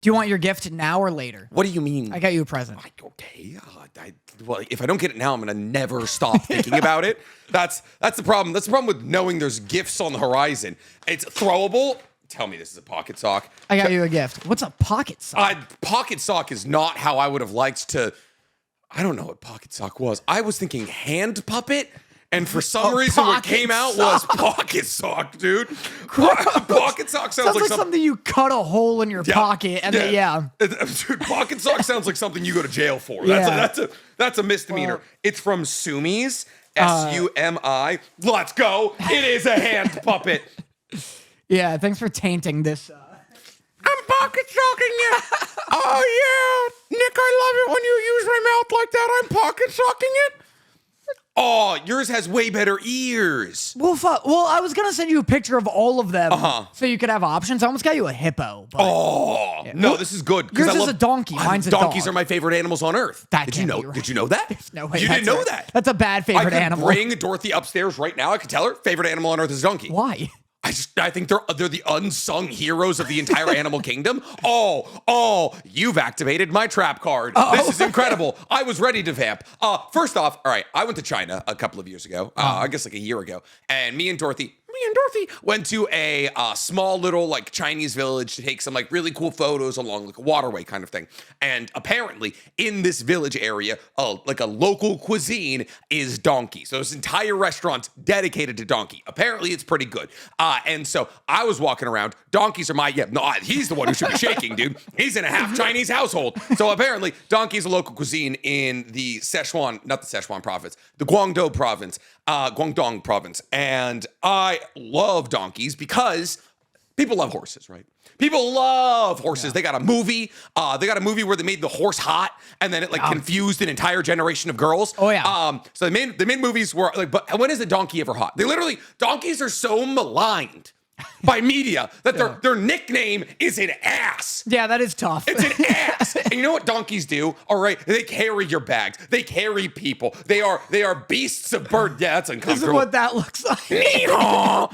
Do you want your gift now or later? What do you mean? I got you a present. Okay. Well, if I don't get it now, I'm gonna never stop thinking about it. That's the problem. That's the problem with knowing there's gifts on the horizon. It's throwable. Tell me this is a pocket sock. I got you a gift. What's a pocket sock? Pocket sock is not how I would have liked to. I don't know what pocket sock was. I was thinking hand puppet. And for some reason, what came out was pocket sock, dude. Pocket sock sounds like something you cut a hole in your pocket and then, Dude, pocket sock sounds like something you go to jail for. That's a misdemeanor. Well, it's from Sumi's, S-U-M-I. Let's go. It is a hand puppet. Yeah, thanks for tainting this. I'm pocket socking you. Oh, yeah. Nick, I love it when you use my mouth like that. I'm pocket socking it. Oh, yours has way better ears. Well, I was gonna send you a picture of all of them so you could have options. I almost got you a hippo. But, no, this is good. Yours is a donkey. Mine's a dog. Donkeys are my favorite animals on earth. Did you know? Right. Did you know that? There's no way. You didn't know that. That's a bad favorite animal. I could bring Dorothy upstairs right now. I could tell her favorite animal on earth is a donkey. Why? I think they're the unsung heroes of the entire animal kingdom. Oh, you've activated my trap card. This is incredible. I was ready to vamp. First off, all right, I went to China a couple of years ago, I guess like a year ago, and me and Dorothy went to a small little like Chinese village to take some like really cool photos along like a waterway kind of thing. And apparently in this village area, like a local cuisine is donkey. So this entire restaurant's dedicated to donkey. Apparently it's pretty good. And so I was walking around. Donkeys are he's the one who should be shaking, dude. He's in a half Chinese household. So apparently donkey is a local cuisine in the Guangdong province. And I love donkeys because people love horses, right? People love horses. Yeah. They got a movie. Where they made the horse hot, and then it like confused an entire generation of girls. Oh yeah. So they made movies where like, but when is a donkey ever hot? Donkeys are so maligned by media that their nickname is an ass. Yeah, that is tough. It's an ass. And you know what donkeys do? All right, they carry your bags. They carry people. They are beasts of burden. Yeah, that's uncomfortable. This is what that looks like. They are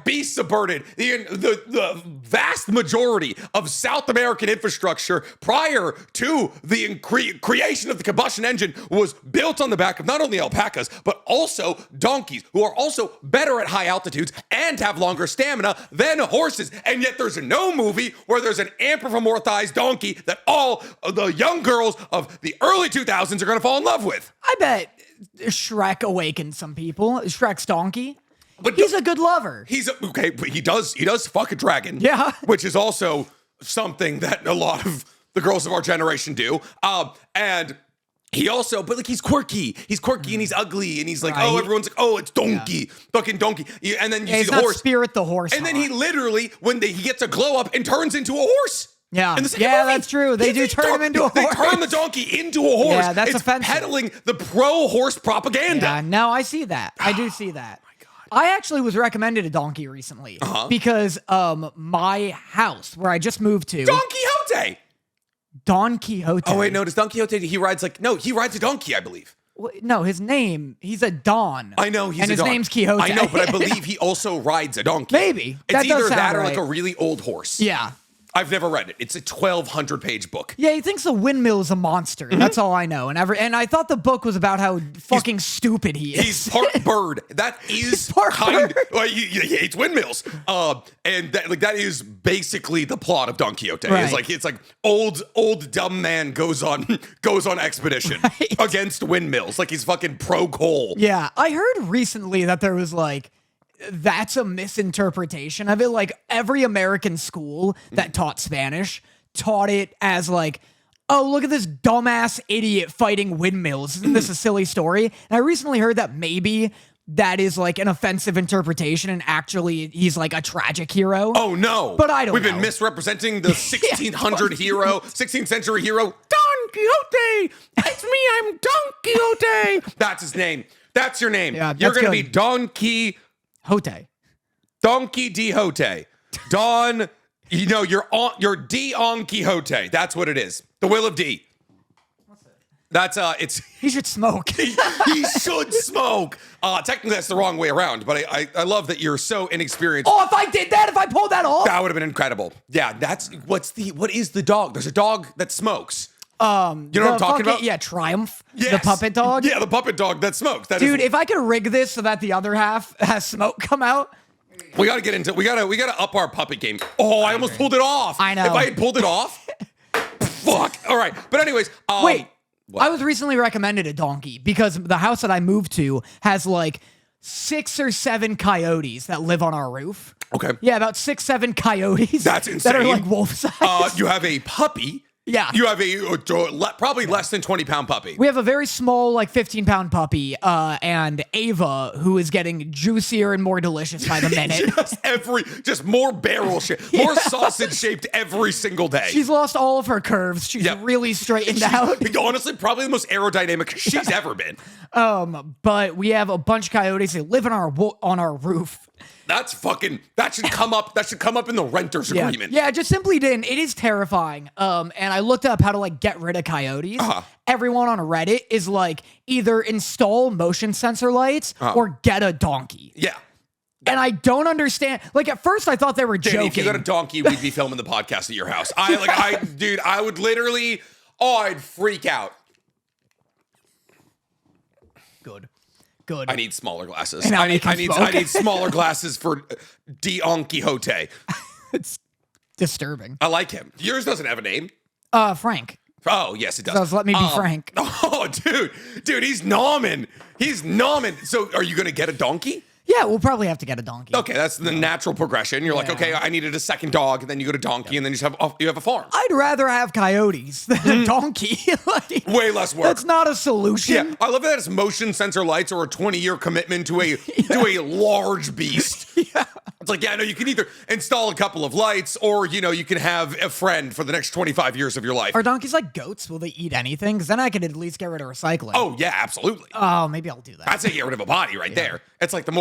beasts of burden. The vast majority of South American infrastructure prior to the creation of the combustion engine was built on the back of not only alpacas but also donkeys, who are also better at high altitudes and have longer stamina than horses. And yet there's no movie where there's an anthropomorphized donkey that all of the young girls of the early 2000s are going to fall in love with. I bet Shrek awakened some people. Shrek's donkey. But he's a good lover. But he does fuck a dragon. Yeah. Which is also something that a lot of the girls of our generation do. And he also, but like he's quirky and he's ugly and he's like, everyone's like, it's donkey, fucking donkey. And then you see the horse. Spirit the horse. And then he literally, he gets a glow up and turns into a horse. Yeah, that's true. They do turn him into a horse. They turn the donkey into a horse. Yeah, that's offensive. Peddling the pro-horse propaganda. Yeah, no, I see that. I do see that. I actually was recommended a donkey recently because my house where I just moved to. Don Quixote. Don Quixote. Oh wait, no, does Don Quixote? He rides a donkey, I believe. Well, no, his name, he's a Don. I know he's and a Don. his name's Quixote. I know, but I believe he also rides a donkey. Maybe. It's either that or like a really old horse. Yeah. I've never read it. It's a 1,200-page book. Yeah, he thinks a windmill is a monster. That's all I know. And I thought the book was about how fucking stupid he is. He's part bird. That is bird. Well, he hates windmills. And that is basically the plot of Don Quixote. Right. It's like old dumb man goes on expedition against windmills. Like he's fucking pro coal. Yeah, I heard recently that there was like. That's a misinterpretation of it. Like every American school that taught Spanish taught it as like, oh, look at this dumbass idiot fighting windmills. Isn't this a silly story? And I recently heard that maybe that is like an offensive interpretation and actually he's like a tragic hero. Oh no. But I don't know. We've been misrepresenting the 1600 century hero, Don Quixote. It's me, I'm Don Quixote. That's his name. That's your name. Yeah, you're going to be Don Quixote. Donkey Quixote. Don, you're Don Quixote. That's what it is. The will of D. What's it? That's it's He should smoke. he should smoke. Technically, that's the wrong way around, but I love that you're so inexperienced. Oh, if I did that, if I pulled that off, That would have been incredible. Yeah, what is the dog? There's a dog that smokes. You know what I'm talking about? Yeah, Triumph, Yes. the puppet dog. Yeah, the puppet dog that smokes. Dude, if I could rig this so that the other half has smoke come out. we gotta get into we gotta up our puppet game. Oh, I almost pulled it off. I know. If I had pulled it off, fuck. All right, but anyways, Wait, what? I was recently recommended a donkey because the house that I moved to has like 6 or 7 coyotes that live on our roof. Okay. Yeah, about 6, 7 coyotes. That's That are insane. like wolf size. You have a puppy. Yeah. You have a probably less than 20-pound puppy. We have a very small, like 15-pound puppy, and Ava, who is getting juicier and more delicious by the minute. just more barrel shaped, more sausage shaped every single day. She's lost all of her curves. She's really straightened out. Honestly, probably the most aerodynamic she's ever been. But we have a bunch of coyotes. They live on our roof. That should come up. That should come up in the renter's agreement. Yeah, it just simply didn't. It is terrifying. And I looked up how to like get rid of coyotes. Everyone on Reddit is like either install motion sensor lights or get a donkey. Yeah. And I don't understand. Like at first I thought they were Danny, joking. if you got a donkey, we'd be filming the podcast at your house. Dude, I would literally, I'd freak out. Good. I need smaller glasses. And I need smoke. smaller glasses for Don Quixote. It's disturbing. I like him. Yours doesn't have a name. Frank. Oh, yes, it does. So let me be Frank. Oh, dude, he's nomming. So are you going to get a donkey? Yeah, we'll probably have to get a donkey. Okay, that's the natural progression. You're like, okay, I needed a second dog, and then you go to donkey, and then you have a farm. I'd rather have coyotes than a donkey. Like, Way less work. That's not a solution. Yeah, I love that it's motion sensor lights or a 20-year commitment to a large beast. Yeah. It's like, no, you can either install a couple of lights or, you can have a friend for the next 25 years of your life. Are donkeys like goats? Will they eat anything? Because then I could at least get rid of recycling. Oh, yeah, absolutely. Oh, maybe I'll do that. I'd say get rid of a body right there. It's like the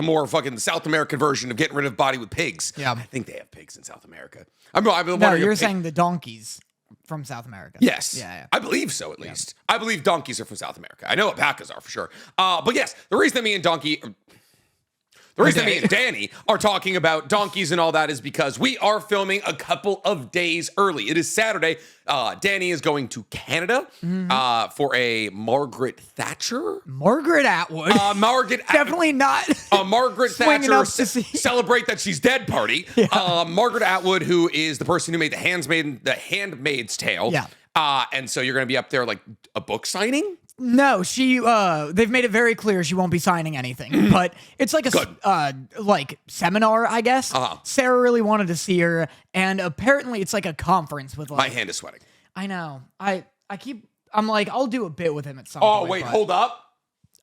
more fucking South American version of getting rid of body with pigs. Yeah. I think they have pigs in South America. I'm wondering No, if you're saying the donkeys from South America. Yes. Yeah. I believe so, at least. I believe donkeys are from South America. I know alpacas are for sure. But yes, the reason that me and me and Danny are talking about donkeys and all that is because we are filming a couple of days early. It is Saturday. Danny is going to Canada for a Margaret Thatcher. Margaret Atwood. Definitely not. Margaret Swinging Thatcher up to see- celebrate that she's dead party. Margaret Atwood, who is the person who made the Handmaid's Tale. Yeah. And so you're going to be up there like a book signing. No, they've made it very clear she won't be signing anything, but it's like a seminar, I guess. Sarah really wanted to see her, and apparently it's like a conference with like. My hand is sweating. I know. I'm like, I'll do a bit with him at some Oh, point. wait, but- hold up.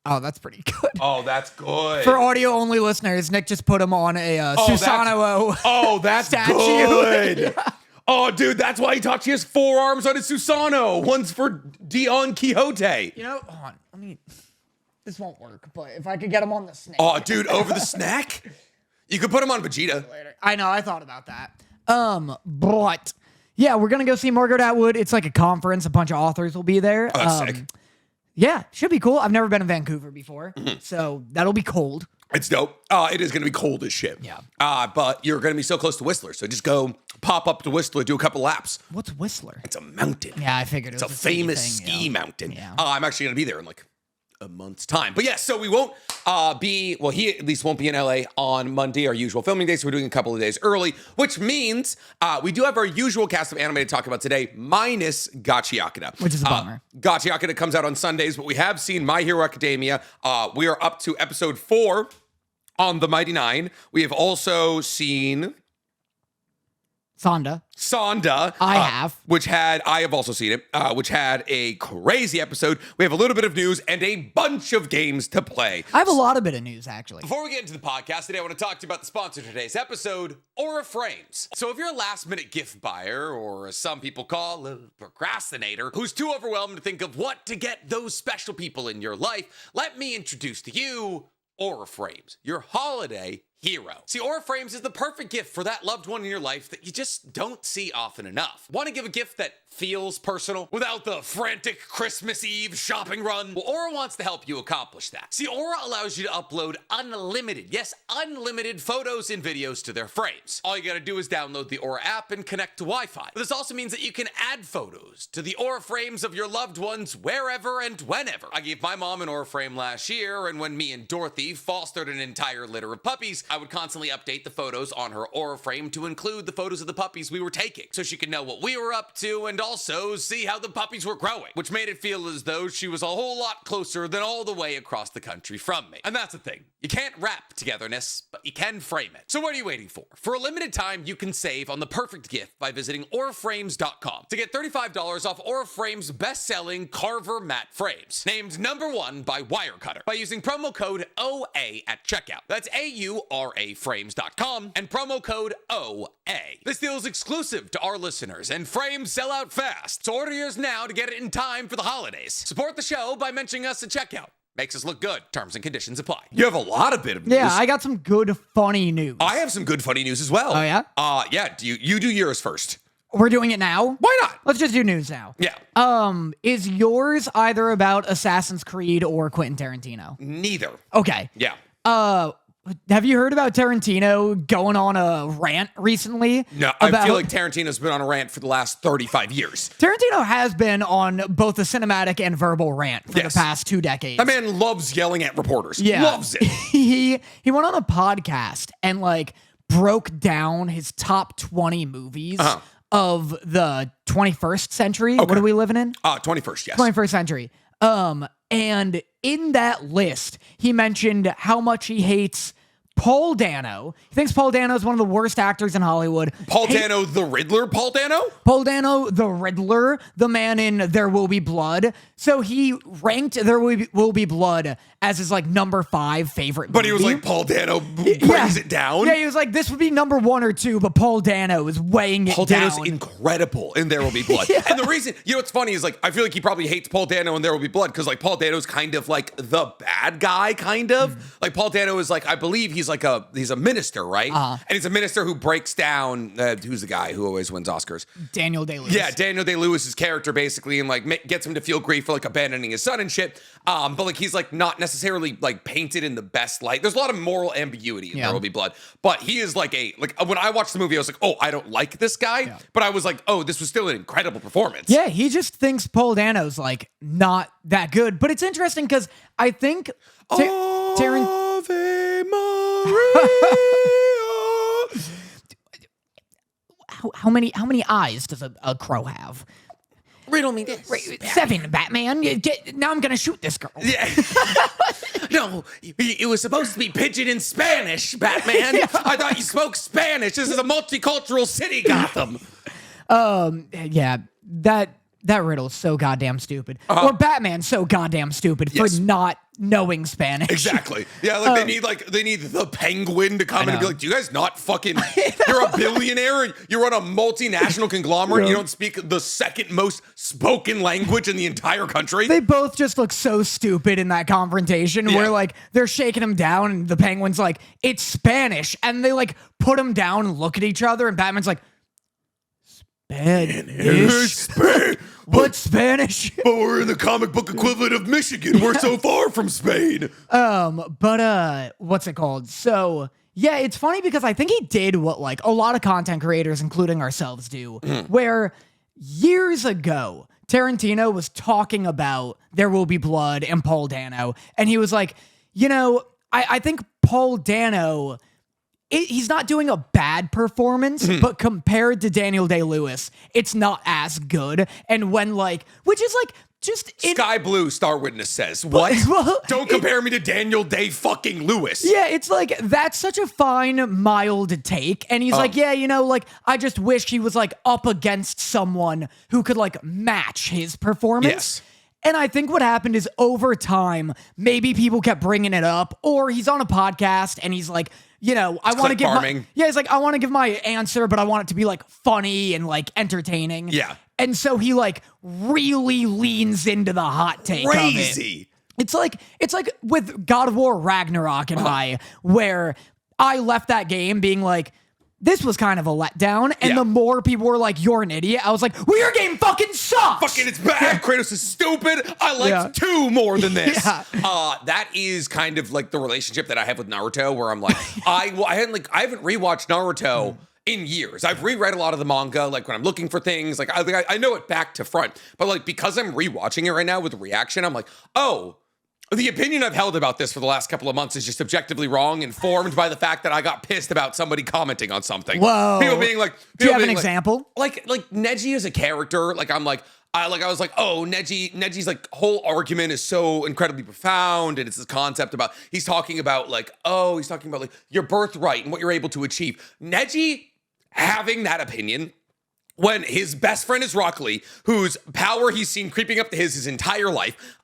Oh, that's pretty good. Oh, that's good. For audio only listeners, Nick just put him on a Susanoo. That's statue. good. Yeah. Oh, dude, that's why he taught she has 4 arms on his Susano. One's for Don Quixote. Hold on. This won't work, but if I could get him on the snake. Oh, dude, over the snack? You could put him on Vegeta. I know, I thought about that. But yeah, we're gonna go see Margaret Atwood. It's like a conference. A bunch of authors will be there. Oh, that's sick. Yeah, should be cool. I've never been in Vancouver before, so that'll be cold. It's dope. It is going to be cold as shit. Yeah. But you're going to be so close to Whistler, so just go pop up to Whistler, do a couple laps. What's Whistler? It's a mountain. Yeah, I figured It's it a was famous ski ski thing, mountain. Yeah. I'm actually going to be there in like a month's time. But yeah, so we won't he at least won't be in LA on Monday, our usual filming day. So we're doing a couple of days early, which means we do have our usual cast of anime to talk about today, minus Gachiakata. Which is a bummer. Gachiakata comes out on Sundays, but we have seen My Hero Academia. We are up to episode 4 on the Mighty Nine. We have also seen Sanda. I have also seen it, which had a crazy episode. We have a little bit of news and a bunch of games to play. I have a lot of bit of news, actually. Before we get into the podcast today, I want to talk to you about the sponsor of today's episode, Aura Frames. So if you're a last-minute gift buyer, or as some people call a procrastinator, who's too overwhelmed to think of what to get those special people in your life, let me introduce to you Aura Frames, your holiday hero. See, Aura Frames is the perfect gift for that loved one in your life that you just don't see often enough. Want to give a gift that feels personal without the frantic Christmas Eve shopping run? Well, Aura wants to help you accomplish that. See, Aura allows you to upload unlimited, yes, unlimited photos and videos to their frames. All you gotta do is download the Aura app and connect to Wi-Fi. But this also means that you can add photos to the Aura frames of your loved ones wherever and whenever. I gave my mom an Aura frame last year, and when me and Dorothy fostered an entire litter of puppies, I would constantly update the photos on her Aura frame to include the photos of the puppies we were taking, so she could know what we were up to and also see how the puppies were growing, which made it feel as though she was a whole lot closer than all the way across the country from me. And that's the thing. You can't wrap togetherness, but you can frame it. So what are you waiting for? For a limited time, you can save on the perfect gift by visiting auraframes.com to get $35 off Aura Frames' best-selling Carver matte frames, named #1 by Wirecutter, by using promo code OA at checkout. That's AURAFrames.com and promo code OA. This deal is exclusive to our listeners, and frames sell out fast, so order yours now to get it in time for the holidays. Support the show by mentioning us at checkout. Makes us look good. Terms and conditions apply. You have a lot of bit of news. Yeah, I got some good, funny news. I have some good, funny news as well. Oh, yeah? Yeah, you do yours first. We're doing it now? Why not? Let's just do news now. Yeah. Is yours either about Assassin's Creed or Quentin Tarantino? Neither. Okay. Yeah. Have you heard about Tarantino going on a rant recently? No, I feel like Tarantino's been on a rant for the last 35 years. Tarantino has been on both a cinematic and verbal rant for Yes. the past 2 decades. That man loves yelling at reporters. Yeah. Loves it. He went on a podcast and like broke down his top 20 movies of the 21st century. Okay. What are we living in? 21st, yes. 21st century. And in that list, he mentioned how much he hates Paul Dano. He thinks Paul Dano is one of the worst actors in Hollywood. Paul Dano, the Riddler, Paul Dano? Paul Dano, the Riddler, the man in There Will Be Blood. So he ranked There Will Be Blood as his like number 5 favorite But he was movie. like, Paul Dano brings it down? Yeah, he was like, this would be number 1 or 2, but Paul Dano is weighing it Paul down. Dano's incredible in There Will Be Blood. Yeah. And the reason, you know what's funny is like, I feel like he probably hates Paul Dano in There Will Be Blood because like Paul Dano's kind of like the bad guy, kind of. Like Paul Dano is like, I believe he's a minister, right? And he's a minister who breaks down, who's the guy who always wins Oscars? Daniel Day-Lewis. Yeah, Daniel Day-Lewis's character basically, and like gets him to feel grief for like abandoning his son and shit. But like he's like not necessarily like painted in the best light. There's a lot of moral ambiguity in There Will Be Blood, but he is like when I watched the movie, I was like, oh, I don't like this guy, but I was like, oh, this was still an incredible performance. Yeah, he just thinks Paul Dano's like not that good. But it's interesting because I think Ave Maria. How many eyes does a crow have? Riddle me this. 7, Batman. Now I'm gonna shoot this girl. Yeah. No, it was supposed to be pigeon in Spanish, Batman. I thought you spoke Spanish. This is a multicultural city, Gotham. Yeah, that riddle's so goddamn stupid. Or Batman's so goddamn stupid for not knowing Spanish. Exactly. Yeah, like they need the penguin to come in and be like, do you guys not fucking you're a billionaire, you run a multinational conglomerate, you don't speak the second most spoken language in the entire country? They both just look so stupid in that confrontation where like they're shaking him down and the penguin's like, it's Spanish, and they like put him down and look at each other and Batman's like, Spanish. What's Spanish? But we're in the comic book equivalent of Michigan. We're so far from Spain. But what's it called? So yeah, it's funny because I think he did what like a lot of content creators, including ourselves, do, where years ago Tarantino was talking about There Will Be Blood and Paul Dano, and he was like, you know, I think Paul Dano, he's not doing a bad performance, but compared to Daniel Day-Lewis, it's not as good. And when like, which is like just Sky Blue Star Witness says, what? Well, don't compare me to Daniel Day fucking Lewis. Yeah, it's like, that's such a fine, mild take. And he's like, yeah, you know, like, I just wish he was like up against someone who could like match his performance. Yes. And I think what happened is over time, maybe people kept bringing it up, or he's on a podcast and he's like, you know, I want to give he's like, I want to give my answer, but I want it to be like funny and like entertaining. Yeah. And so he like really leans into the hot take of it. Crazy. It's like with God of War Ragnarok and where I left that game being like, this was kind of a letdown. And the more people were like, you're an idiot, I was like, well, your game fucking sucks. Fucking, it's bad. Kratos is stupid. I liked 2 more than this. That is kind of like the relationship that I have with Naruto, where I'm like, I haven't rewatched Naruto in years. I've reread a lot of the manga, like when I'm looking for things, like I know it back to front, but like because I'm rewatching it right now with the reaction, I'm like, oh, the opinion I've held about this for the last couple of months is just objectively wrong, informed by the fact that I got pissed about somebody commenting on something. Whoa. People being like, do you have an example? Like Neji as a character, like I'm like, I was like, oh, Neji's like whole argument is so incredibly profound, and it's this concept about he's talking about like your birthright and what you're able to achieve. Neji having that opinion when his best friend is Rock Lee, whose power he's seen creeping up to his entire life,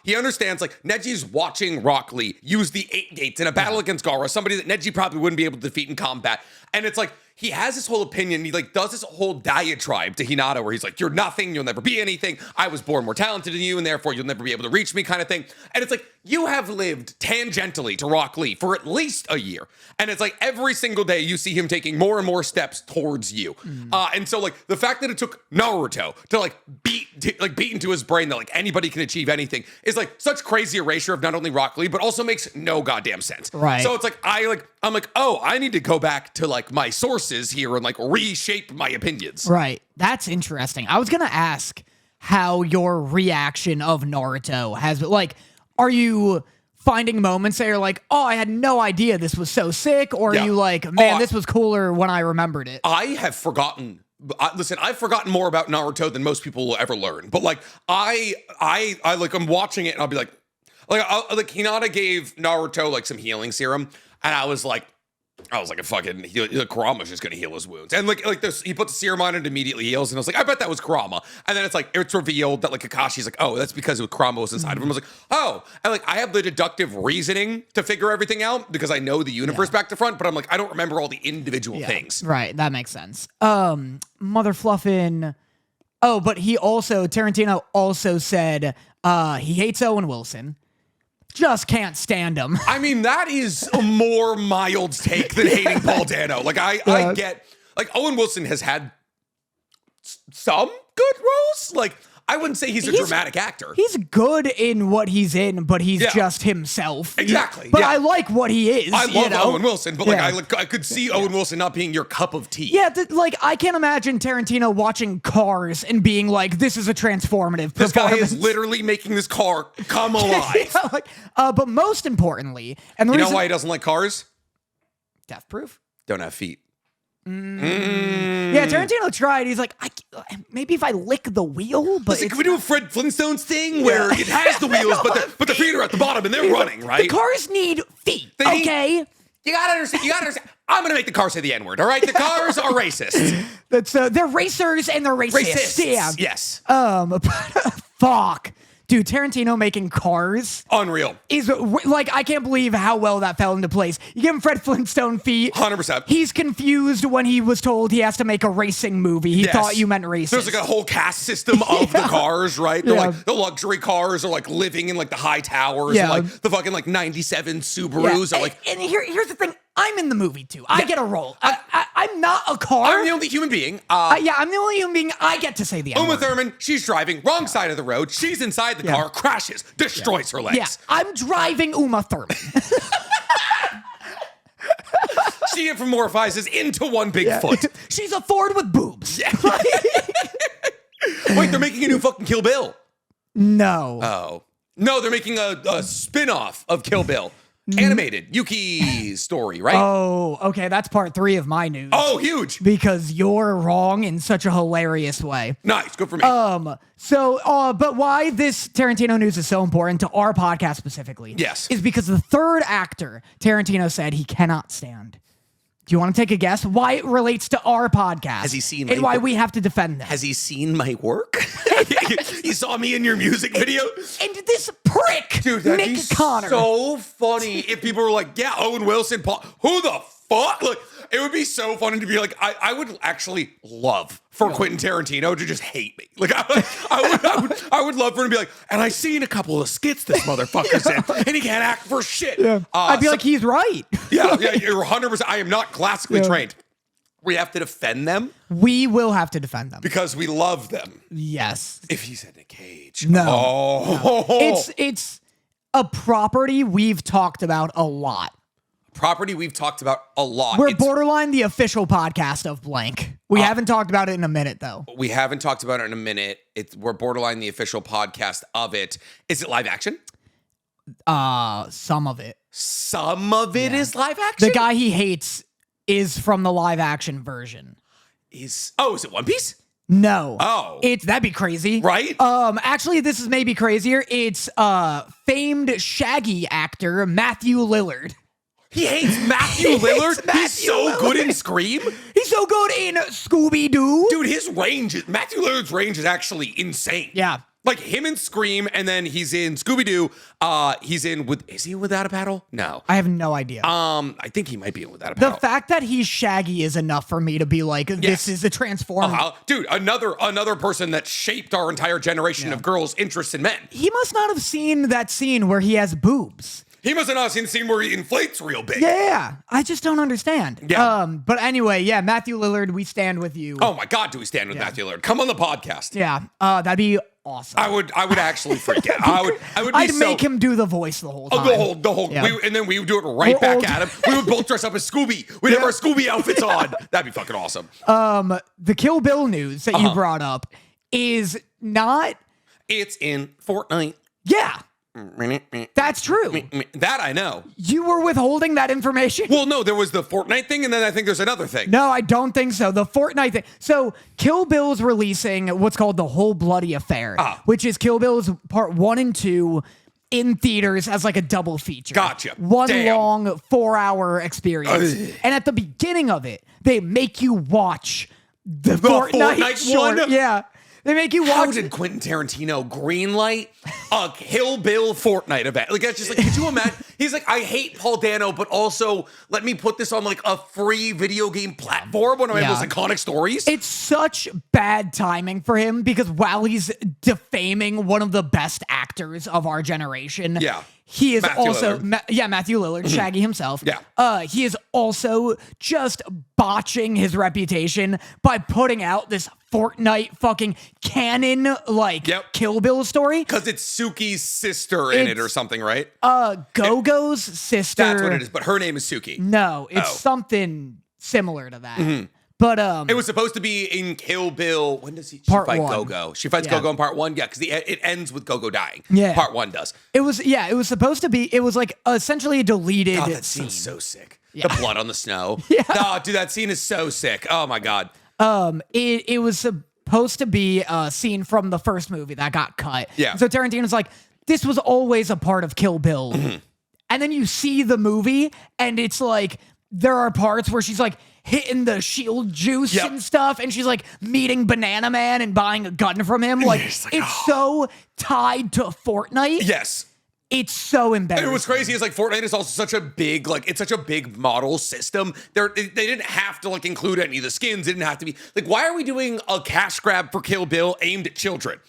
he understands, like, Neji's watching Rock Lee use the 8 gates in a battle against Gaara, somebody that Neji probably wouldn't be able to defeat in combat. And it's like, he has this whole opinion. He like does this whole diatribe to Hinata where he's like, you're nothing, you'll never be anything. I was born more talented than you, and therefore you'll never be able to reach me, kind of thing. And it's like, you have lived tangentially to Rock Lee for at least a year. And it's like every single day you see him taking more and more steps towards you. And so like the fact that it took Naruto to beat into his brain that like anybody can achieve anything is like such crazy erasure of not only Rock Lee, but also makes no goddamn sense. Right. So it's like, I'm like, oh, I need to go back to like my sources here and like reshape my opinions. Right. That's interesting. I was going to ask how your reaction of Naruto has been. Like, are you finding moments that you're like, oh, I had no idea this was so sick? Or are you like, man, this was cooler when I remembered it? I have forgotten. Listen, I've forgotten more about Naruto than most people will ever learn. But like, I'm watching it and I'll be like Hinata gave Naruto like some healing serum. And I was like, a fucking Kurama's just gonna heal his wounds, and like this, he puts the serum on and immediately heals, and I was like, I bet that was Kurama, and then it's revealed that like Kakashi's like, oh, that's because Kurama was inside of him. I was like, oh, and like I have the deductive reasoning to figure everything out because I know the universe back to front, but I'm like, I don't remember all the individual things. Right, that makes sense. Mother Fluffin. Oh, but Tarantino also said he hates Owen Wilson. Just can't stand him. I mean, that is a more mild take than hating Paul Dano. Like, I get, like, Owen Wilson has had some good roles. Like, I wouldn't say he's a dramatic actor. He's good in what he's in, but he's just himself. Exactly. But I like what he is. I love Owen Wilson, but I could see Owen Wilson not being your cup of tea. Yeah, like I can't imagine Tarantino watching Cars and being like, "This is a transformative." This guy is literally making this car come alive. But most importantly, and you know why he doesn't like cars? Death proof. Don't have feet. Yeah, Tarantino tried. He's like, maybe if I lick the wheel, but listen, can we do a Fred Flintstones thing where it has the wheels, but the feet are at the bottom and they're running, right? The cars need feet. You gotta understand. I'm gonna make the cars say the N-word. All right, the cars are racist. They're racers and they're racist. Yeah. Yes. Fuck. Dude, Tarantino making Cars. Unreal. Is like, I can't believe how well that fell into place. You give him Fred Flintstone feet. 100%. He's confused when he was told he has to make a racing movie. He thought you meant racist. There's like a whole caste system of the cars, right? They're like the luxury cars are like living in like the high towers. And, like the fucking like 97 Subarus are like. And here's the thing. I'm in the movie too. I get a role. I'm not a car. I'm the only human being. I'm the only human being. I get to say the N-word. Uma Thurman, she's driving, wrong side of the road. She's inside the car, crashes, destroys her legs. Yeah, I'm driving Uma Thurman. She anthropomorphizes into one big foot. She's a Ford with boobs. Yeah. Wait, they're making a new fucking Kill Bill. No. Oh. No, they're making a spin-off of Kill Bill. Animated Yuki's story, right? Oh, okay. That's part 3 of my news. Oh, huge. Because you're wrong in such a hilarious way. Nice. Good for me. But why this Tarantino news is so important to our podcast specifically is because the third actor Tarantino said he cannot stand. Do you want to take a guess why it relates to our podcast? Has he seen and why we have to defend them? Has he seen my work? He saw me in your music video? And this prick, dude, that'd Nick be Connor. So funny if people were like, yeah, Owen Wilson, Paul, who the fuck? Like, It would be so funny to be like, I would actually love for Quentin Tarantino to just hate me. Like, I would love for him to be like, and I seen a couple of skits this motherfucker's in, and he can't act for shit. Yeah. I'd be like, he's right. yeah, you're 100%. I am not classically trained. We have to defend them. We will have to defend them. Because we love them. Yes. If he's in a cage. No. Oh. No. It's a property we've talked about a lot. We're borderline the official podcast of blank. We haven't talked about it in a minute, though. We haven't talked about it in a minute. We're borderline the official podcast of it. Is it live action? Some of it. Some of it is live action? The guy he hates is from the live action version. Is it One Piece? No. Oh. That'd be crazy. Right? Actually, this is maybe crazier. It's famed Shaggy actor Matthew Lillard. He hates Matthew Lillard? He's so good in Scream? He's so good in Scooby-Doo. Dude, Matthew Lillard's range is actually insane. Yeah. Like him in Scream, and then he's in Scooby-Doo. Is he in Without a Paddle? No. I have no idea. I think he might be in Without a Paddle. The fact that he's Shaggy is enough for me to be like, this is a Transformer. Dude, another person that shaped our entire generation of girls' interests in men. He must not have seen that scene where he has boobs. He must have not seen the scene where he inflates real big. Yeah, I just don't understand. Yeah. But anyway, Matthew Lillard, we stand with you. Oh my God, do we stand with Matthew Lillard? Come on the podcast. Yeah, that'd be awesome. I would actually freak out. I'd make him do the voice the whole time. The whole. Yeah. And then we would do it right back at him. We would both dress up as Scooby. We'd have our Scooby outfits on. That'd be fucking awesome. The Kill Bill news that you brought up is not. It's in Fortnite. Yeah. That's true. That I know. You were withholding that information? Well, no, there was the Fortnite thing, and then I think there's another thing. No, I don't think so. The Fortnite thing. So Kill Bill's releasing what's called The Whole Bloody Affair, which is Kill Bill's part 1 and 2 in theaters as like a double feature. Gotcha. Long 4-hour experience. And at the beginning of it, they make you watch the Fortnite one? short. Yeah. They make you watch. How did Quentin Tarantino greenlight a Kill Bill Fortnite event? Like, that's just like, could you imagine? He's like, I hate Paul Dano, but also let me put this on like a free video game platform, one of my most iconic stories. It's such bad timing for him because while he's defaming one of the best actors of our generation, he is Matthew Lillard, Shaggy himself. Yeah. He is also just botching his reputation by putting out this Fortnite fucking canon Kill Bill story. Because it's Suki's sister in it or something, right? Gogo's sister. That's what it is, but her name is Suki. No, it's something similar to that. But it was supposed to be in Kill Bill. When does she fight Gogo? She fights Gogo in part 1. Yeah, because it ends with Gogo dying. Yeah, part 1 does. It was supposed to be. It was like essentially a deleted. Oh, that scene's so sick. Yeah. The blood on the snow. Oh, dude, that scene is so sick. Oh my God. It was supposed to be a scene from the first movie that got cut. Yeah. And so Tarantino's like, this was always a part of Kill Bill. And then you see the movie, and it's like there are parts where she's like hitting the shield juice and stuff, and she's like meeting Banana Man and buying a gun from him. Like, it's so tied to Fortnite. Yes. It's so embarrassing. And what's crazy is like Fortnite is also such a big, it's such a big model system. They didn't have to like include any of the skins. It didn't have to be like, why are we doing a cash grab for Kill Bill aimed at children?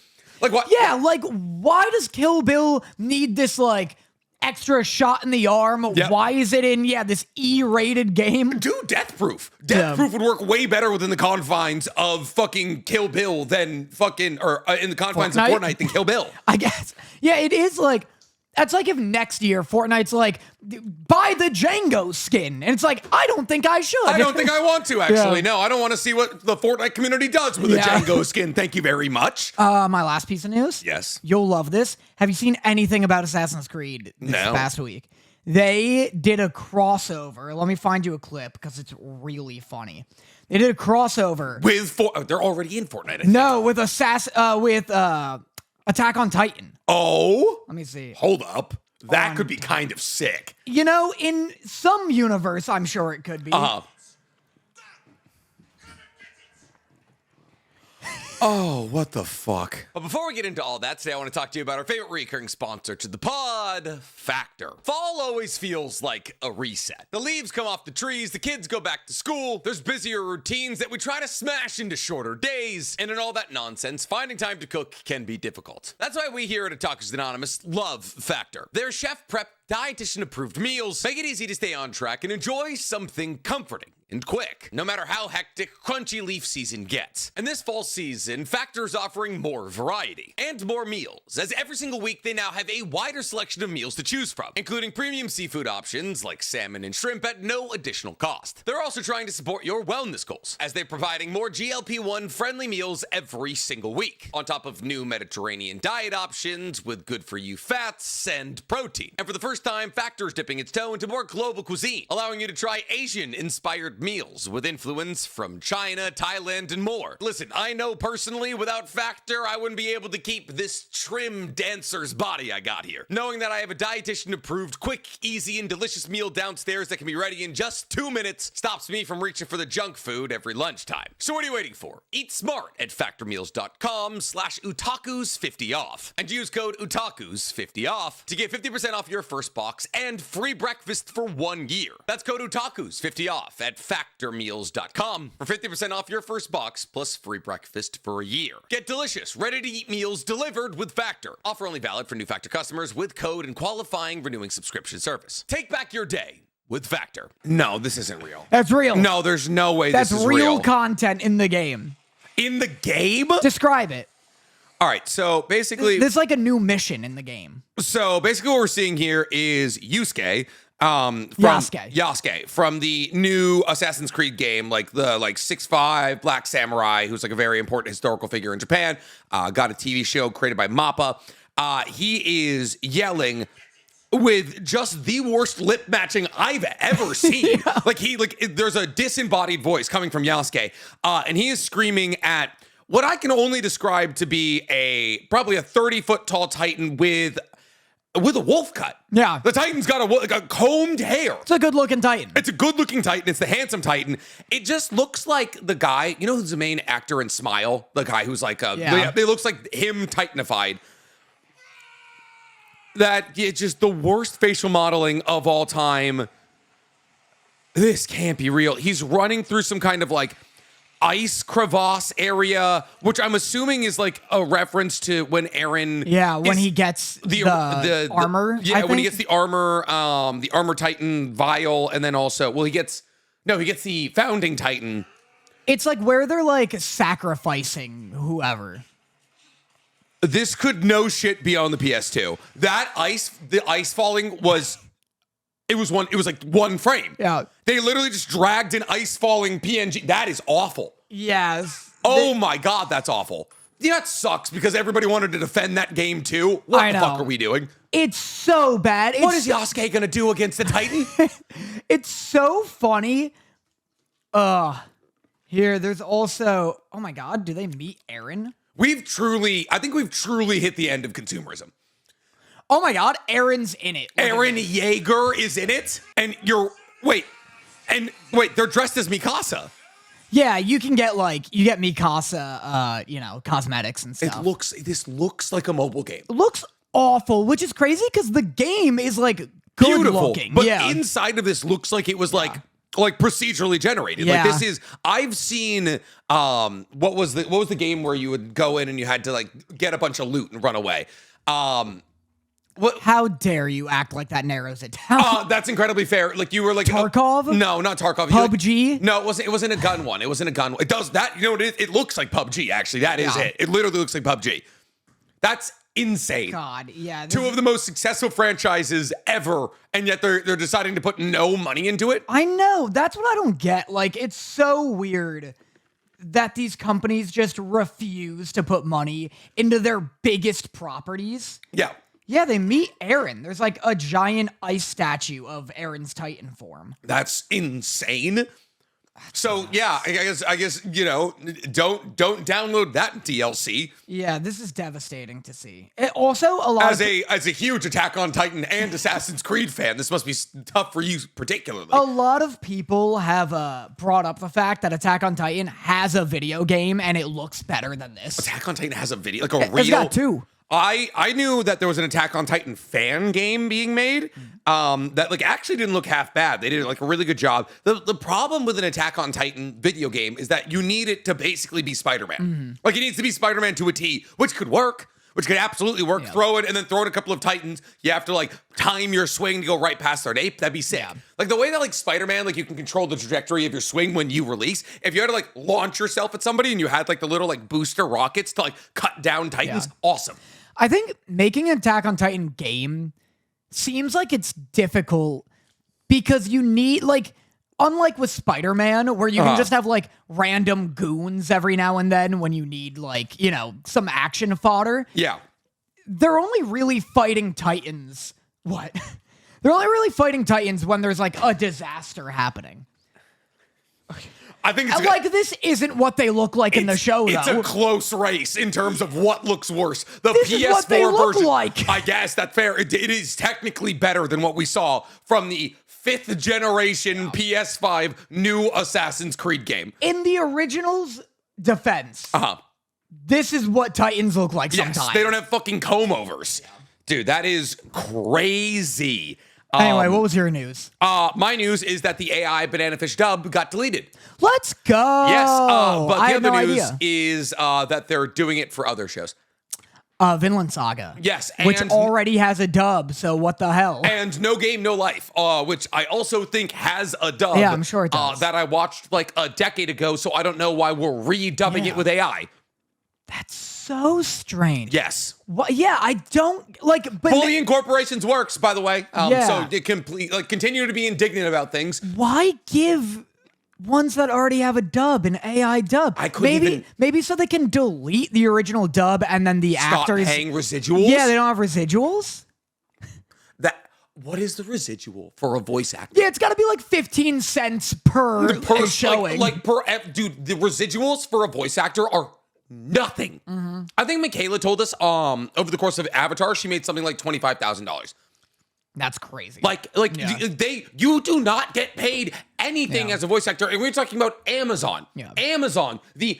Like what? Yeah, like why does Kill Bill need this like extra shot in the arm? Yep. Why is it in this E-rated game? Dude, Death Proof. Death Proof would work way better within the confines of fucking Kill Bill than fucking in the confines of Fortnite than Kill Bill. I guess. Yeah, it is like. That's like if next year Fortnite's like, buy the Django skin. And it's like, I don't think I should. I don't think I want to, actually. No, I don't want to see what the Fortnite community does with the Django skin. Thank you very much. My last piece of news. Yes. You'll love this. Have you seen anything about Assassin's Creed this past week? They did a crossover. Let me find you a clip because it's really funny. They did a crossover. They're already in Fortnite, I think. No, with Attack on Titan. Oh? Let me see. Hold up. That could be kind of sick. You know, in some universe, I'm sure it could be. Oh, what the fuck? But before we get into all that, today I want to talk to you about our favorite recurring sponsor to the pod, Factor. Fall always feels like a reset. The leaves come off the trees, the kids go back to school, there's busier routines that we try to smash into shorter days, and in all that nonsense, finding time to cook can be difficult. That's why we here at Otakus Anonymous love Factor. Their chef prep, dietitian approved meals make it easy to stay on track and enjoy something comforting and quick, no matter how hectic crunchy leaf season gets. And this fall season, Factor's offering more variety and more meals, as every single week they now have a wider selection of meals to choose from, including premium seafood options like salmon and shrimp at no additional cost. They're also trying to support your wellness goals, as they're providing more GLP-1 friendly meals every single week, on top of new Mediterranean diet options with good-for-you fats and protein. And for the first time, Factor's dipping its toe into more global cuisine, allowing you to try Asian-inspired meals with influence from China, Thailand, and more. Listen, I know personally, without Factor, I wouldn't be able to keep this trim dancer's body I got here. Knowing that I have a dietitian-approved, quick, easy, and delicious meal downstairs that can be ready in just 2 minutes stops me from reaching for the junk food every lunchtime. So what are you waiting for? Eat smart at factormeals.com/utakus50off and use code utakus50off to get 50% off your first box and free breakfast for 1 year. That's code utakus50off at factormeals.com for 50% off your first box plus free breakfast for a year. Get delicious, ready-to-eat meals delivered with Factor. Offer only valid for new Factor customers with code and qualifying renewing subscription service. Take back your day with Factor. No, this isn't real. That's real. No, there's no way That's this is real content in the game. In the game? Describe it. All right, so basically... There's like a new mission in the game. So basically what we're seeing here is Yusuke, Yasuke from the new Assassin's Creed game, like the 6'5" black samurai who's like a very important historical figure in Japan, got a TV show created by Mappa. He is yelling with just the worst lip matching I've ever seen. Yeah. There's a disembodied voice coming from Yasuke, and he is screaming at what I can only describe to be probably a 30-foot tall Titan with a wolf cut. Yeah. The Titan's got a combed hair. It's a good-looking Titan. It's a good-looking Titan. It's the handsome Titan. It just looks like the guy, you know who's the main actor in Smile? The guy who's like, they looks like him Titanified. It's just the worst facial modeling of all time. This can't be real. He's running through some kind of like ice crevasse area, which I'm assuming is like a reference to when Eren. Yeah, when he gets the armor. When he gets the armor Titan vial, and then also, he gets the founding Titan. It's like where they're like sacrificing whoever. This could no shit be on the PS2. The ice falling was. It was like one frame. Yeah. They literally just dragged an ice falling PNG. That is awful. Yes. Oh my God, that's awful. Yeah, that sucks because everybody wanted to defend that game too. What the fuck are we doing? It's so bad. What is Yasuke gonna do against the Titan? It's so funny. Here, there's also, oh my God, do they meet Eren? I think we've truly hit the end of consumerism. Oh my God, Eren's in it. Eren Yeager is in it, and they're dressed as Mikasa. Yeah, you get Mikasa, cosmetics and stuff. This looks like a mobile game. It looks awful, which is crazy because the game is like good beautiful looking. But inside of this looks like it was like procedurally generated. Yeah. Like this is, I've seen what was the game where you would go in and you had to like get a bunch of loot and run away. How dare you act like that narrows it down? That's incredibly fair. Like you were like Tarkov? No, not Tarkov. PUBG? No, it wasn't a gun one. It wasn't a gun one. It does that. You know what it looks like PUBG, actually. That is it. It literally looks like PUBG. That's insane. God, yeah. Two of the most successful franchises ever, and yet they're deciding to put no money into it. I know. That's what I don't get. Like, it's so weird that these companies just refuse to put money into their biggest properties. Yeah. Yeah, they meet Eren. There's like a giant ice statue of Eren's Titan form. That's insane. So yeah, I guess don't download that DLC. Yeah, this is devastating to see. Also, a lot as a huge Attack on Titan and Assassin's Creed fan, this must be tough for you particularly. A lot of people have brought up the fact that Attack on Titan has a video game and it looks better than this. Attack on Titan has a video, like a real. It's got two. I knew that there was an Attack on Titan fan game being made that like actually didn't look half bad. They did like a really good job. The problem with an Attack on Titan video game is that you need it to basically be Spider-Man. Like it needs to be Spider-Man to a T, which could work. Which could absolutely work. Yeah. Throw it and then throw in a couple of Titans. You have to like time your swing to go right past their nape. That'd be sick. Yeah. Like the way that like Spider-Man, like you can control the trajectory of your swing when you release. If you had to like launch yourself at somebody and you had like the little like booster rockets to like cut down Titans, awesome. I think making an Attack on Titan game seems like it's difficult because you need like, unlike with Spider-Man, where you can just have like random goons every now and then when you need like, some action fodder. Yeah. They're only really fighting Titans. What? They're only really fighting Titans when there's like a disaster happening. I think it's like this isn't what they look like in the show, though. It's a close race in terms of what looks worse. The this PS4 is what they look version, like. I guess that's fair. It is technically better than what we saw from the 5th generation PS5 new Assassin's Creed game. In the original's defense, this is what Titans look like sometimes. Yes, they don't have fucking comb-overs. Yeah. Dude, that is crazy. Anyway, what was your news? My news is that the AI Banana Fish dub got deleted. Let's go. Yes, but the other news idea. is that they're doing it for other shows. Vinland Saga. Yes. Which already has a dub, so what the hell? And No Game, No Life, which I also think has a dub. Yeah, I'm sure it does. That I watched like a decade ago, so I don't know why we're redubbing it with AI. That's so strange. Yes. Well, yeah, I don't like. But Bullying corporations works, by the way. So it continue to be indignant about things. Why give ones that already have a dub an AI dub? Maybe so they can delete the original dub and then the actors paying residuals. Yeah, they don't have residuals. What is the residual for a voice actor? Yeah, it's got to be like 15 cents per showing. Dude, the residuals for a voice actor are nothing. I think Michaela told us over the course of Avatar, she made something like $25,000. That's crazy. You do not get paid anything as a voice actor. And we're talking about Amazon. Yeah. Amazon,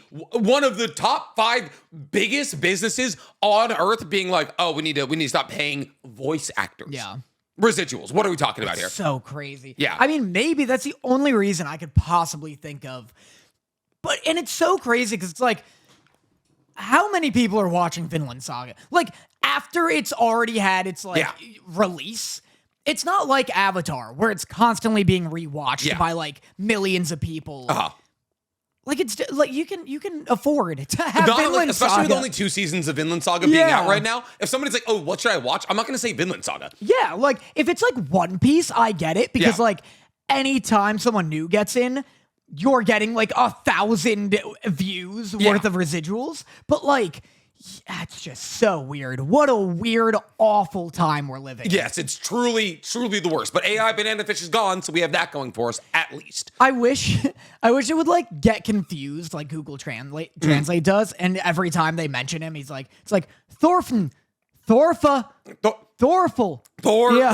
one of the top 5 biggest businesses on earth, being like, oh, we need to stop paying voice actors. Yeah. Residuals. What are we talking about here? So crazy. Yeah. I mean, maybe that's the only reason I could possibly think of. And it's so crazy because it's like, how many people are watching Vinland Saga? Like, after it's already had its release, it's not like Avatar where it's constantly being rewatched by like millions of people. Like it's like you can afford to have Vinland Saga. Especially with only 2 seasons of Vinland Saga being out right now. If somebody's like, oh, what should I watch? I'm not going to say Vinland Saga. Yeah, like if it's like One Piece, I get it because like anytime someone new gets in, you're getting like 1,000 views worth of residuals. But like, it's just so weird. What a weird, awful time we're living. Yes, it's truly, truly the worst. But AI Banana Fish is gone, so we have that going for us at least. I wish it would like get confused like Google Translate does, and every time they mention him, it's like Thorfinn, Thorfa. Thorful. Thor.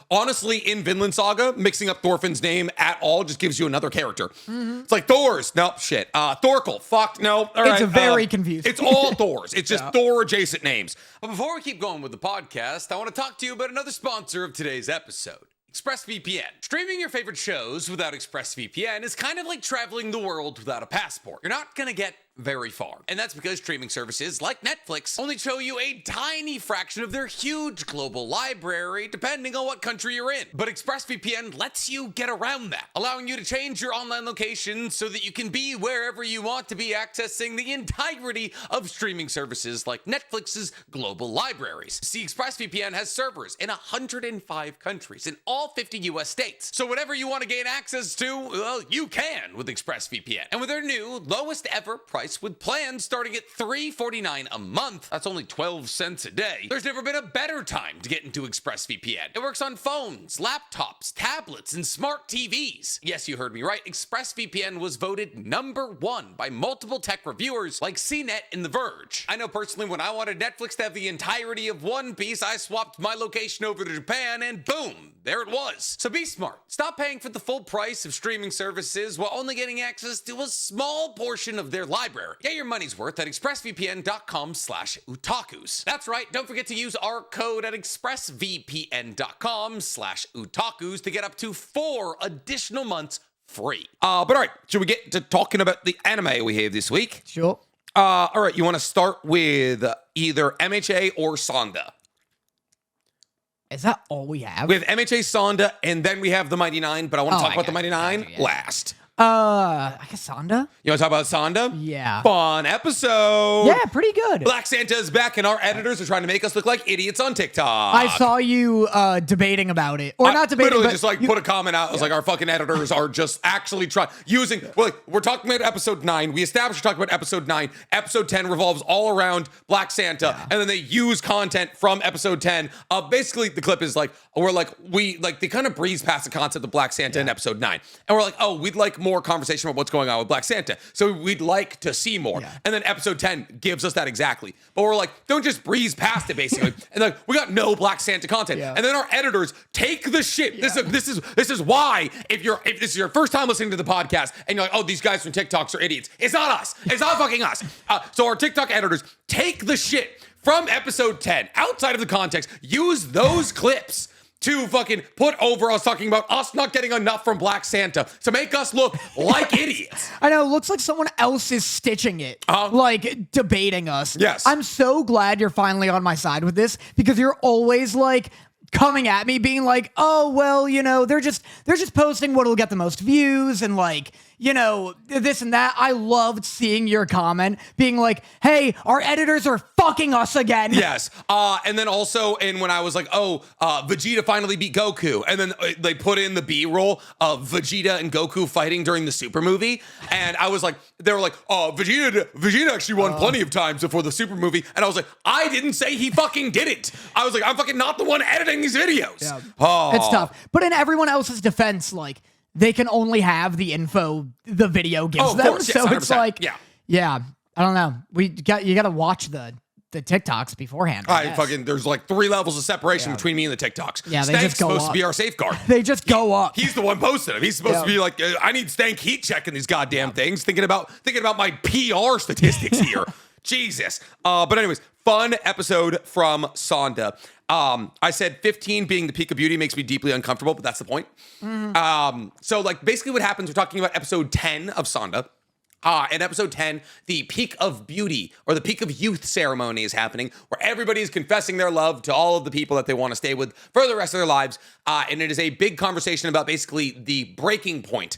Honestly, in Vinland Saga, mixing up Thorfinn's name at all just gives you another character. It's like Thor's. Nope, shit. Thorkel. Fuck, no. All right. It's very confusing. It's all Thors. It's just Thor-adjacent names. But before we keep going with the podcast, I want to talk to you about another sponsor of today's episode. ExpressVPN. Streaming your favorite shows without ExpressVPN is kind of like traveling the world without a passport. You're not going to get very far. And that's because streaming services like Netflix only show you a tiny fraction of their huge global library, depending on what country you're in. But ExpressVPN lets you get around that, allowing you to change your online location so that you can be wherever you want to be, accessing the entirety of streaming services like Netflix's global libraries. See, ExpressVPN has servers in 105 countries in all 50 US states. So whatever you want to gain access to, well, you can with ExpressVPN. And with their new lowest ever price price with plans starting at $3.49 a month. That's only 12 cents a day. There's never been a better time to get into ExpressVPN. It works on phones, laptops, tablets, and smart TVs. Yes, you heard me right. ExpressVPN was voted #1 by multiple tech reviewers like CNET and The Verge. I know personally when I wanted Netflix to have the entirety of One Piece, I swapped my location over to Japan and boom, there it was. So be smart. Stop paying for the full price of streaming services while only getting access to a small portion of their library. Get your money's worth at expressvpn.com/otakus. That's right, don't forget to use our code at expressvpn.com/otakus to get up to 4 additional months free. But all right, should we get to talking about the anime we have this week? Sure. All right, you want to start with either MHA or Sanda? Is that all we have? We have MHA, Sanda, and then we have the Mighty Nine, but I want to talk about the Mighty Nine last. I guess Sanda? You want to talk about Sanda? Yeah. Fun episode. Yeah, pretty good. Black Santa is back, and our editors are trying to make us look like idiots on TikTok. I saw you debating about it. Or not debating, literally but just like put a comment out. I was like, our fucking editors are just actually trying using. Well, like, we're talking about episode 9. We established we're talking about episode 9. Episode 10 revolves all around Black Santa, and then they use content from episode 10. Basically, the clip is like they kind of breeze past the concept of Black Santa in episode 9, and we're like, oh, we'd like more conversation about what's going on with Black Santa, so we'd like to see more. And then episode 10 gives us that exactly, but we're like, don't just breeze past it basically. And like, we got no Black Santa content, and then our editors take the shit. This is why if this is your first time listening to the podcast and you're like, oh, these guys from TikToks are idiots, it's not us, it's not fucking us. So our TikTok editors take the shit from episode 10 outside of the context, use those clips to fucking put over us talking about us not getting enough from Black Santa to make us look like idiots. I know, it looks like someone else is stitching it, like debating us. Yes. I'm so glad you're finally on my side with this, because you're always like coming at me being like, oh, well, you know, they're just posting what'll get the most views and like, you know, this and that. I loved seeing your comment being like, hey, our editors are fucking us again. Yes. And then also, when I was like, oh, Vegeta finally beat Goku. And then they put in the B-roll of Vegeta and Goku fighting during the Super movie. And I was like, they were like, oh, Vegeta actually won plenty of times before the Super movie. And I was like, I didn't say he fucking didn't. I was like, I'm fucking not the one editing these videos. Yeah. Oh. It's tough. But in everyone else's defense, like, they can only have the info the video gives them. Course, yes, so it's like, yeah, I don't know. You got to watch the TikToks beforehand. There's like 3 levels of separation between me and the TikToks. Yeah, they Stank's just go supposed up. to be our safeguard. They just go up. He's the one posting them. He's supposed to be like, I need Stank heat checking these goddamn things, thinking about my PR statistics here. Jesus. But anyways, fun episode from Sanda. I said 15 being the peak of beauty makes me deeply uncomfortable, but that's the point. So like basically what happens, we're talking about episode 10 of Sanda. In episode 10, the peak of beauty or the peak of youth ceremony is happening, where everybody is confessing their love to all of the people that they want to stay with for the rest of their lives. And it is a big conversation about basically the breaking point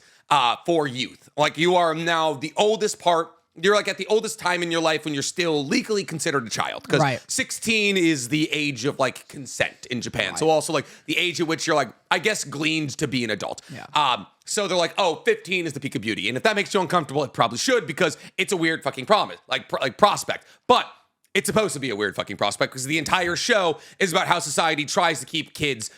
for youth. Like, you are now the oldest part. You're like at the oldest time in your life when you're still legally considered a child, because 16 is the age of like consent in Japan. So also like the age at which you're like, I guess, gleaned to be an adult. So they're like, oh, 15 is the peak of beauty. And if that makes you uncomfortable, it probably should, because it's a weird fucking promise, like prospect. But it's supposed to be a weird fucking prospect, because the entire show is about how society tries to keep kids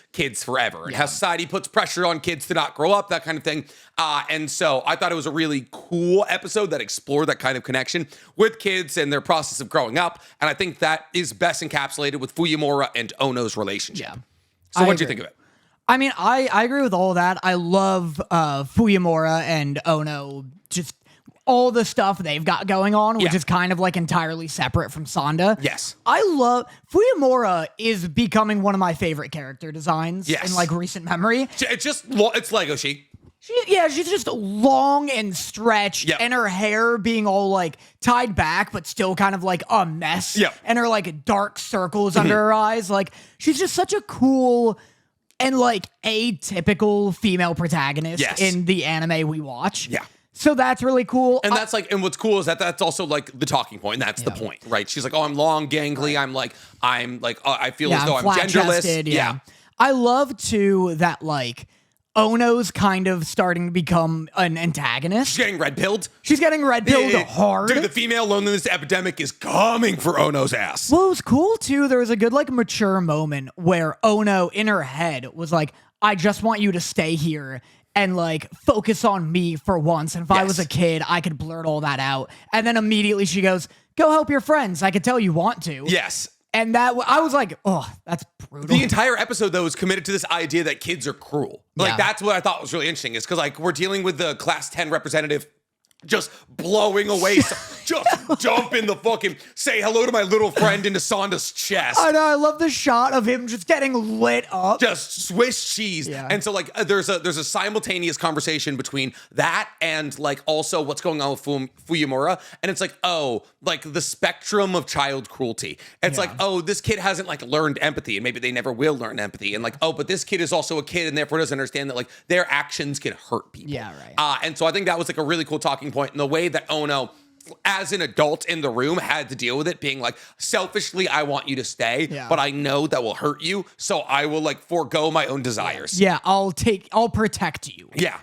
forever, and how society puts pressure on kids to not grow up, that kind of thing. And so I thought it was a really cool episode that explored that kind of connection with kids and their process of growing up. And I think that is best encapsulated with Fuyamura and Ono's relationship. So what did you think of it? I mean, I agree with all that. I love Fuyamura and Ono, just all the stuff they've got going on, which is kind of like entirely separate from Sanda. Yes. I love Fuyamura is becoming one of my favorite character designs in like recent memory. It's Lego sheet. She's just long and stretched, and her hair being all like tied back, but still kind of like a mess. And her like dark circles under her eyes. Like, she's just such a cool and like atypical female protagonist in the anime we watch. So that's really cool. And that's like, and what's cool is that that's also like the talking point. And that's the point, right? She's like, oh, I'm long, gangly. I'm like, I feel as though I'm genderless. I love too that like Ono's kind of starting to become an antagonist. She's getting red-pilled. She's getting red-pilled hard. Dude, the female loneliness epidemic is coming for Ono's ass. Well, it was cool, too. There was a good, like, mature moment where Ono, in her head, was like, I just want you to stay here and, like, focus on me for once. And if I was a kid, I could blurt all that out. And then immediately she goes, go help your friends. I could tell you want to. Yes. And that, I was like, oh, that's brutal. The entire episode, though, is committed to this idea that kids are cruel. Like, that's what I thought was really interesting, is because, like, we're dealing with the class 10 representative just blowing away, just jump in the fucking, say hello to my little friend into Sanda's chest. I know, I love the shot of him just getting lit up. Just Swiss cheese. Yeah. And so, like, there's a simultaneous conversation between that and, like, also what's going on with Fuyumura. And it's like, oh, like, the spectrum of child cruelty. It's like, oh, this kid hasn't, like, learned empathy, and maybe they never will learn empathy. And, like, oh, but this kid is also a kid and therefore doesn't understand that, like, their actions can hurt people. Yeah, right. And so I think that was, like, a really cool talking point, and the way that Ono, as an adult in the room, had to deal with it, being like, selfishly, I want you to stay, but I know that will hurt you, so I will, like, forego my own desires. Yeah, I'll protect you. Yeah.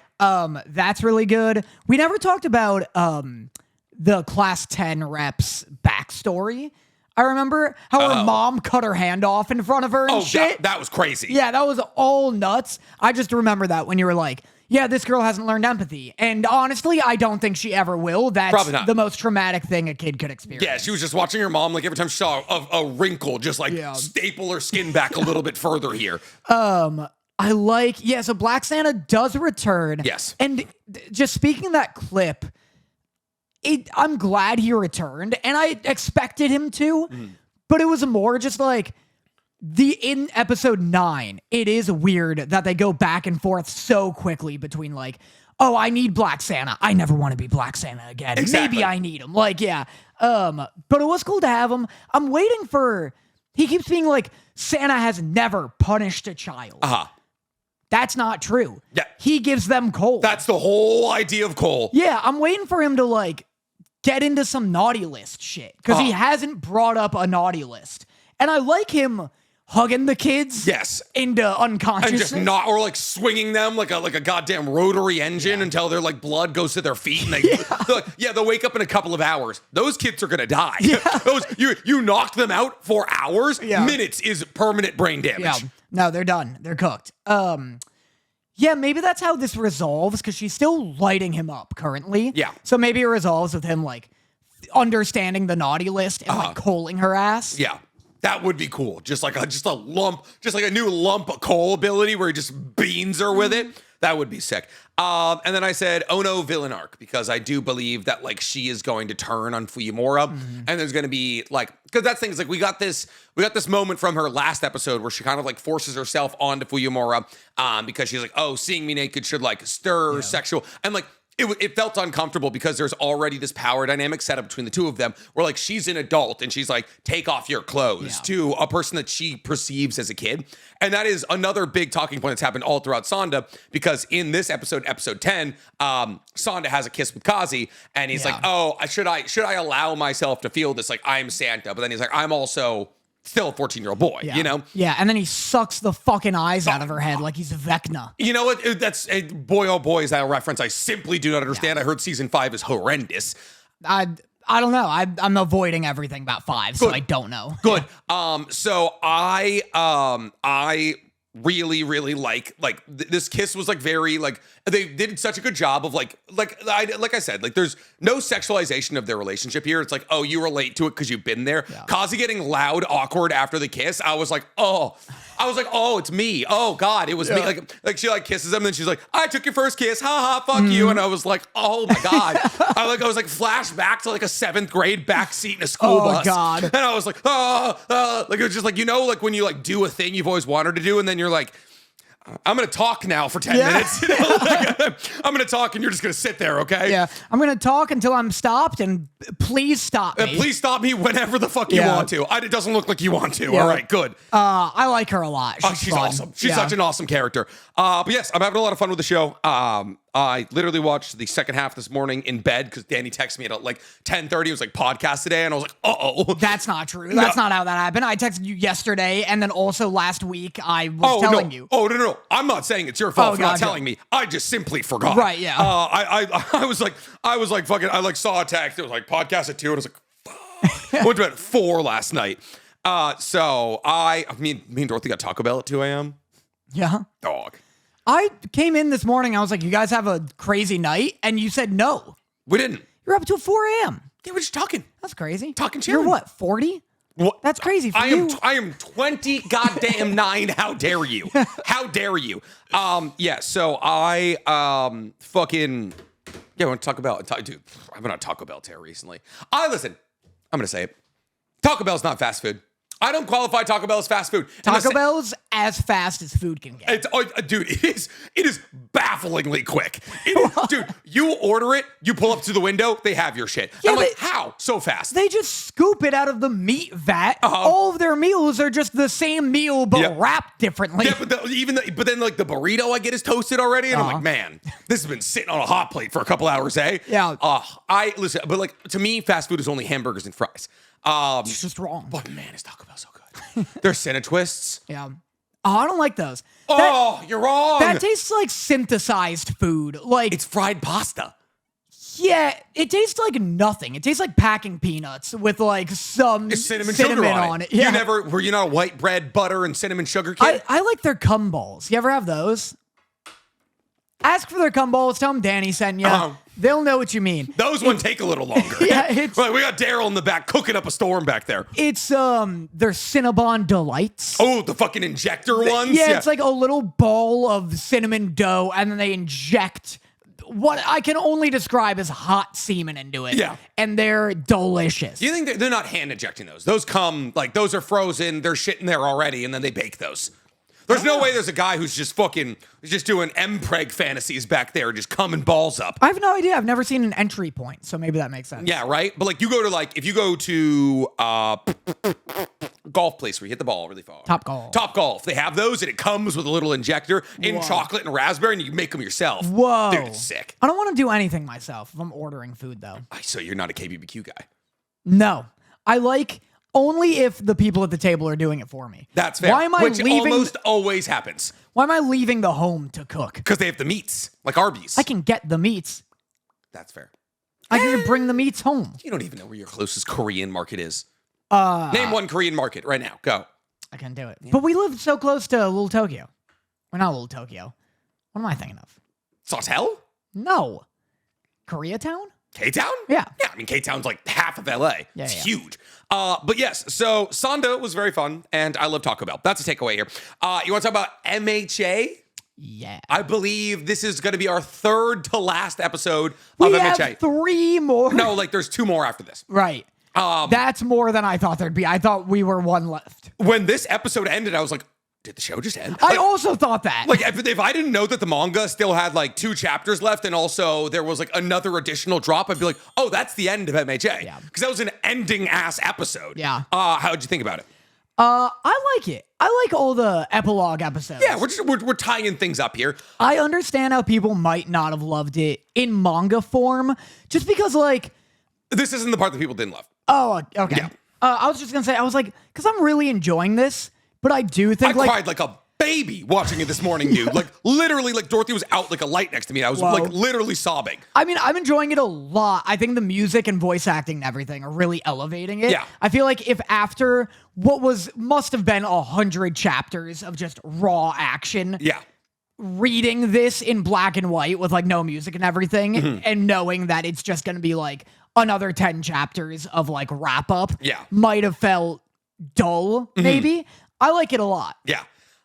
That's really good. We never talked about the class 10 reps backstory. I remember how her mom cut her hand off in front of her and shit. That was crazy. Yeah, that was all nuts. I just remember that when you were like, yeah, this girl hasn't learned empathy. And honestly, I don't think she ever will. That's Probably not. The most traumatic thing a kid could experience. Yeah, she was just watching her mom, like, every time she saw a wrinkle, just, like, staple her skin back a little bit further here. So Black Santa does return. Yes. And just speaking of that clip, I'm glad he returned, and I expected him to, but it was more just like, in episode 9, it is weird that they go back and forth so quickly between, like, oh, I need Black Santa. I never want to be Black Santa again. Exactly. Maybe I need him. Like, yeah. But it was cool to have him. I'm waiting for, he keeps being like, Santa has never punished a child. That's not true. Yeah. He gives them coal. That's the whole idea of coal. Yeah, I'm waiting for him to, like, get into some naughty list shit, because he hasn't brought up a naughty list. And I like him hugging the kids into unconsciousness. And just not, or like swinging them like a goddamn rotary engine until their like blood goes to their feet and they'll wake up in a couple of hours. Those kids are gonna die. Those you knock them out for hours, minutes is permanent brain damage. Yeah. No, they're done. They're cooked. Yeah, maybe that's how this resolves, because she's still lighting him up currently. Yeah. So maybe it resolves with him like understanding the naughty list and like coaling her ass. Yeah. That would be cool. Just like a lump, just like a new lump of coal ability where he just beans her with it. That would be sick. And then I said, Ono villain arc, because I do believe that like she is going to turn on Fuyumura, and there's going to be like, because that's things like we got this moment from her last episode where she kind of like forces herself onto Fuyumura, because she's like, oh, seeing me naked should like stir sexual, and like. It felt uncomfortable because there's already this power dynamic set up between the two of them where like she's an adult and she's like, take off your clothes to a person that she perceives as a kid. And that is another big talking point that's happened all throughout Sanda, because in this episode 10, Sanda has a kiss with Kazi and he's like, oh, should I allow myself to feel this? Like, I'm Santa. But then he's like, I'm also still a 14-year-old boy, you know? Yeah, and then he sucks the fucking eyes out of her head like he's Vecna. You know what? That's boy, oh boy, is that a reference I simply do not understand. I heard season 5 is horrendous. I don't know. I'm avoiding everything about 5, so I don't know. Good. So I really, really like this kiss was like very like they did such a good job of like I said, like there's no sexualization of their relationship here. It's like, oh, you relate to it because you've been there. Kazi getting loud, awkward after the kiss. I was like, oh, it's me. Oh God, it was me. Like she like kisses him, and then she's like, I took your first kiss. Ha ha, fuck you. And I was like, oh my God. I was like flashback to like a 7th grade backseat in a school bus. Oh God. And I was like, like it was just like, you know, like when you like do a thing you've always wanted to do, and then you're like, I'm going to talk now for 10 minutes. You know? Like, I'm going to talk and you're just going to sit there, okay? Yeah. I'm going to talk until I'm stopped, and please stop me. Please stop me whenever the fuck you want to. It doesn't look like you want to. All right, good. I like her a lot. She's fun. awesome. She's such an awesome character. But yes, I'm having a lot of fun with the show. I literally watched the second half this morning in bed because Danny texted me at like 10:30. It was like podcast today, and I was like, uh-oh. That's not true. That's not how that happened. I texted you yesterday, and then also last week I was telling you. Oh, no. I'm not saying it's your fault for not telling me. I just simply forgot. Right, yeah. I was like, fucking, I like saw a text. It was like podcast at 2, and I was like, fuck. I went to bed at 4 last night. So me and Dorothy got Taco Bell at 2 a.m. Yeah. Dog. I came in this morning. I was like, you guys have a crazy night? And you said no. We didn't. You're up till 4 a.m. Yeah, we're just talking. That's crazy. Talking shit. You're what, 40? What? That's crazy for you. I am 20 goddamn 9. How dare you? How dare you? Yeah, so I fucking I want to talk about dude, I've been on Taco Bell tear recently. Listen, I'm gonna say it. Taco Bell's not fast food. I don't qualify Taco Bell as fast food. Taco Bell's as fast as food can get. Dude, it is bafflingly quick. Dude, you order it, you pull up to the window, they have your shit. Yeah, I'm like, how? So fast. They just scoop it out of the meat vat. All of their meals are just the same meal, but wrapped differently. Yeah, but then like the burrito I get is toasted already, and I'm like, man, this has been sitting on a hot plate for a couple hours, eh? Yeah. Listen, but like to me, fast food is only hamburgers and fries. It's just wrong. But man, is Taco Bell so good? They're Santa twists. Yeah. Oh, I don't like those. You're wrong. That tastes like synthesized food. Like it's fried pasta. Yeah, it tastes like nothing. It tastes like packing peanuts with like some cinnamon sugar on it. Yeah. Were you not a white bread, butter, and cinnamon sugar kid? I like their cum balls. You ever have those? Ask for their cum balls. Tell them Danny sent you. They'll know what you mean. Those ones take a little longer. Yeah, it's right, we got Daryl in the back cooking up a storm back there. It's their Cinnabon Delights. Oh, the fucking injector ones? Yeah, it's like a little ball of cinnamon dough, and then they inject what I can only describe as hot semen into it. Yeah. And they're delicious. Do you think they're not hand injecting those? Those come, like, those are frozen, they're shitting there already, and then they bake those. There's no way there's a guy who's just doing M-preg fantasies back there, just coming balls up. I have no idea. I've never seen an entry point, so maybe that makes sense. Yeah, right? But like if you go to golf place where you hit the ball really far. Top Golf. They have those and it comes with a little injector in chocolate and raspberry and you can make them yourself. Whoa. Dude, it's sick. I don't want to do anything myself if I'm ordering food though. So you're not a KBBQ guy? No. I like only if the people at the table are doing it for me. That's fair. Why am I Which almost always happens. Why am I leaving the home to cook? Because they have the meats, like Arby's. I can get the meats. That's fair. I can bring the meats home. You don't even know where your closest Korean market is. Name one Korean market right now. Go. I can do it. Yeah. But we live so close to Little Tokyo. We're not Little Tokyo. What am I thinking of? Sawtell? No. Koreatown? K-Town? Yeah. Yeah, I mean, K-Town's like half of LA. Yeah, it's huge. But yes, so Sanda was very fun, and I love Taco Bell. That's a takeaway here. You want to talk about MHA? Yeah. I believe this is going to be our third to last episode of we MHA. Have 3 more. No, like there's 2 more after this. Right. That's more than I thought there'd be. I thought we were 1 left. When this episode ended, I was like, did the show just end? I also thought that. Like, if I didn't know that the manga still had like 2 chapters left and also there was like another additional drop, I'd be like, oh, that's the end of MHA. Yeah. Because that was an ending ass episode. Yeah. How'd you think about it? I like it. I like all the epilogue episodes. Yeah, we're tying things up here. I understand how people might not have loved it in manga form, just because like this isn't the part that people didn't love. Oh, okay. Yeah. I was just gonna say, I was like, because I'm really enjoying this, but I do think I cried like a baby watching it this morning, dude. Like literally, like Dorothy was out like a light next to me. I was like literally sobbing. I mean, I'm enjoying it a lot. I think the music and voice acting and everything are really elevating it. Yeah. I feel like if after what must have been 100 chapters of just raw action. Yeah. Reading this in black and white with like no music and everything, and knowing that it's just gonna be like another 10 chapters of like wrap up. Yeah. Might have felt dull, maybe. I like it a lot. Yeah.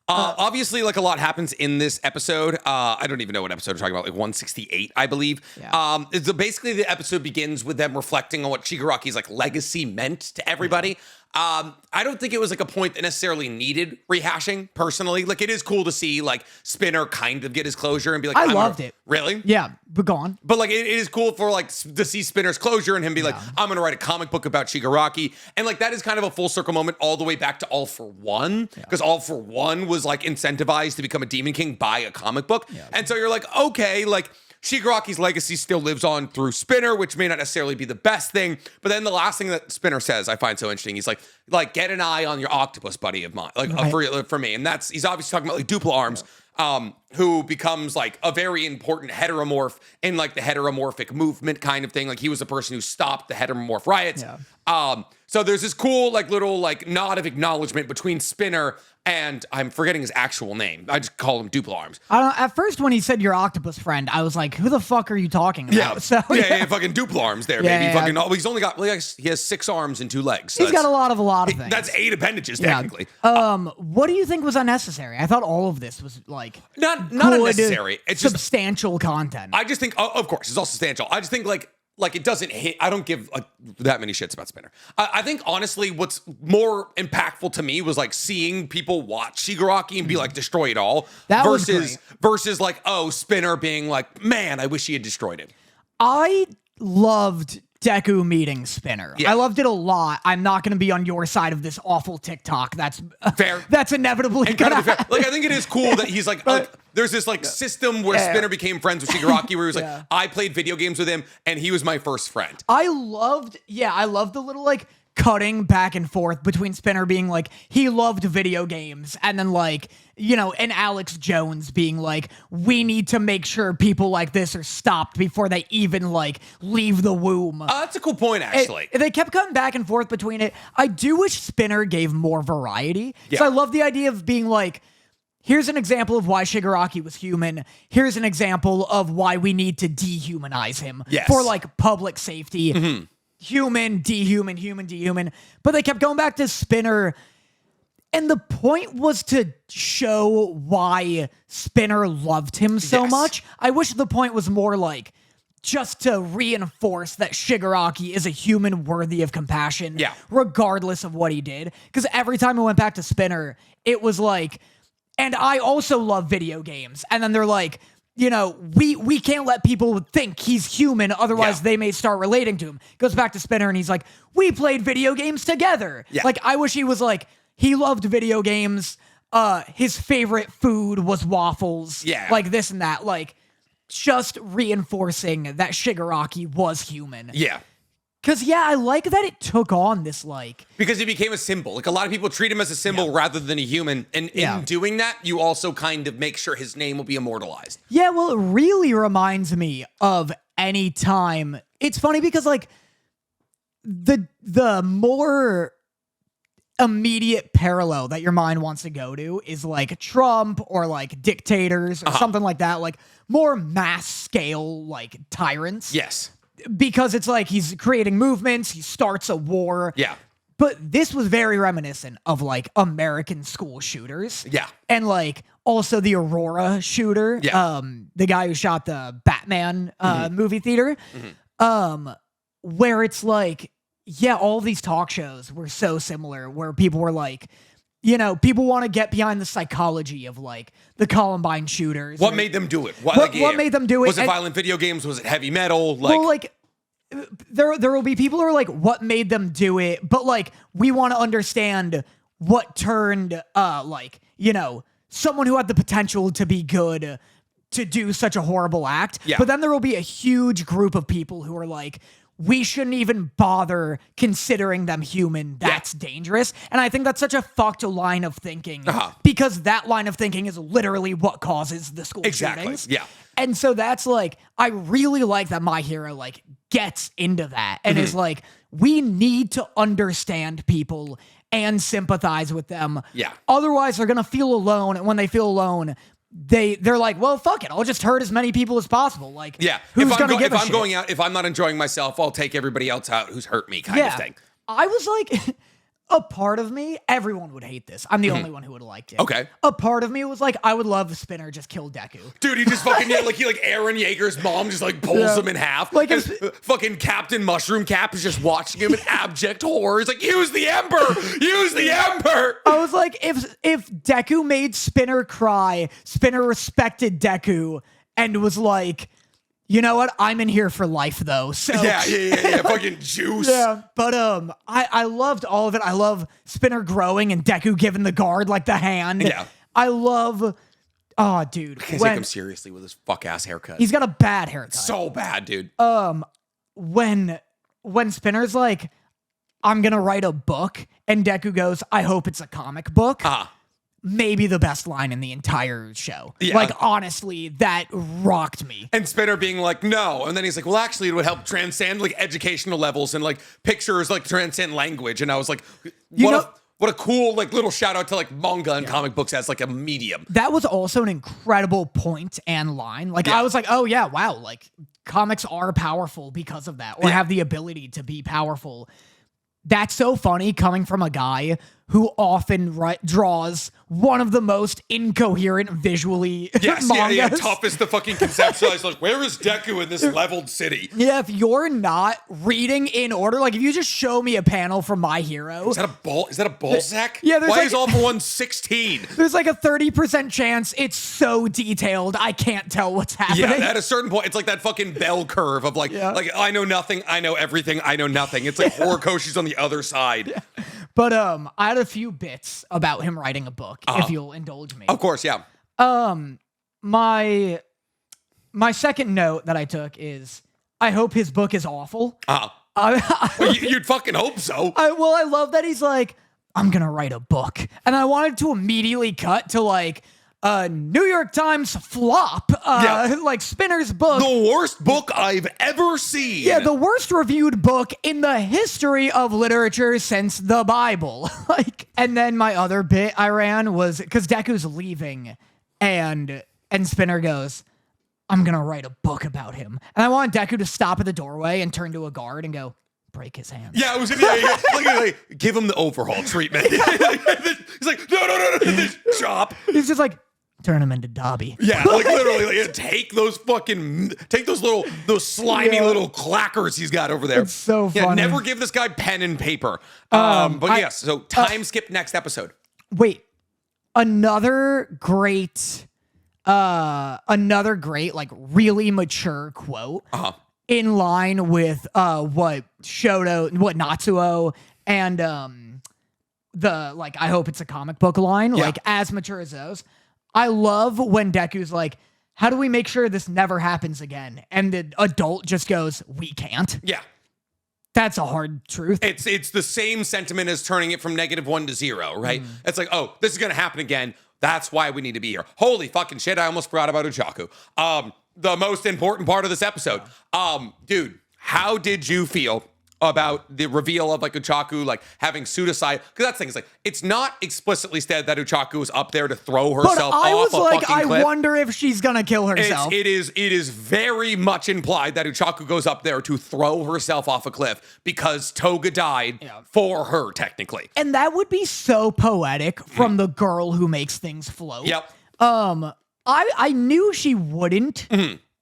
Obviously, like a lot happens in this episode. I don't even know what episode we're talking about, like 168, I believe. Yeah. So basically, the episode begins with them reflecting on what Shigaraki's like legacy meant to everybody. I don't think it was like a point that necessarily needed rehashing personally. Like it is cool to see like Spinner kind of get his closure and be like, I loved it. Really? Yeah, but go on. But like it is cool for like to see Spinner's closure and him be like, I'm gonna write a comic book about Shigaraki. And like that is kind of a full circle moment all the way back to All for One. Because All for One was like incentivized to become a Demon King by a comic book. Yeah. And so you're like, okay, like Shigaraki's legacy still lives on through Spinner, which may not necessarily be the best thing. But then the last thing that Spinner says I find so interesting. He's like get an eye on your octopus buddy of mine, like for me. And he's obviously talking about like Duplo Arms, who becomes like a very important heteromorph in like the heteromorphic movement kind of thing. Like he was the person who stopped the heteromorph riots. Yeah. So there's this cool like little like nod of acknowledgement between Spinner and I'm forgetting his actual name. I just call him Duplo Arms. I don't know, at first when he said your octopus friend, I was like, who the fuck are you talking about? Yeah, so, yeah, fucking Duplo Arms there, baby. Yeah. Fucking, he's only got, he has 6 arms and 2 legs. So he's got a lot of things. That's 8 appendages, technically. What do you think was unnecessary? I thought all of this was like not good, unnecessary. It's just substantial content. I just think, of course, it's all substantial. I just think like it doesn't hit. I don't give that many shits about Spinner. I think honestly, what's more impactful to me was like seeing people watch Shigaraki and be like, destroy it all. That versus like, oh, Spinner being like, man, I wish he had destroyed it. I loved Deku meeting Spinner. Yeah. I loved it a lot. I'm not going to be on your side of this awful TikTok. That's fair. That's inevitably going to happen. Like, I think it is cool that he's like, there's this like system where Spinner became friends with Shigaraki, where he was like, I played video games with him, and he was my first friend. I loved the little like cutting back and forth between Spinner being like he loved video games and then like, you know, and Alex Jones being like, we need to make sure people like this are stopped before they even like leave the womb. That's a cool point, actually. They kept cutting back and forth between it. I do wish Spinner gave more variety. Yeah. So I love the idea of being like, here's an example of why Shigaraki was human. Here's an example of why we need to dehumanize him for like public safety. Mm-hmm. Human, dehuman. But they kept going back to Spinner. And the point was to show why Spinner loved him so much. I wish the point was more like just to reinforce that Shigaraki is a human worthy of compassion, regardless of what he did. Because every time I went back to Spinner, it was like, and I also love video games. And then they're like, you know, we can't let people think he's human, otherwise they may start relating to him. Goes back to Spinner and he's like, we played video games together. Yeah. Like, I wish he was like, he loved video games. His favorite food was waffles. Yeah. Like this and that. Like, just reinforcing that Shigaraki was human. Yeah. Because, I like that it took on this, like... Because he became a symbol. Like, a lot of people treat him as a symbol rather than a human. And in doing that, you also kind of make sure his name will be immortalized. Yeah, well, it really reminds me of any time... It's funny because, like, the more immediate parallel that your mind wants to go to is, like, Trump or, like, dictators or something like that. Like, more mass-scale, like, tyrants. Yes. Because it's like he's creating movements, he starts a war. Yeah. But this was very reminiscent of like American school shooters. Yeah. And like also the Aurora shooter. Yeah. The guy who shot the Batman movie theater. Mm-hmm. Where it's like, all these talk shows were so similar where people were like, you know, people want to get behind the psychology of like the Columbine shooters. What made them do it? What made them do it? Was it violent video games? Was it heavy metal? Like, well, like there will be people who are like, what made them do it? But like, we want to understand what turned, like, you know, someone who had the potential to be good to do such a horrible act. Yeah. But then there will be a huge group of people who are like, we shouldn't even bother considering them human. That's dangerous. And I think that's such a fucked line of thinking because that line of thinking is literally what causes the school shootings. Yeah. And so that's like, I really like that My Hero like gets into that and is like, we need to understand people and sympathize with them. Yeah. Otherwise they're going to feel alone. And when they feel alone, they're like, well, fuck it. I'll just hurt as many people as possible. Like, who's going to give a shit? If I'm going out, if I'm not enjoying myself, I'll take everybody else out who's hurt me kind of thing. I was like, a part of me, everyone would hate this. I'm the only one who would have liked it. Okay. A part of me was like, I would love if Spinner just killed Deku. Dude, he just fucking, like Aaron Yeager's mom just like pulls him in half. Like, fucking Captain Mushroom Cap is just watching him in abject horror. He's like, use the Ember! Use the Ember! I was like, if Deku made Spinner cry, Spinner respected Deku and was like, you know what? I'm in here for life, though. So yeah. Fucking juice. Yeah, but I loved all of it. I love Spinner growing and Deku giving the guard like the hand. Yeah. I love Oh, dude. Can't take him seriously with his fuck ass haircut. He's got a bad haircut. So bad, dude. When Spinner's like, I'm gonna write a book, and Deku goes, I hope it's a comic book. Maybe the best line in the entire show. Yeah. Like, honestly, that rocked me. And Spinner being like, no. And then he's like, well, actually, it would help transcend like educational levels and like pictures like transcend language. And I was like, what a cool like little shout out to like manga and comic books as like a medium. That was also an incredible point and line. Like, I was like, oh yeah, wow. Like, comics are powerful because of that, or have the ability to be powerful. That's so funny coming from a guy who often draws one of the most incoherent visually mangas. Yeah, toughest to fucking conceptualize. Like, where is Deku in this leveled city? Yeah, if you're not reading in order, like if you just show me a panel from My Hero. Is that a ball sack? Yeah, Why is all for 116? There's like a 30% chance it's so detailed I can't tell what's happening. Yeah, at a certain point, it's like that fucking bell curve of like I know nothing, I know everything, I know nothing. It's like Horikoshi's on the other side. Yeah. But I had a few bits about him writing a book, if you'll indulge me. Of course, yeah. My second note that I took is I hope his book is awful. Well, you'd fucking hope so. I love that he's like, I'm gonna write a book, and I wanted to immediately cut to like New York Times flop, like Spinner's book. The worst book I've ever seen. Yeah, the worst reviewed book in the history of literature since the Bible. And then my other bit I ran was because Deku's leaving, and Spinner goes, I'm gonna write a book about him. And I want Deku to stop at the doorway and turn to a guard and go, break his hands. Yeah, it was like, give him the overhaul treatment. He's like, no, this chop. He's just like, turn him into Dobby. Yeah, like literally, like, take those slimy little clackers he's got over there. It's so funny. Yeah, never give this guy pen and paper. But yes, so time skip next episode. Wait, another great, like really mature quote in line with what Natsuo and the like. I hope it's a comic book line, like as mature as those. I love when Deku's like, how do we make sure this never happens again? And the adult just goes, we can't. Yeah. That's a hard truth. It's the same sentiment as turning it from -1 to 0, right? It's like, oh, this is going to happen again. That's why we need to be here. Holy fucking shit, I almost forgot about Otaku. The most important part of this episode. Dude, how did you feel about the reveal of like Otaku like having pseudocide? Because that's the thing, it's like it's not explicitly said that Otaku was up there to throw herself off a fucking cliff. I wonder if she's gonna kill herself. It is very much implied that Otaku goes up there to throw herself off a cliff because Toga died for her, technically. And that would be so poetic from the girl who makes things float. Yep. I knew she wouldn't.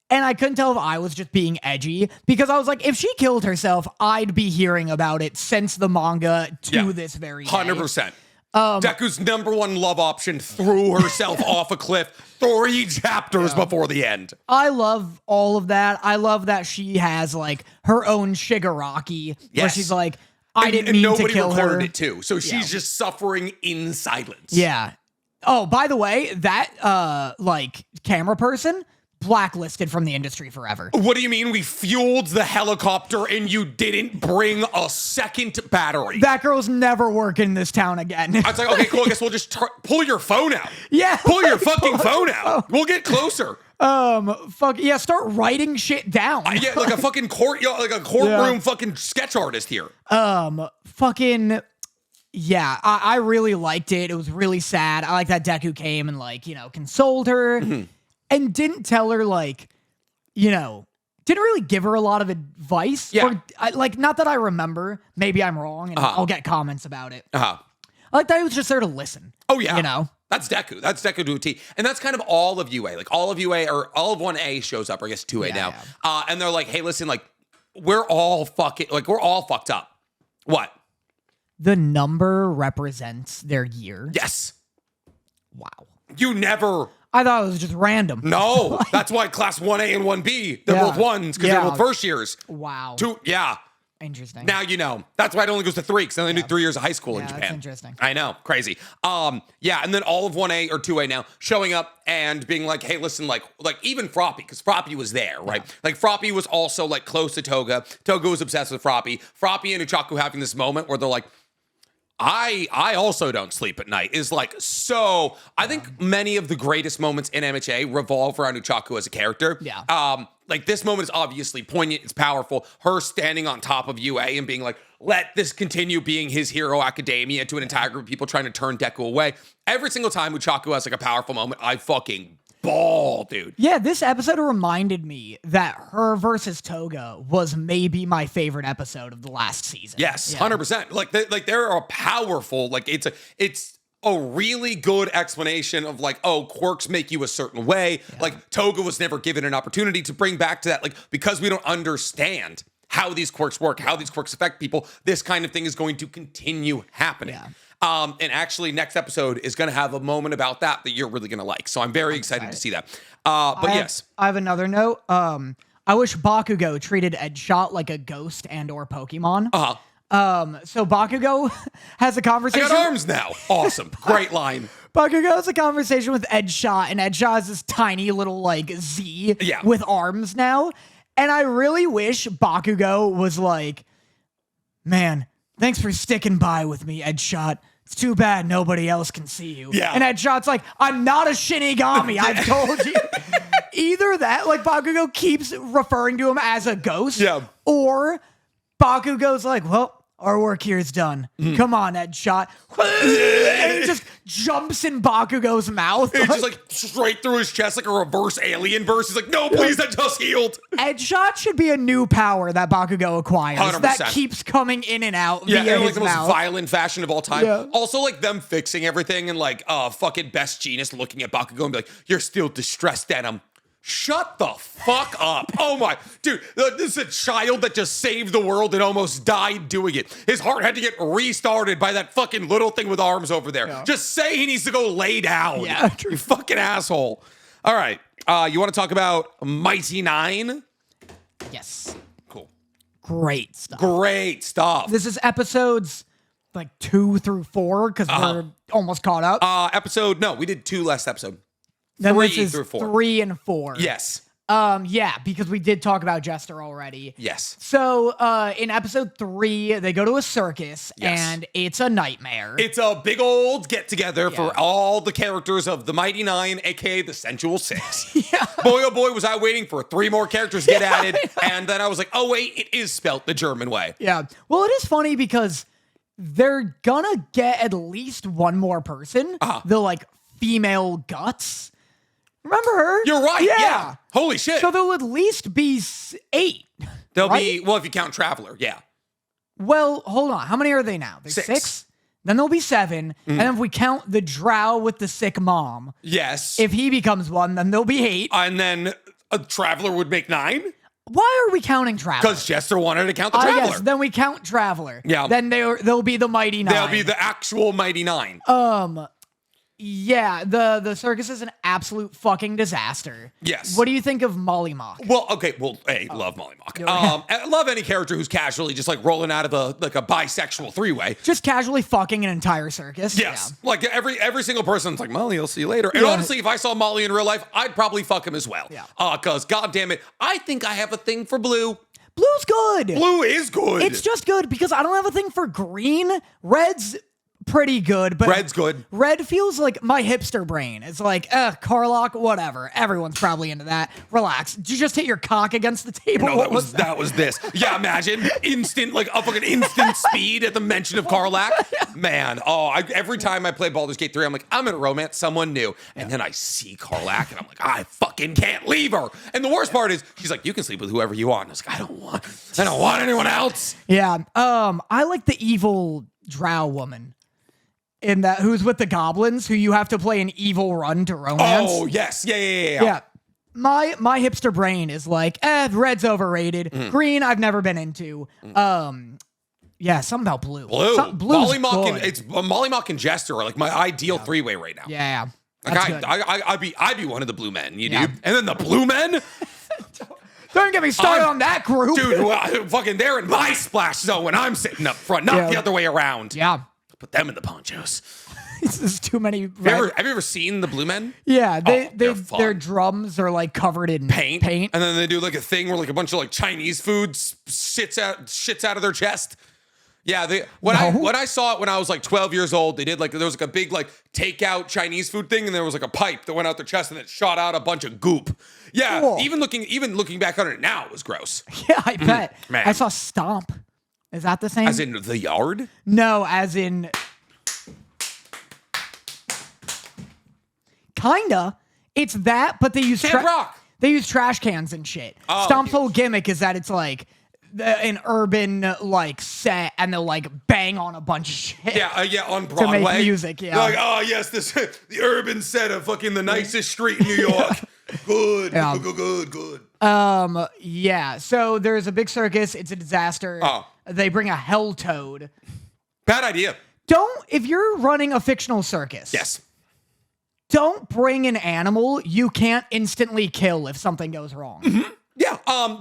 And I couldn't tell if I was just being edgy because I was like, if she killed herself, I'd be hearing about it since the manga to this very day. 100%. Deku's #1 love option threw herself off a cliff 3 chapters before the end. I love all of that. I love that she has like her own Shigaraki where she's like, I didn't mean to kill her. Nobody recorded it too. So she's just suffering in silence. Yeah. Oh, by the way, that like camera person blacklisted from the industry forever. What do you mean we fueled the helicopter and you didn't bring a second battery? That girl's never working in this town again. I was like, okay, cool. I guess we'll just pull your phone out. Yeah. Pull your fucking phone out. We'll get closer. Start writing shit down. Yeah, like a fucking courtroom fucking sketch artist here. I really liked it. It was really sad. I like that Deku came and like, consoled her. And didn't tell her, like, didn't really give her a lot of advice. Yeah. Or, not that I remember. Maybe I'm wrong, and I'll get comments about it. I like that he was just there to listen. Oh, yeah. That's Deku. That's Deku to a T. And that's kind of all of UA. Like, all of UA, or all of 1A shows up, or I guess 2A now. Yeah. And they're like, hey, listen, like, we're all fucked up. What? The number represents their year. Yes. Wow. You never... I thought it was just random. No, that's why class 1A and 1B, they're both ones because they're both first years. Wow. Interesting. Now you know. That's why it only goes to 3, because they only do 3 years of high school in Japan. That's interesting. I know. Crazy. Yeah, and then all of 1A or 2A now showing up and being like, hey, listen, like even Froppy, because Froppy was there, right? Yeah. Like Froppy was also like close to Toga. Toga was obsessed with Froppy. Froppy and Uchaku having this moment where they're like, I also don't sleep at night is like so. I think many of the greatest moments in MHA revolve around Uchaku as a character. Yeah. Like this moment is obviously poignant. It's powerful. Her standing on top of UA and being like, let this continue being his hero academia to an entire group of people trying to turn Deku away. Every single time Uchaku has like a powerful moment, I fucking ball, dude. Yeah, this episode reminded me that her versus Toga was maybe my favorite episode of the last season. Yes, 100%. Like they're a powerful, like it's a really good explanation of like, oh, quirks make you a certain way. Yeah. Like Toga was never given an opportunity to bring back to that, like, because we don't understand how these quirks work, how these quirks affect people, this kind of thing is going to continue happening. Yeah. And actually next episode is going to have a moment about that you're really going to like. So I'm very excited to see that. Yes. I have another note. I wish Bakugo treated Edgeshot like a ghost and or Pokemon. So Bakugo has a conversation. I got arms now. Awesome. Great line. Bakugo has a conversation with Edgeshot, and Edgeshot has this tiny little like Z with arms now. And I really wish Bakugo was like, man, thanks for sticking by with me, Edgeshot. It's too bad nobody else can see you. Yeah. And Edgeshot's like, I'm not a Shinigami, I've told you. Either that, like Bakugo keeps referring to him as a ghost, or Bakugo's like, well, our work here is done. Come on, Edgeshot. And he just jumps in Bakugo's mouth. It's just like straight through his chest like a reverse alien burst. He's like, no, please, that just healed. Edgeshot should be a new power that Bakugo acquires 100%. That keeps coming in and out via in like his the mouth. most violent fashion of all time. Yeah. Also, like them fixing everything and like fucking Best Genius looking at Bakugo and be like, you're still distressed, Denim. Shut the fuck up. Oh my, dude, this is a child that just saved the world and almost died doing it. His heart had to get restarted by that fucking little thing with arms over there. Yeah. Just say he needs to go lay down. Yeah, you fucking asshole. All right, you want to talk about Mighty Nine? Yes. Cool. Great stuff. Great stuff. This is episodes like 2 through 4 because we're almost caught up. No, we did 2 last episode. Then 3 this is through 4. 3 and 4. Yes. Yeah, because we did talk about Jester already. Yes. So, in episode 3, they go to a circus, and it's a nightmare. It's a big old get-together for all the characters of the Mighty Nine, a.k.a. the Sensual Six. Boy, oh boy, was I waiting for 3 more characters to get added, and then I was like, oh wait, it is spelt the German way. Yeah. Well, it is funny because they're gonna get at least one more person. The, like, female Guts. Remember her? You're right. Yeah. Holy shit. So there'll at least be 8. There'll be, well, if you count Traveler, yeah. Well, hold on. How many are they now? There's 6? Then there'll be 7. And then if we count the drow with the sick mom. Yes. If he becomes 1, then there'll be 8. And then a Traveler would make 9? Why are we counting Traveler? Because Jester wanted to count the Traveler. Yes, then we count Traveler. Yeah. Then they'll be the Mighty Nine. They'll be the actual Mighty Nine. Yeah, the circus is an absolute fucking disaster. Yes. What do you think of Molly Mock? Well, okay. Well, hey, love Molly Mock. I love any character who's casually just like rolling out of a bisexual 3-way. Just casually fucking an entire circus. Yes. Yeah. Like every single person's like, Molly, I'll see you later. And honestly, if I saw Molly in real life, I'd probably fuck him as well. Yeah. Because God damn it, I think I have a thing for blue. Blue's good. Blue is good. It's just good because I don't have a thing for green. Red's pretty good, but Red's good. Red feels like my hipster brain. It's like, Carlock, whatever. Everyone's probably into that. Relax. Did you just hit your cock against the table? No, that was this. Yeah, imagine instant, like a fucking instant speed at the mention of Karlach. Man, every time I play Baldur's Gate 3, I'm like, I'm gonna romance someone new, and then I see Karlach, and I'm like, I fucking can't leave her. And the worst part is, she's like, you can sleep with whoever you want. And I was like, I don't want anyone else. Yeah. I like the evil drow woman. In that, who's with the goblins, who you have to play an evil run to romance. Oh, yes. Yeah. My hipster brain is like, red's overrated. Green, I've never been into. Yeah, something about blue. Molly Mock and Jester are like my ideal 3-way right now. Yeah. Like I'd be one of the blue men, dude. And then the blue men? Don't get me started on that group. Dude, well, fucking they're in my splash zone when I'm sitting up front, not the other way around. Yeah. Put them in the ponchos. There's too many. Have you ever seen the Blue Men? Yeah, they're fun. their drums are like covered in Paint. paint. And then they do like a thing where like a bunch of like Chinese food shits out of their chest. Yeah, when I saw it when I was like 12 years old, they did like there was like a big like takeout Chinese food thing, and there was like a pipe that went out their chest and it shot out a bunch of goop. Yeah, cool. even looking back on it now, it was gross. Yeah, I bet. Man. I saw Stomp. Is that the same? As in the yard? No, as in kinda. It's that, but they use Camp Rock. They use trash cans and shit. Oh, Stomp's whole gimmick is that it's like an urban like set, and they'll like bang on a bunch of shit. Yeah, on Broadway. To make music, yeah. They're like, oh yes, this the urban set of fucking the nicest street in New York. Good, Yeah. good. Yeah. So there's a big circus. It's a disaster. Oh. They bring a hell toad. Bad idea. If you're running a fictional circus. Yes. Don't bring an animal you can't instantly kill if something goes wrong. Mm-hmm. Yeah.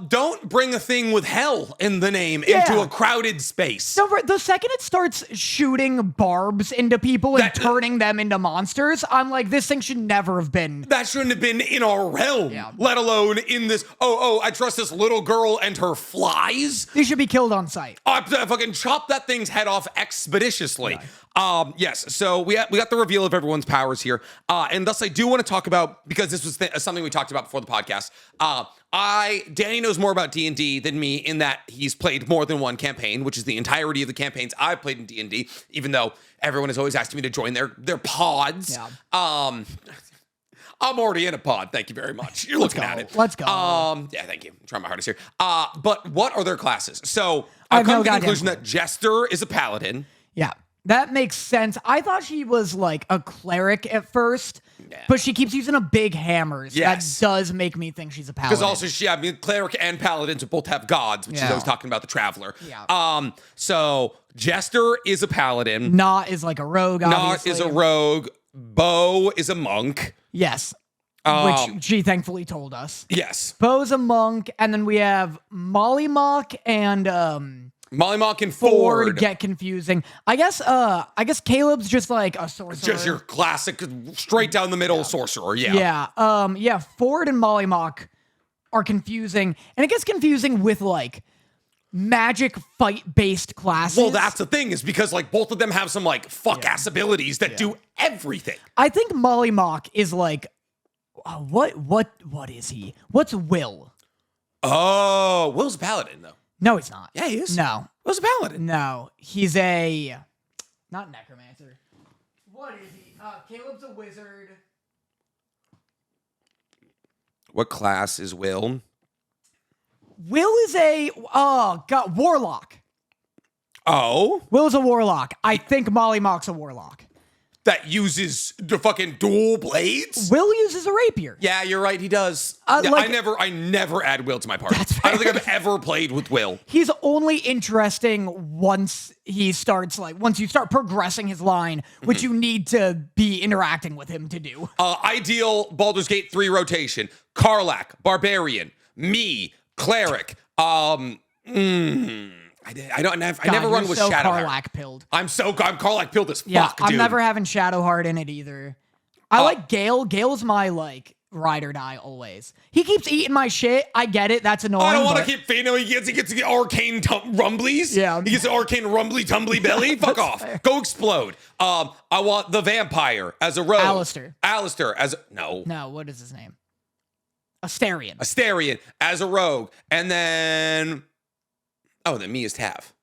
Don't bring a thing with hell in the name into a crowded space. So the second it starts shooting barbs into people and turning them into monsters, I'm like, this thing should never have been. That shouldn't have been in our realm, Yeah. let alone in this. I trust this little girl and her flies. They should be killed on sight. I fucking chop that thing's head off expeditiously. Yes, so we got the reveal of everyone's powers here, and thus I do want to talk about, because this was something we talked about before the podcast. Danny knows more about D&D than me in that he's played more than one campaign, which is the entirety of the campaigns I've played in D&D, even though everyone has always asked me to join their pods. Yeah. I'm already in a pod. Thank you very much. You're looking at it. Let's go. Yeah, thank you. I'm trying my hardest here. But what are their classes? So I've come to the conclusion that Jester is a paladin. Yeah. That makes sense. I thought she was like a cleric at first, but she keeps using a big hammer. So that does make me think she's a paladin. Because also cleric and paladins both have gods, which she's always talking about the traveler. Yeah. So Jester is a paladin. Not is like a rogue, obviously. Not is a rogue. Bo is a monk. Yes. Which she thankfully told us. Yes. Bo's a monk, and then we have Mollymock and Mollymock and Ford get confusing. I guess Caleb's just like a sorcerer. Just your classic straight down the middle sorcerer. Yeah. Yeah. Ford and Mollymock are confusing, and it gets confusing with like magic fight based classes. Well, that's the thing, is because like both of them have some like fuck ass abilities that do everything. I think Mollymock is like what is he? What's Will? Oh, Will's a paladin though. No, he's not. Yeah, he is. No. Will's a paladin. No, he's not necromancer. What is he? Caleb's a wizard. What class is Will? Will is warlock. Oh? Will's a warlock. I think Mollymock's a warlock. That uses the fucking dual blades? Will uses a rapier. Yeah, you're right, he does. I never add Will to my party. I don't think I've ever played with Will. He's only interesting once you start progressing his line, which you need to be interacting with him to do. Ideal Baldur's Gate 3 rotation. Karlach, Barbarian, me, Cleric, I never run with Shadowheart. Karlach pilled. I'm Karlach pilled as fuck, yeah, dude. I'm never having Shadowheart in it either. I like Gale. Gale's my like ride or die always. He keeps eating my shit. I get it. That's annoying. I don't want to keep feeding him. He gets the arcane rumblies. Yeah. He gets the arcane rumbly tumbly belly. Fuck off. Fair. Go explode. I want the vampire as a rogue. Alistair as no. No, what is his name? Astarion as a rogue. And then then me is Tav.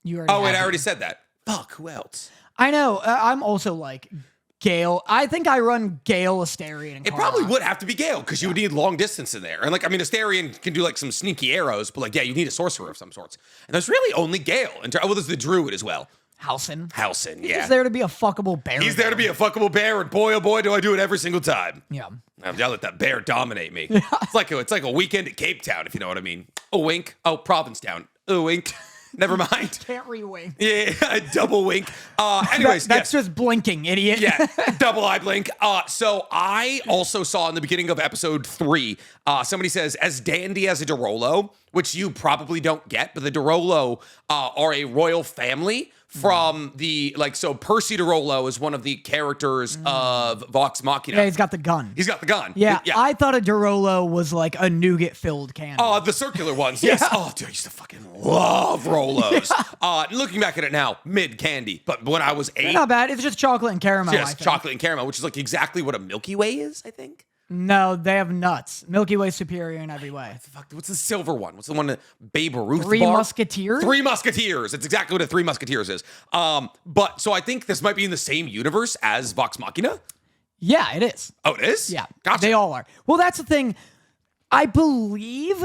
You already I have already him. said that. Fuck, who else? I know. I'm also like Gale. I think I run Gale, Astarion, and It Karlach. probably would have to be Gale, because you would need long distance in there. And Astarion can do like some sneaky arrows, but you need a sorcerer of some sorts. And there's really only Gale. There's the druid as well. Halsin, yeah. He's there to be a fuckable bear. He's there to be a fuckable bear, and boy, oh boy, do I do it every single time. Yeah. I'll let that bear dominate me. It's like a weekend at Cape Town, if you know what I mean. A wink. Oh, Provincetown. A wink. Never mind. Can't re-wing. Yeah, a double wink. Anyways, That's just blinking, idiot. yeah, double eye blink. So I also saw in the beginning of episode 3, somebody says, as dandy as a Derolo, which you probably don't get, but the Derolo are a royal family from so Percy Derolo is one of the characters of Vox Machina. Yeah, he's got the gun. He's got the gun. Yeah, I thought a Derolo was like a nougat-filled candy. The circular ones, yes. Yeah. Oh, dude, I used to fucking love Rolos. Looking back at it now, mid candy. But when I was 8, They're not bad. It's just chocolate and caramel. I yes, think. chocolate and caramel, which is like exactly what a Milky Way is, I think. No, they have nuts. Milky Way superior in every way. Fuck, what's the silver one? What's the one that Babe Ruth Three bar? Musketeers? Three Musketeers. It's exactly what a Three Musketeers is. But so I think this might be in the same universe as Vox Machina. Yeah, it is. Oh, it is? Yeah, Gotcha. they all are. Well, that's the thing. I believe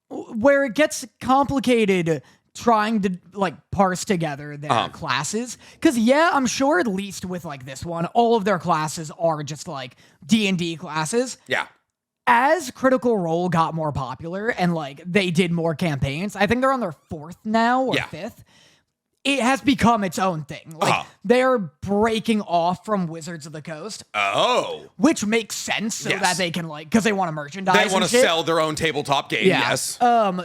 where it gets complicated trying to like parse together their classes, because I'm sure at least with like this one, all of their classes are just like D&D classes. Yeah. As Critical Role got more popular and like they did more campaigns, I think they're on their 4th now or 5th. It has become its own thing. Like they're breaking off from Wizards of the Coast. Oh. Which makes sense so that they can like, because they want to merchandise. They want to sell their own tabletop game, yes.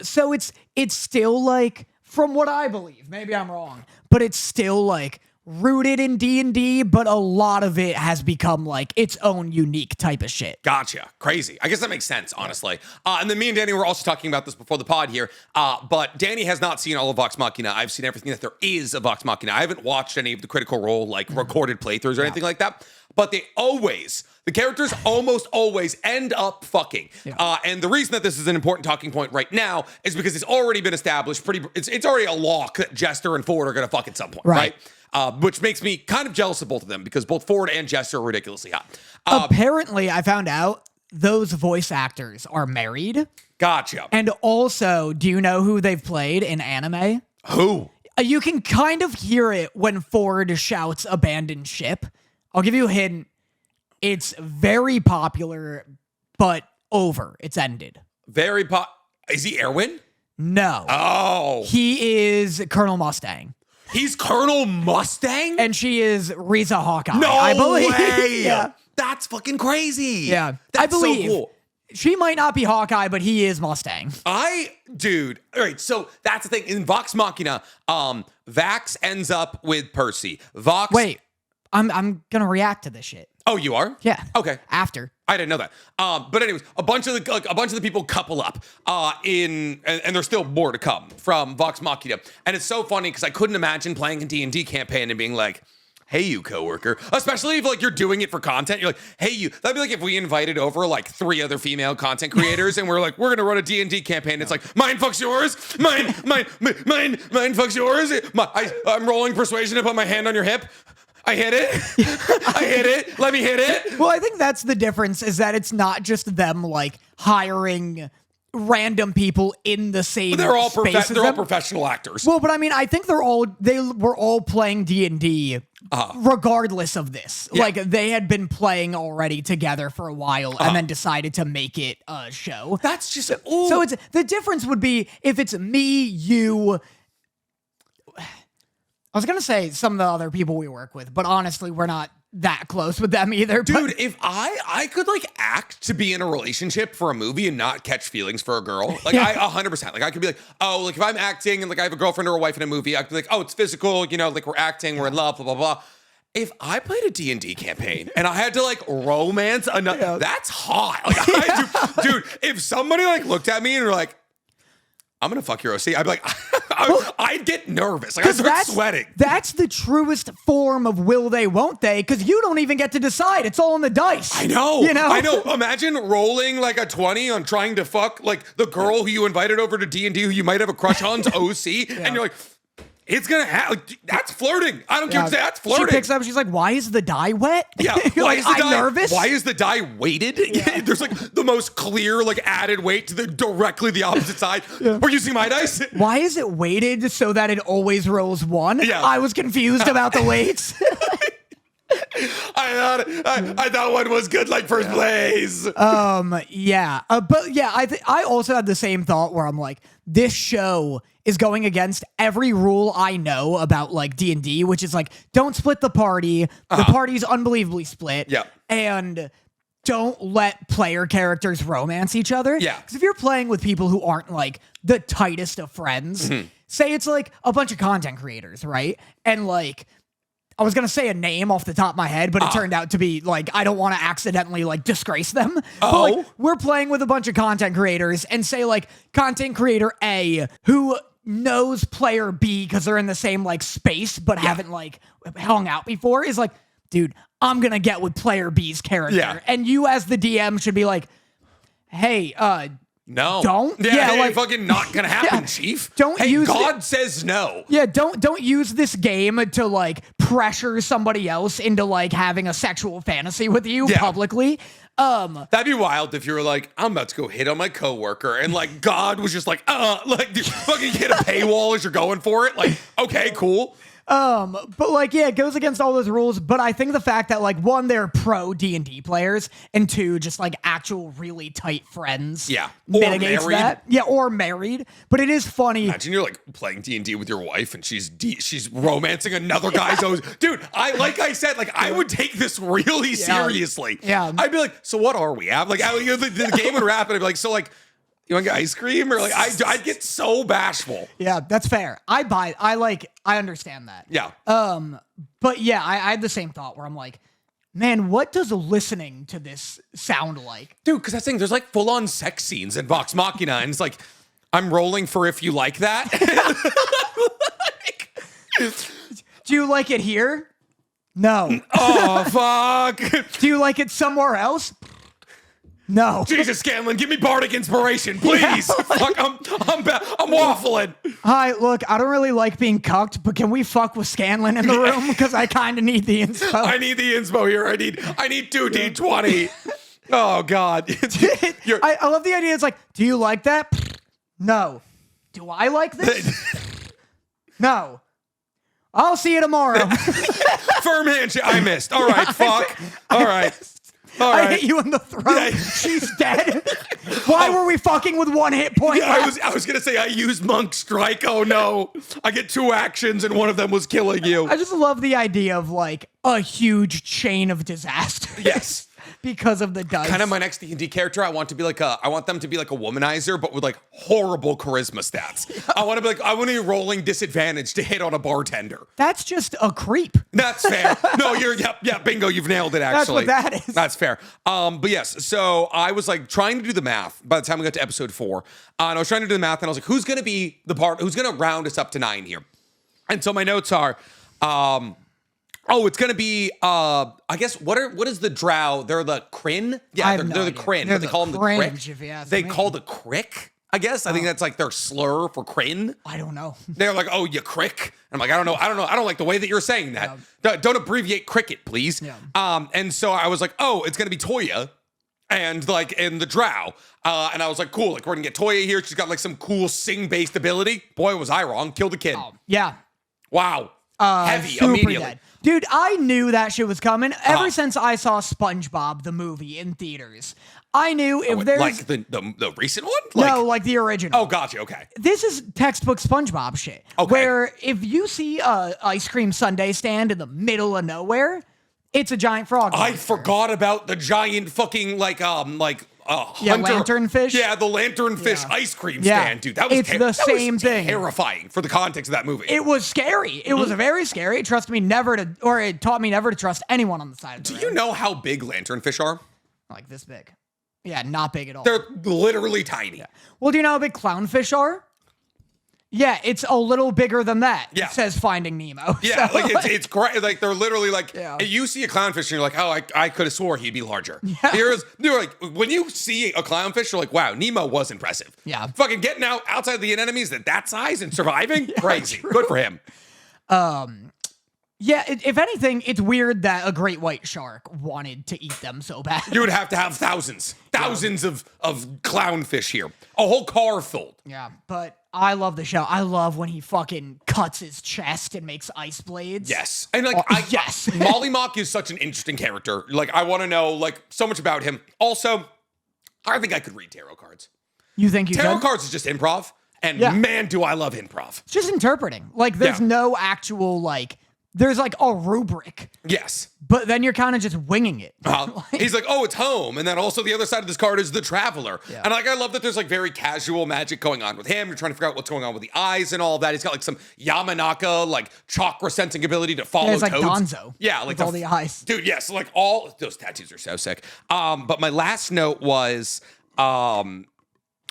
So it's still like, from what I believe, maybe I'm wrong, but it's still like rooted in D&D, but a lot of it has become like its own unique type of shit. Gotcha. Crazy. I guess that makes sense, honestly. And then me and Danny were also talking about this before the pod here, but Danny has not seen all of Vox Machina. I've seen everything that there is of Vox Machina. I haven't watched any of the Critical Role, like recorded playthroughs or anything like that, but the characters almost always end up fucking. Yeah. And the reason that this is an important talking point right now is because it's already been established it's already a lock that Jester and Ford are going to fuck at some point, right? Which makes me kind of jealous of both of them because both Ford and Jester are ridiculously hot. Apparently, I found out those voice actors are married. Gotcha. And also, do you know who they've played in anime? Who? You can kind of hear it when Ford shouts abandoned ship. I'll give you a hint. It's very popular, but over. It's ended. Is he Erwin? No. Oh. He is Colonel Mustang. He's Colonel Mustang? And she is Riza Hawkeye, No I believe. way! Yeah. That's fucking crazy. Yeah. That's I believe. so cool. She might not be Hawkeye, but he is Mustang. Dude. All right, so that's the thing. In Vox Machina, Vax ends up with Percy. Wait, I'm gonna react to this shit. Oh, you are? Yeah. Okay. After. I didn't know that. But anyways, a bunch of the people couple up and there's still more to come from Vox Machina. And it's so funny because I couldn't imagine playing a D&D campaign and being like, hey, you coworker, especially if like you're doing it for content. You're like, hey, you. That'd be like if we invited over like 3 other female content creators and we're like, we're gonna run a D&D campaign. It's like mine fucks yours, mine fucks yours. I'm rolling persuasion to put my hand on your hip. I hit it. I hit it. Let me hit it. Well, I think that's the difference, is that it's not just them like hiring random people in the same They're all space they're all professional actors. Well, but I mean, I think they were all playing D&D regardless of this. Yeah. Like they had been playing already together for a while and then decided to make it a show. That's just so it's the difference would be if it's me, you. I was going to say some of the other people we work with, but honestly, we're not that close with them either. Dude, if I could like act to be in a relationship for a movie and not catch feelings for a girl, like I 100%, like I could be like, oh, like if I'm acting and like I have a girlfriend or a wife in a movie, I could be like, oh, it's physical, you know, like we're acting, we're in love, blah, blah, blah. If I played a D&D campaign and I had to like romance another, that's hot. Like, dude, if somebody like looked at me and were like, I'm gonna fuck your OC, I'd be like, I'd get nervous. Like, I'd start sweating. That's the truest form of will they, won't they? Because you don't even get to decide. It's all on the dice. I know. You know? I know. Imagine rolling like a 20 on trying to fuck like the girl who you invited over to D&D who you might have a crush on's OC, and you're like, it's gonna happen. Like, that's flirting. I don't care. That's flirting. She picks up. She's like, "Why is the die wet?" Yeah. Why is the die nervous? Why is the die weighted? Yeah. There's like the most clear like added weight to the directly the opposite side. Yeah. We're using my dice. Why is it weighted so that it always rolls 1? Yeah. I was confused about the weights. I thought one was good, like first place. Yeah. But yeah, I also had the same thought where I'm like, this show is going against every rule I know about like D&D, which is like, don't split the party. The party's unbelievably split. Yeah. And don't let player characters romance each other. Yeah. Because if you're playing with people who aren't like the tightest of friends, say it's like a bunch of content creators, right? And like, I was going to say a name off the top of my head, but it turned out to be like, I don't want to accidentally like disgrace them. But like, we're playing with a bunch of content creators and say like content creator A who knows player B because they're in the same like space, but haven't like hung out before is like, dude, I'm going to get with player B's character. Yeah. And you as the DM should be like, hey, no. Don't? Yeah, Yeah, like- fucking not gonna happen, Chief. Don't hey, use God says no. Yeah, don't use this game to like pressure somebody else into like having a sexual fantasy with you publicly. That'd be wild if you were like, I'm about to go hit on my coworker, and like God was just like dude, fucking hit a paywall as you're going for it. Like, okay, cool. But like, yeah, it goes against all those rules. But I think the fact that like, one, they're pro D&D players, and two, just like actual really tight friends. Yeah. Or mitigates married. that. Yeah, or married. But it is funny. Imagine you're like playing D&D with your wife, and she's romancing another guy's dude. I said, like I would take this really seriously. Yeah. I'd be like, so what are we? I'm like, the game would wrap, and I'd be like, so like, you want to get ice cream? Or like, I'd get so bashful. Yeah, that's fair. I understand that. Yeah. But yeah, I had the same thought where I'm like, man, what does listening to this sound like? Dude, because that's the thing, there's like full-on sex scenes in Vox Machina, and it's like, I'm rolling for if you like that. Do you like it here? No. Oh, fuck. Do you like it somewhere else? No. Jesus, Scanlon, give me bardic inspiration, please. Fuck, I'm waffling. Hi, look, I don't really like being cucked, but can we fuck with Scanlon in the room? Because I kind of need the inspo. I need the inspo here. I need 2d20. Oh, God. I love the idea. It's like, do you like that? No. Do I like this? No. I'll see you tomorrow. Firm handshake. I missed. All right, fuck. All right. All right. I hit you in the throat. Yeah. She's dead. Why were we fucking with one hit point? Yeah, I was gonna say I used Monk Strike. Oh no. I get 2 actions and one of them was killing you. I just love the idea of like a huge chain of disaster. Yes. Because of the dice. Kind of my next D&D character, I want them to be like a womanizer, but with like horrible charisma stats. I want to be rolling disadvantage to hit on a bartender. That's just a creep. That's fair. No, bingo, you've nailed it, actually. That's what that is. That's fair. But yes, so I was like trying to do the math by the time we got to episode 4. And I was trying to do the math, and I was like, who's going to round us up to 9 here? And so my notes are, it's gonna be I guess what is the drow? They're the Kryn? Yeah, they're the Kryn. They're They the call them the cringe, Crick. if you ask They me. call the Crick, I guess. I think that's like their slur for Kryn. I don't know. They're like, oh, you Crick. And I'm like, I don't know. I don't like the way that you're saying that. Don't abbreviate cricket, please. Yeah. And so I was like, oh, it's gonna be Toya. And like in the drow. And I was like, cool, like we're gonna get Toya here. She's got like some cool sing-based ability. Boy, was I wrong. Killed a kid. Yeah. Wow. Heavy Super immediately. dead. Dude, I knew that shit was coming ever since I saw SpongeBob the movie in theaters. I knew if there's like the recent one? no, like the original. Oh, gotcha. Okay. This is textbook SpongeBob shit. Okay. Where if you see a ice cream sundae stand in the middle of nowhere, it's a giant frog. I monster. forgot about the giant fucking hunter. lanternfish. Yeah, the lanternfish ice cream Yeah. stand, dude. That was It's the same thing. Terrifying for the context of that movie. It was scary. It was very scary. It taught me never to trust anyone on the side of the Do road. you know how big lanternfish are? Like this big. Yeah, not big at all. They're literally tiny. Well, do you know how big clownfish are? Yeah, it's a little bigger than that. Yeah. It says Finding Nemo. Yeah, So, like it's great. Like they're literally like Yeah. you see a clownfish and you're like, oh, I could have swore he'd be larger. You're like when you see a clownfish, you're like, wow, Nemo was impressive. Yeah. Fucking getting outside the enemies that size and surviving, crazy. true. Good for him. Yeah, if anything, it's weird that a great white shark wanted to eat them so bad. You would have to have thousands of clownfish here, a whole car full. Yeah, but I love the show. I love when he fucking cuts his chest and makes ice blades. Yes. And like, yes. Molly Mock is such an interesting character. Like, I want to know like so much about him. Also, I think I could read tarot cards. You think you Tarot could? cards is just improv. And man, do I love improv. It's just interpreting. Like, there's no actual, like, there's like a rubric. Yes. But then you're kind of just winging it. He's like, oh, it's home. And then also the other side of this card is the traveler. Yeah. And like, I love that there's like very casual magic going on with him. You're trying to figure out what's going on with the eyes and all of that. He's got like some Yamanaka, like chakra sensing ability to follow it's like toads. Gonzo. Yeah. Like with all the eyes. Dude, yes. Like all those tattoos are so sick. But my last note was,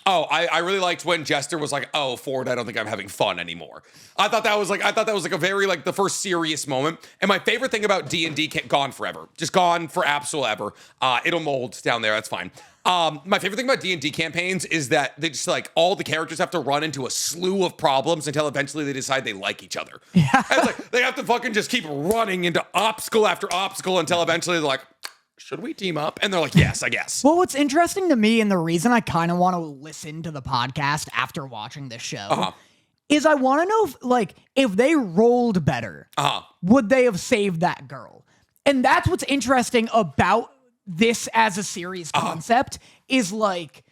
I really liked when Jester was like, oh, Ford, I don't think I'm having fun anymore. I thought that was like a very like the first serious moment. And my favorite thing about D&D gone forever, just gone for absolute ever. It'll mold down there. That's fine. My favorite thing about D&D campaigns is that they just like all the characters have to run into a slew of problems until eventually they decide they like each other. Yeah. It's like they have to fucking just keep running into obstacle after obstacle until eventually they're like, should we team up? And they're like, yes, I guess. Well, what's interesting to me, and the reason I kind of want to listen to the podcast after watching this show, is I want to know if they rolled better, would they have saved that girl? And that's what's interesting about this as a series concept is like,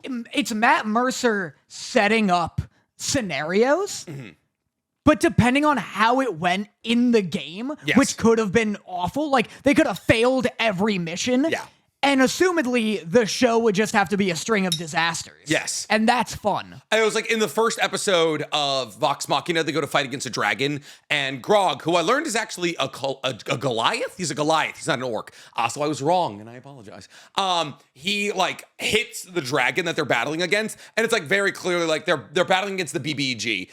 it's Matt Mercer setting up scenarios. Mm-hmm. But depending on how it went in the game, which could have been awful, like they could have failed every mission. Yeah. And assumedly, the show would just have to be a string of disasters. Yes. And that's fun. It was like in the first episode of Vox Machina, they go to fight against a dragon. And Grog, who I learned is actually a Goliath. He's a Goliath. He's not an orc. So I was wrong, and I apologize. He like hits the dragon that they're battling against. And it's like very clearly like they're battling against the BBG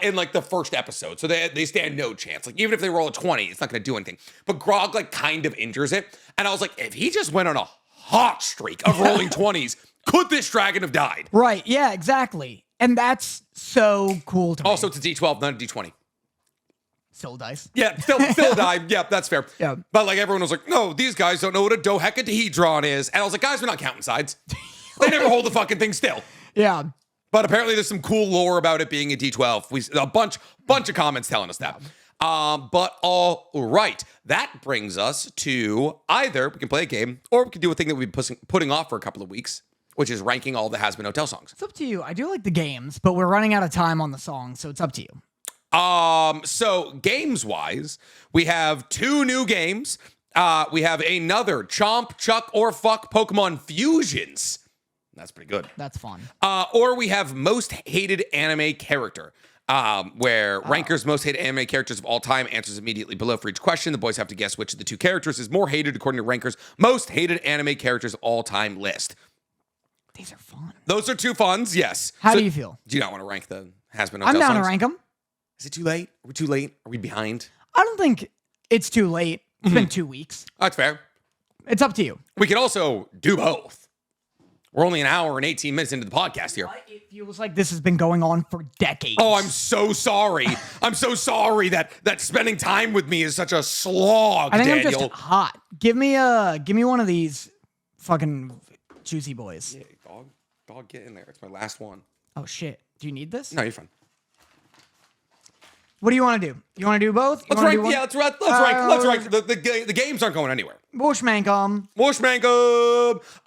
in like the first episode. So they stand no chance. Like even if they roll a 20, it's not going to do anything. But Grog like kind of injures it. And I was like, if he just went on a hot streak of rolling 20s, could this dragon have died? Right, yeah, exactly. And that's so cool to me. Also, it's a D12, not a D20. Still dice. Yeah, still a die. Yeah, that's fair. Yeah. But like everyone was like, no, these guys don't know what a dodecahedron is. And I was like, guys, we're not counting sides. They never hold the fucking thing still. Yeah. But apparently there's some cool lore about it being a D12. A bunch of comments telling us that. But all right, that brings us to either we can play a game or we can do a thing that we've been putting off for a couple of weeks, which is ranking all the Hazbin Hotel songs. It's up to you. I do like the games, but we're running out of time on the songs, so it's up to you. So games-wise, we have 2 new games. We have another Chomp, Chuck, or Fuck Pokemon Fusions. That's pretty good. That's fun. Or we have Most Hated Anime Character. Where Ranker's most hated anime characters of all time answers immediately below for each question. The boys have to guess which of the 2 characters is more hated according to Ranker's most hated anime characters of all time list. These are fun. Those are 2 funs, yes. How do you feel? Do you not want to rank the Hazbin Hotel I'm down songs? to rank them. Is it too late? Are we too late? Are we behind? I don't think it's too late. It's been 2 weeks. That's fair. It's up to you. We can also do both. We're only an hour and 18 minutes into the podcast here. It feels like this has been going on for decades. Oh, I'm so sorry. I'm so sorry that spending time with me is such a slog, I think Daniel. I'm just hot. Give me one of these fucking juicy boys. Yeah, dog, get in there. It's my last one. Oh shit. Do you need this? No, you're fine. What do you want to do? You want to do both? Let's rank. Yeah, let's rank. Let's rank. The games aren't going anywhere. Bushmankum.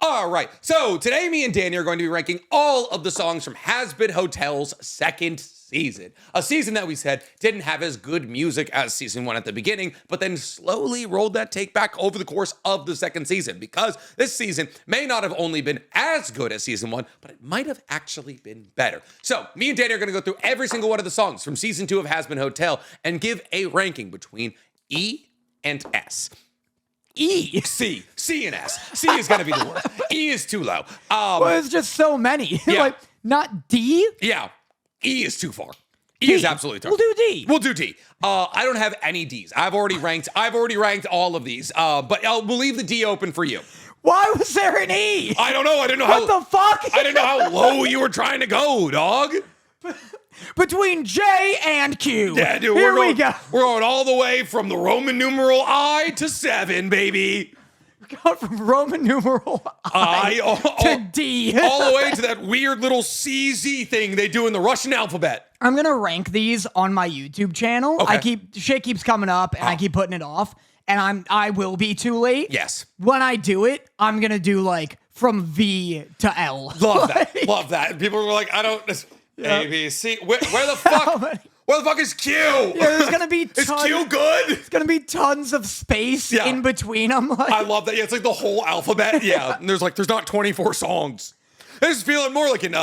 All right. So today, me and Danny are going to be ranking all of the songs from Hazbin Hotel's second season. A season that we said didn't have as good music as season 1 at the beginning, but then slowly rolled that take back over the course of the second season, because this season may not have only been as good as season 1, but it might have actually been better. So me and Danny are going to go through every single one of the songs from season 2 of Hazbin Hotel and give a ranking between E and S. C and S. C is going to be the worst. E is too low. Well, it's just so many. Yeah. Like, not D? Yeah. E is too far. E D. is absolutely too far. We'll do D. I don't have any Ds. I've already ranked all of these. But we'll leave the D open for you. Why was there an E? I don't know. I didn't know what the fuck? I didn't know how low you were trying to go, dog. Between J and Q. Yeah, dude. Here we go. We're going all the way from the Roman numeral I to 7, baby. We're going from Roman numeral I to D. all the way to that weird little CZ thing they do in the Russian alphabet. I'm gonna rank these on my YouTube channel. Okay. Shit keeps coming up, and I keep putting it off, and I will be too late. Yes. When I do it, I'm gonna do like from V to L. Love that. Love that. People were like, I don't. A, B, C. Where the fuck? Where the fuck is Q? Yeah, there's gonna be is Q good? There's gonna be tons of space in between them. I love that. Yeah, it's like the whole alphabet. Yeah, and there's not 24 songs. This is feeling more like an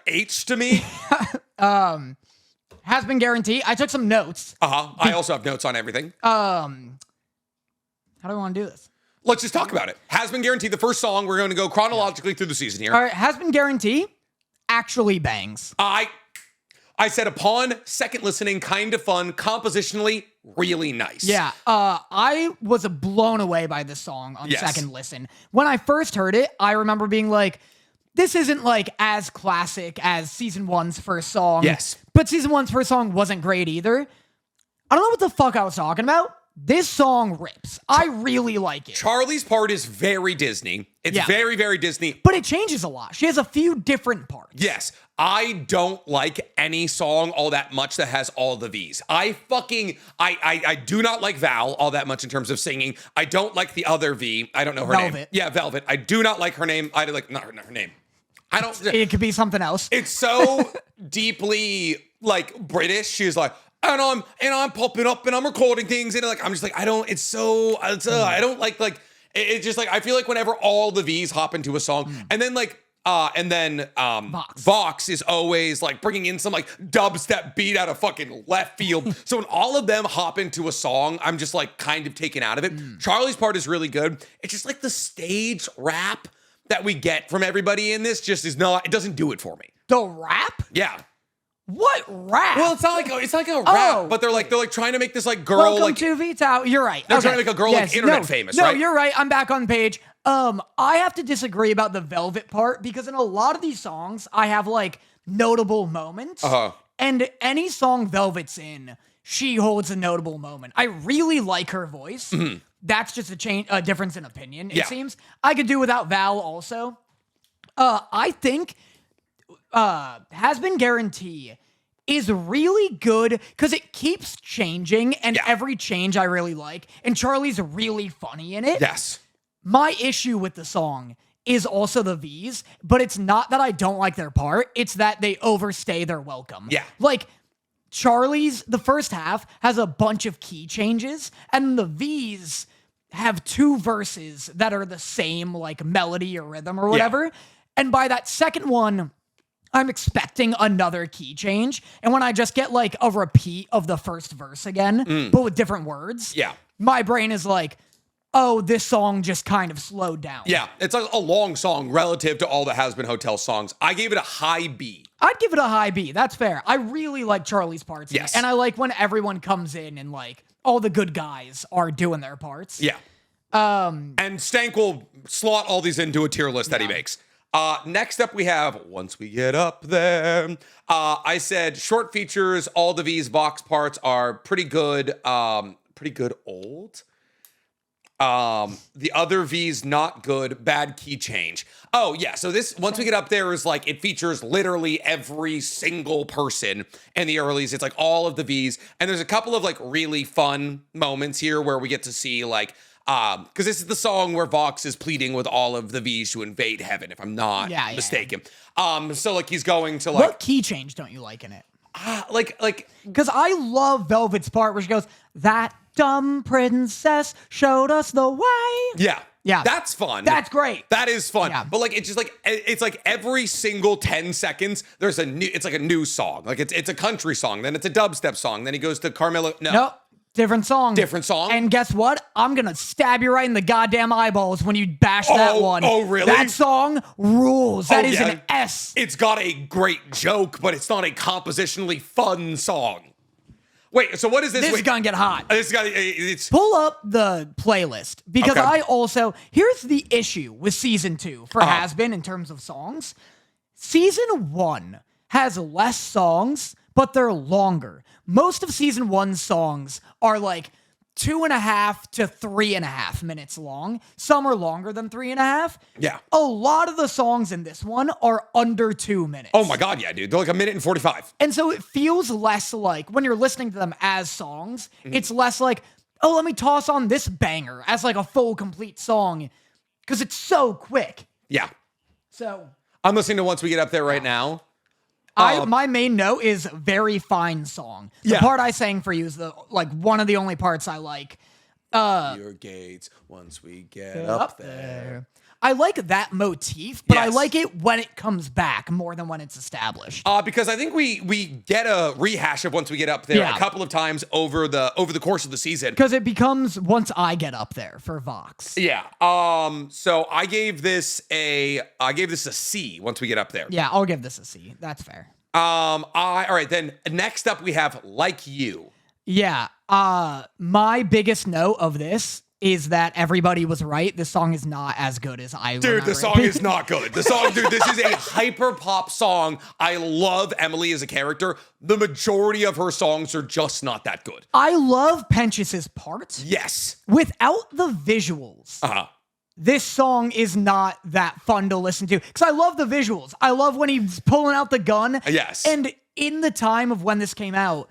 H to me. Has been guaranteed. I took some notes. I also have notes on everything. How do I want to do this? Let's just talk about it. Has been guaranteed. The first song. We're going to go chronologically through the season here. All right, has been guaranteed. Actually bangs. I said upon second listening, kind of fun, compositionally really nice. Yeah, I was blown away by this song on second listen. When I first heard it, I remember being like, this isn't like as classic as season 1's first song. Yes. But season 1's first song wasn't great either. I don't know what the fuck I was talking about. This song rips. I really like it. Charlie's part is very Disney. It's very, very Disney. But it changes a lot. She has a few different parts. Yes. I don't like any song all that much that has all the V's. I do not like Val all that much in terms of singing. I don't like the other V. I don't know her name. Yeah, Velvet. I do not like her name. I like not her name. I don't. It could be something else. It's so deeply like British. She's like, and I'm popping up and I'm recording things and like I'm just like I don't. I don't like it's just like I feel like whenever all the V's hop into a song and then Vox is always like bringing in some like dubstep beat out of fucking left field. So when all of them hop into a song, I'm just like kind of taken out of it. Charlie's part is really good. It's just like the stage rap that we get from everybody in this just is not. It doesn't do it for me. The rap? Yeah. What rap? Well, it's not like a rap, but they're like trying to make this like girl Welcome to V-Town. You're right. They're trying to make a girl like internet famous, right? No, you're right. I'm back on page. I have to disagree about the Velvet part because in a lot of these songs, I have like notable moments. And any song Velvet's in, she holds a notable moment. I really like her voice. That's just a difference in opinion, it seems. I could do without Val also. I think Has Been Guarantee is really good because it keeps changing and every change I really like. And Charlie's really funny in it. Yes. My issue with the song is also the V's, but it's not that I don't like their part. It's that they overstay their welcome. Yeah. Like Charlie's, the first half has a bunch of key changes and the V's have 2 verses that are the same like melody or rhythm or whatever. And by that second one, I'm expecting another key change. And when I just get like a repeat of the first verse again, but with different words, my brain is like, oh, this song just kind of slowed down. Yeah, it's a long song relative to all the Has Been Hotel songs. I gave it a high B. I'd give it a high B. That's fair. I really like Charlie's parts. Yes. And I like when everyone comes in and like all the good guys are doing their parts. Yeah. And Stank will slot all these into a tier list that he makes. Next up, we have Once We Get Up There. I said short features, all the V's box parts are pretty good old. The other V's not good, bad key change. Oh, yeah. So this, Once We Get Up There is like, it features literally every single person in the earlies. It's like all of the V's. And there's a couple of like really fun moments here where we get to see like, because this is the song where Vox is pleading with all of the V's to invade heaven, if I'm not mistaken. So like he's going to like. What key change don't you like in it? Like, because I love Velvet's part where she goes, that dumb princess showed us the way. Yeah, that's fun. That's great. That is fun. Yeah. But like, it's just like, it's like every single 10 seconds, there's it's like a new song. Like it's a country song, then it's a dubstep song, then he goes to Carmelo. Nope. Different song. Different song. And guess what? I'm going to stab you right in the goddamn eyeballs when you bash that one. Oh, really? That song rules. That is an S. It's got a great joke, but it's not a compositionally fun song. Wait, so what is this? This is going to get hot. It's Pull up the playlist because I also, here's the issue with season 2 for Hazbin in terms of songs. Season 1 has less songs, but they're longer. Most of season 1's songs are like 2.5 to 3.5 minutes long. Some are longer than 3.5. Yeah. A lot of the songs in this one are under 2 minutes. Oh my God, yeah, dude. They're like 1:45. And so it feels less like, when you're listening to them as songs, it's less like, oh, let me toss on this banger as like a full, complete song, because it's so quick. Yeah. So I'm listening to Once We Get Up There right now. my main note is very fine song. The part I sang for you is one of the only parts I like. Your gates once we get up there. I like that motif, but I Yes. like it when it comes back more than when it's established. Because I think we get a rehash of Once We Get Up There a couple of times over the course of the season. Because it becomes Once I Get Up There for Vox. Yeah. So I gave this a C once we get up there. Yeah, I'll give this a C. That's fair. All right, then next up we have Like You. Yeah. My biggest note of this is that everybody was right. This song is not as good as I Dude, the song is not good. The song, dude, this is a hyper pop song. I love Emily as a character. The majority of her songs are just not that good. I love Pentius's part. Yes. Without the visuals. This song is not that fun to listen to, because I love the visuals. I love when he's pulling out the gun. Yes. And in the time of when this came out,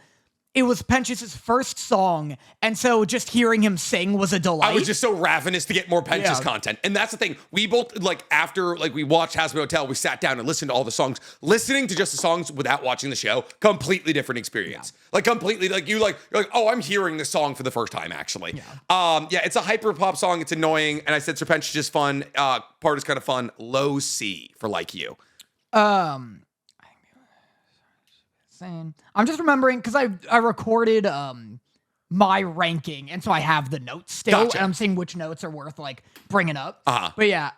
it was Pentius's first song, and so just hearing him sing was a delight. I was just so ravenous to get more Pentius content. And that's the thing. We both, after we watched Hazbin Hotel, we sat down and listened to all the songs. Listening to just the songs without watching the show, completely different experience. Completely, you're like, oh, I'm hearing this song for the first time, actually. Yeah, it's a hyper pop song. It's annoying. And I said Sir Pentius is fun. Part is kind of fun. Low C for Like You. I'm just remembering, because I recorded my ranking, and so I have the notes still, Gotcha. and I'm seeing which notes are worth bringing up. But yeah,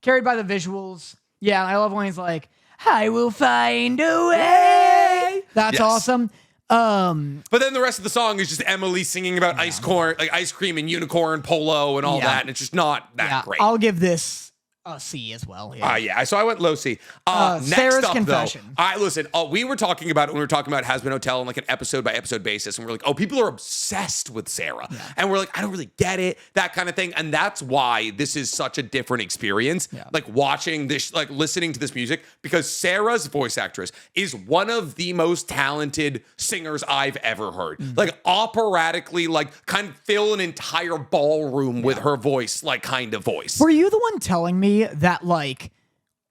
carried by the visuals. Yeah, I love when he's like, "I will find a way." That's awesome. But then the rest of the song is just Emily singing about ice cream and unicorn polo and all that, and it's just not that great. I'll give this a C as well. So I went low C. Next Sarah's up, confession. Though, listen, we were talking about it when we were talking about Hazbin Hotel on an episode by episode basis, and we're like, oh, people are obsessed with Sarah. Yeah. And we're like, I don't really get it, that kind of thing. And that's why this is such a different experience, watching this, listening to this music, because Sarah's voice actress is one of the most talented singers I've ever heard. Operatically, kind of fill an entire ballroom with her voice, kind of voice. Were you the one telling me that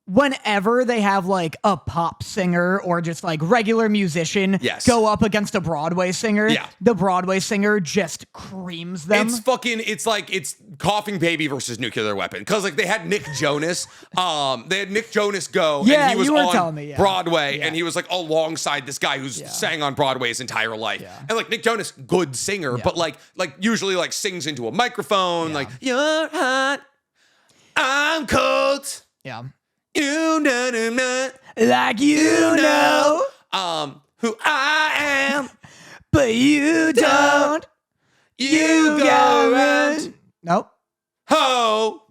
whenever they have a pop singer or just regular musician go up against a Broadway singer, the Broadway singer just creams them? It's Coughing Baby versus Nuclear Weapon. Because they had Nick Jonas. They had Nick Jonas go, and he was on Broadway, and he was alongside this guy who's sang on Broadway his entire life. And Nick Jonas, good singer, but usually sings into a microphone, you're hot, I'm cold. Yeah. You know, you know who I am, but you don't. You go. Nope. Ho.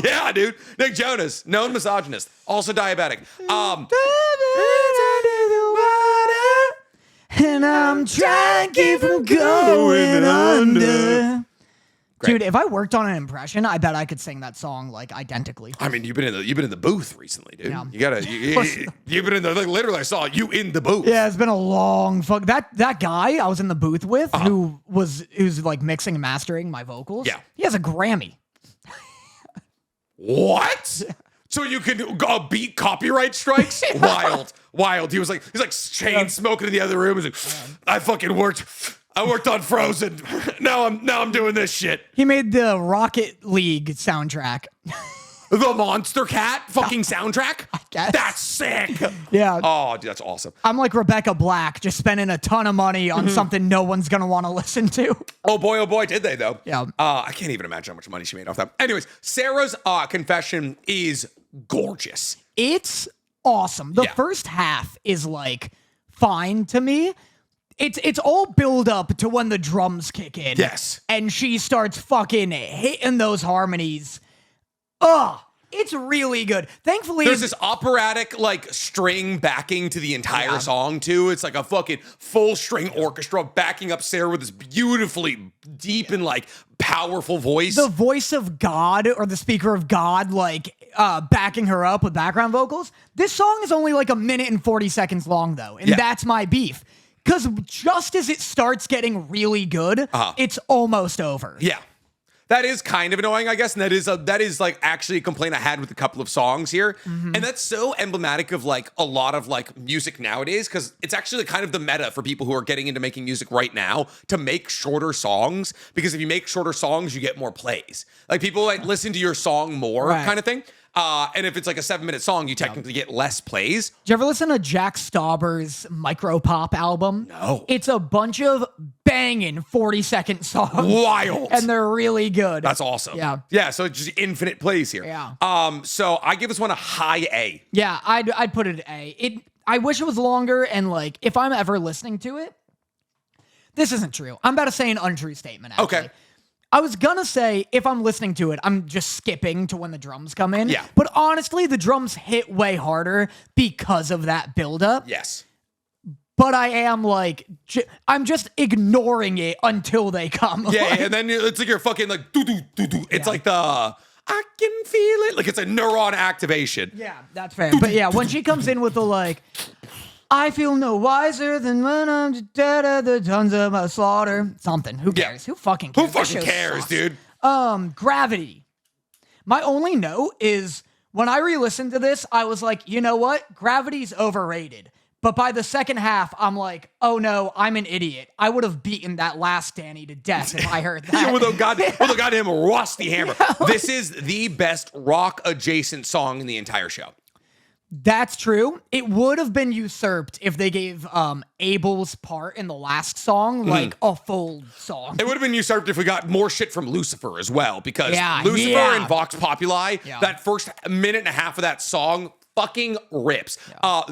Yeah, dude. Nick Jonas, known misogynist, also diabetic. And I'm trying to keep from going under. Great. Dude, if I worked on an impression, I bet I could sing that song identically. I mean, you've been in the booth recently, dude. Yeah. You've been in the literally. I saw you in the booth. Yeah, it's been a long fuck. That guy I was in the booth with, who's mixing and mastering my vocals. Yeah, he has a Grammy. What? So you can beat copyright strikes? Wild. He's chain smoking in the other room. He's like, I fucking worked. I worked on Frozen. Now I'm doing this shit. He made the Rocket League soundtrack. The Monster Cat fucking soundtrack? I guess. That's sick. Yeah. Oh, dude, that's awesome. I'm like Rebecca Black, just spending a ton of money on something no one's going to want to listen to. Oh boy, did they though. Yeah. I can't even imagine how much money she made off that. Anyways, Sarah's confession is gorgeous. It's awesome. The first half is fine to me. It's all build up to when the drums kick in. Yes. And she starts fucking hitting those harmonies. Ugh. It's really good. Thankfully, There's this operatic like string backing to the entire song too. It's like a fucking full string orchestra backing up Sarah with this beautifully deep and like powerful voice. the voice of God or the speaker of God, like backing her up with background vocals. This song is only like 1:40 long though, and that's my beef. Because just as it starts getting really good, it's almost over. Yeah. That is kind of annoying, I guess, and that is like actually a complaint I had with a couple of songs here, and that's so emblematic of like a lot of like music nowadays, because it's actually kind of the meta for people who are getting into making music right now to make shorter songs, because if you make shorter songs, you get more plays. Like people like listen to your song more, kind of thing. And if it's like a 7-minute song, you technically get less plays. Did you ever listen to Jack Stauber's micro pop album? No. It's a bunch of banging 40-second songs. Wild. And they're really good. That's awesome. Yeah. Yeah, so it's just infinite plays here. Yeah. So I give this one a high A. Yeah, I'd put it A. I wish it was longer, and like if I'm ever listening to it, this isn't true. I'm about to say an untrue statement, actually. Okay. I was gonna say, if I'm listening to it, I'm just skipping to when the drums come in. Yeah. But honestly, the drums hit way harder because of that buildup. Yes. But I am like, I'm just ignoring it until they come. Yeah, and then it's like you're fucking like doo-doo. It's like the I can feel it. Like it's a neuron activation. Yeah, that's fair. But yeah, when she comes in with the like, I feel no wiser than when I'm dead at the tons of my slaughter. Something. Who cares? Who fucking cares? Who fucking cares, dude? Gravity. My only note is when I re-listened to this, I was like, you know what? Gravity's overrated. But by the second half, I'm like, oh no, I'm an idiot. I would have beaten that last Danny to death if I heard that. with a goddamn rusty hammer. This is the best rock adjacent song in the entire show. That's true. It would have been usurped if they gave Abel's part in the last song like a full song. It would have been usurped if we got more shit from Lucifer as well, because Lucifer and Vox Populi, that first minute and a half of that song fucking rips.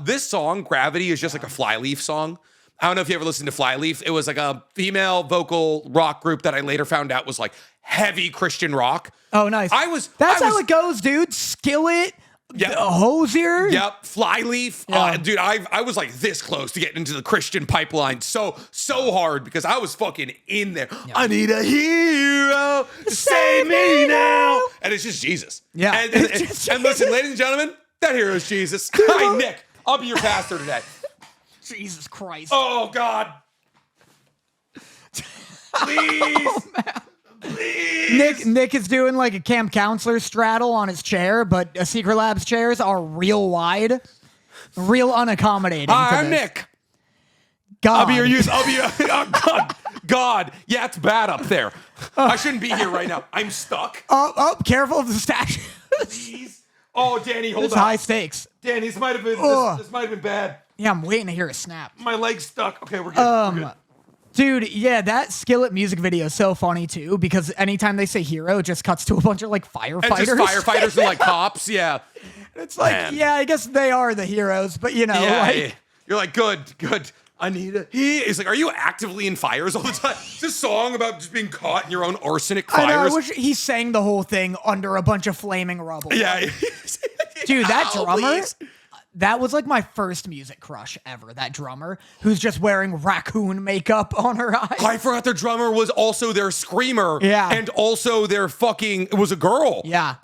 This song, Gravity, is just like a Flyleaf song. I don't know if you ever listened to Flyleaf. It was like a female vocal rock group that I later found out was like heavy Christian rock. Oh, nice. That's how it goes, dude. Skillet. Hosier. Yep. Flyleaf. Dude, I was like this close to getting into the Christian pipeline so hard because I was fucking in there. I need a hero to save me now. And it's just Jesus. Yeah. And listen, ladies and gentlemen, that hero is Jesus. Hi, Nick. I'll be your pastor today. Jesus Christ. Oh, God. Please. Oh, man. Please. Nick is doing like a camp counselor straddle on his chair, but Secret Labs chairs are real wide, real unaccommodating. Hi, I'm Nick. God. I'll be your use. God. Yeah, it's bad up there. I shouldn't be here right now. I'm stuck. Oh, careful of the statue. Jeez. Oh, Danny, hold on. It's high stakes. Danny, this might have been this might have been bad. Yeah, I'm waiting to hear a snap. My leg's stuck. Okay, we're good. We're good. Dude, yeah, that Skillet music video is so funny too, because anytime they say hero, it just cuts to a bunch of like firefighters. And just firefighters and like cops, yeah. It's like, yeah, I guess they are the heroes, but you know, you're like, good. I need a He's like, are you actively in fires all the time? It's a song about just being caught in your own arsenic fires. I wish he sang the whole thing under a bunch of flaming rubble. Yeah. Dude, that drummer... Please. That was like my first music crush ever, that drummer who's just wearing raccoon makeup on her eyes. I forgot their drummer was also their screamer. Yeah. And also their it was a girl. Yeah.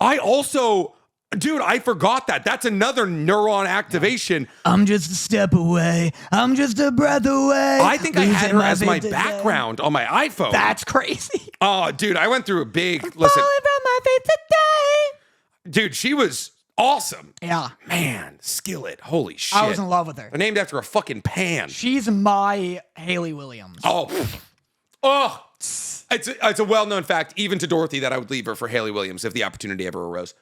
Dude, I forgot that. That's another neuron activation. I'm just a step away. I'm just a breath away. I think I had her as my background on my iPhone. That's crazy. Oh, dude, I went through a big, falling from my feet today. Dude, she was awesome. Yeah. Man, Skillet. Holy shit. I was in love with her. They're named after a fucking pan. She's my Haley Williams. Oh. It's a well-known fact, even to Dorothy, that I would leave her for Haley Williams if the opportunity ever arose.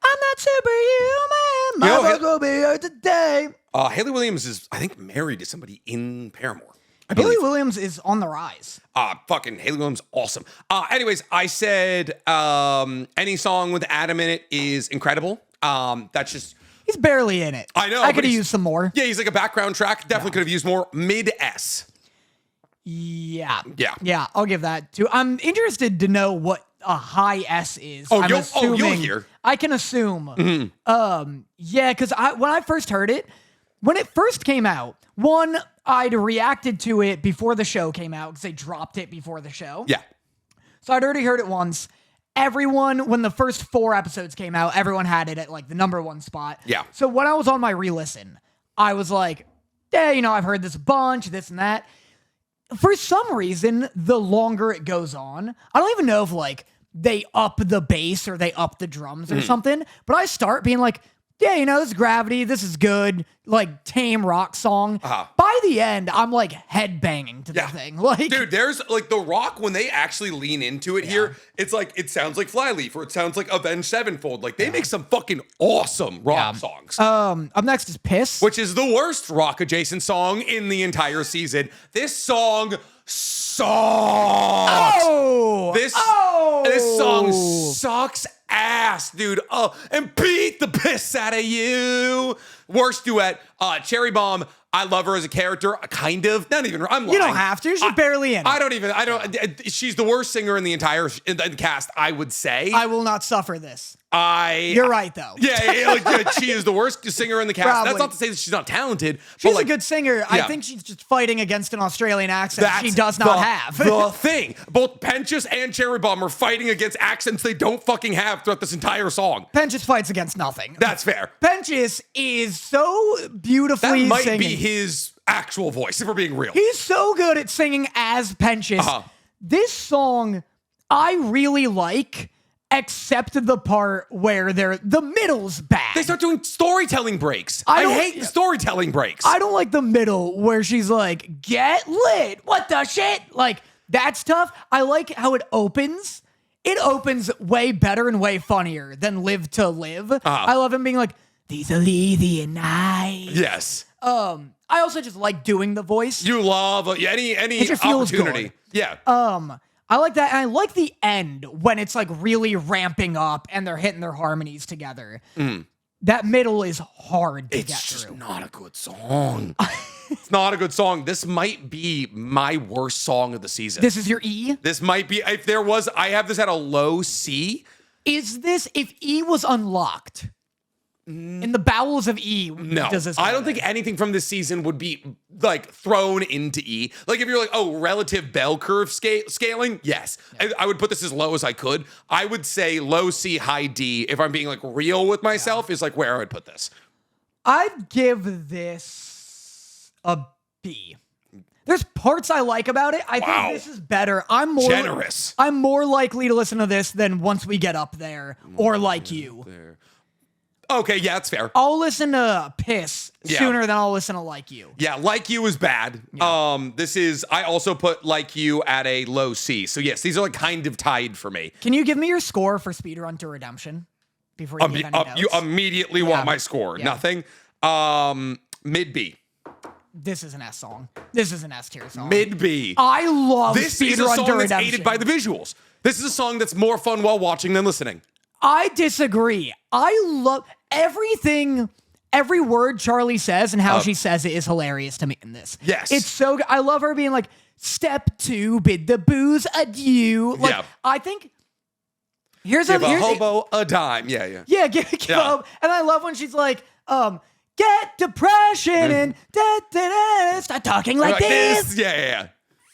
I'm not superhuman. My voice will be here today. Haley Williams is, I think, married to somebody in Paramore. Haley Williams is on the rise. Fucking Haley Williams, awesome. Anyways, I said any song with Adam in it is incredible. That's just... He's barely in it. I know. I could have used some more. Yeah, he's like a background track. Definitely could have used more. Mid-S. Yeah. Yeah. Yeah, I'll give that too. I'm interested to know what a high S is. Oh, I'm assuming, you'll hear. I can assume. Mm-hmm. Yeah, because when I first heard it, when it first came out, one, I'd reacted to it before the show came out because they dropped it before the show. Yeah. So I'd already heard it once. Everyone, when the first 4 episodes came out, everyone had it at like the number 1 spot. Yeah. So when I was on my re-listen, I was like, yeah, I've heard this a bunch, this and that. For some reason, the longer it goes on, I don't even know if like they up the bass or they up the drums or something, but I start being like, yeah, this is Gravity, this is good, like tame rock song. By the end, I'm like headbanging to the thing. Like, dude, there's like the rock when they actually lean into it here. It's like it sounds like Flyleaf or it sounds like Avenged Sevenfold. Like they make some fucking awesome rock songs. Up next is Piss, which is the worst rock adjacent song in the entire season. This song sucks. This song sucks ass, dude. And beat the piss out of you. Worst duet, Cherry Bomb. I love her as a character, kind of. Not even. I'm lying. You don't have to. She's barely in it. She's the worst singer in the entire cast, I would say. I will not suffer this. You're right, though. Yeah, she is the worst singer in the cast. Probably. That's not to say that she's not talented. She's a good singer. Yeah. I think she's just fighting against an Australian accent she does not have. The thing. Both Penchus and Cherry Bomb are fighting against accents they don't fucking have throughout this entire song. Penchus fights against nothing. That's fair. Penchus is so beautifully That might singing. be his actual voice, if we're being real. He's so good at singing as Penchus. This song, I really like, except the part where the middle's bad. They start doing storytelling breaks. I hate the storytelling breaks. I don't like the middle where she's like, get lit. What the shit? Like, that's tough. I like how it opens. It opens way better and way funnier than Live to Live. I love him being like, these Elysian nights. Yes. I also just like doing the voice. You love any opportunity. Yeah. I like that, and I like the end when it's like really ramping up and they're hitting their harmonies together. That middle is hard to get through. It's just not a good song. It's not a good song. This might be my worst song of the season. This is your E? This might be, if there was, I have this at a low C. Is this, if E was unlocked, in the bowels of E, no, does this I don't think anything from this season would be like thrown into E. Like if you're like, oh, relative bell curve scaling, yes. Yeah. I would put this as low as I could. I would say low C, high D, if I'm being like real with myself, is like where I would put this. I'd give this a B. There's parts I like about it. I think this is better. I'm more generous. I'm more likely to listen to this than Once We Get Up There or Like You. Okay, yeah, that's fair. I'll listen to Piss sooner than I'll listen to Like You. Yeah, Like You is bad. Yeah. I also put Like You at a low C. So yes, these are like kind of tied for me. Can you give me your score for Speedrun to Redemption before you give any notes? You immediately want my score. Yeah. Nothing. Mid B. This is an S song. This is an S tier song. Mid B. I love this Speedrun to Redemption. This is a song that's aided by the visuals. This is a song that's more fun while watching than listening. I disagree. I love everything, every word Charlie says and how she says it is hilarious to me in this. Yes. It's so good. I love her being like, step 2, bid the booze adieu. Like, I think, here's a hobo a dime. Yeah. Yeah, give up. And I love when she's like, get depression and start talking like this. Yeah.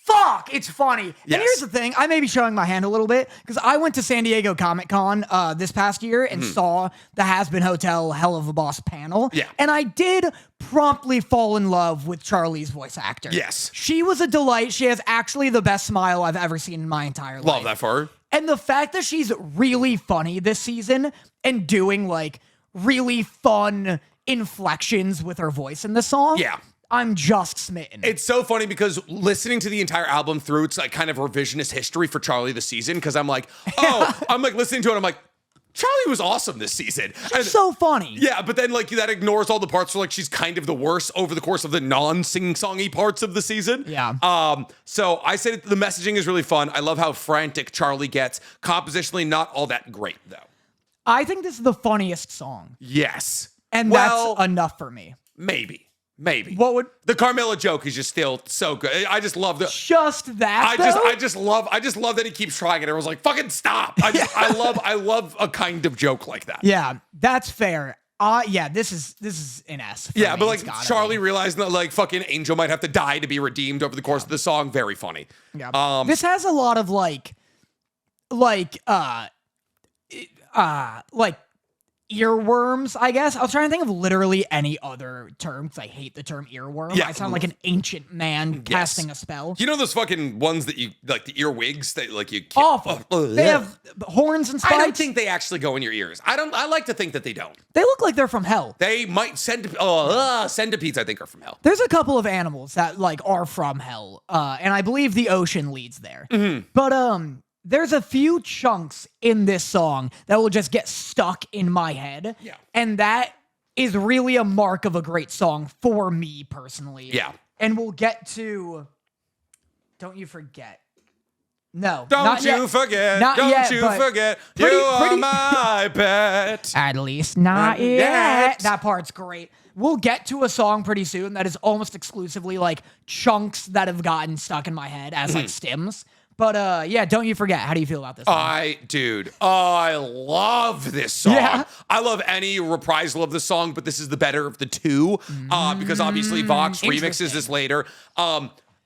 Fuck, it's funny. Yes. And here's the thing, I may be showing my hand a little bit because I went to San Diego Comic-Con this past year and saw the Hazbin Hotel Hell of a Boss panel. Yeah. And I did promptly fall in love with Charlie's voice actor. Yes. She was a delight. She has actually the best smile I've ever seen in my entire life. Love that for her. And the fact that she's really funny this season and doing like really fun inflections with her voice in the song. Yeah. I'm just smitten. It's so funny because listening to the entire album through, it's like kind of revisionist history for Charlie this season. Because I'm like, I'm like listening to it. I'm like, Charlie was awesome this season. She's so funny. Yeah, but then like that ignores all the parts where like she's kind of the worst over the course of the non-sing-songy parts of the season. Yeah. So I said the messaging is really fun. I love how frantic Charlie gets. Compositionally, not all that great though. I think this is the funniest song. Yes. And that's enough for me. Maybe. Maybe. What would the Carmilla joke is just still so good. I just love the just that. I just love that he keeps trying it. Everyone's like, fucking stop. I love a kind of joke like that. Yeah, that's fair. Yeah, this is an S. Yeah, me. but like Charlie realizing that like fucking Angel might have to die to be redeemed over the course of the song, very funny. Yeah. This has a lot of like earworms, I guess. I was trying to think of literally any other term because I hate the term earworm. Yeah. I sound like an ancient man casting a spell. You know those fucking ones that you like, the earwigs that like you awful. They have horns and spikes. I don't think they actually go in your ears. I like to think that they don't. They look like they're from hell. They might centipedes, I think, are from hell. There's a couple of animals that like are from hell, and I believe the ocean leads there. But there's a few chunks in this song that will just get stuck in my head. Yeah. And that is really a mark of a great song for me personally. Yeah. And we'll get to Don't You Forget. No. Don't you forget. Don't you forget. You are my pet. At least not yet. That part's great. We'll get to a song pretty soon that is almost exclusively like chunks that have gotten stuck in my head as like stems. But yeah, Don't You Forget. How do you feel about this song? I love this song. Yeah. I love any reprisal of the song, but this is the better of the two because obviously Vox remixes this later.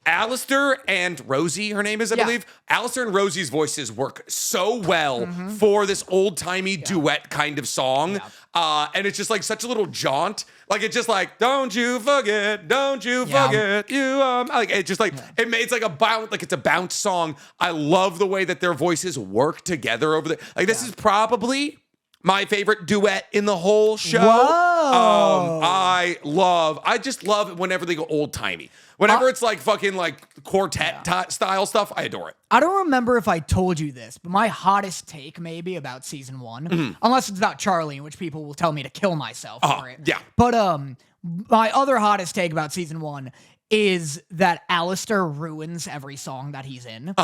Alistair and Rosie, her name is, I believe. Alistair and Rosie's voices work so well for this old-timey duet kind of song. And it's just like such a little jaunt. Like, it's just like, don't you forget, you like, it just like, it's like a bounce, like it's a bounce song. I love the way that their voices work together over the, like, this is probably my favorite duet in the whole show. Whoa. I just love it whenever they go old-timey. Whenever it's like fucking like quartet style stuff, I adore it. I don't remember if I told you this, but my hottest take maybe about season one, unless it's about Charlie, in which people will tell me to kill myself for it. Yeah. But my other hottest take about season one is that Alistair ruins every song that he's in.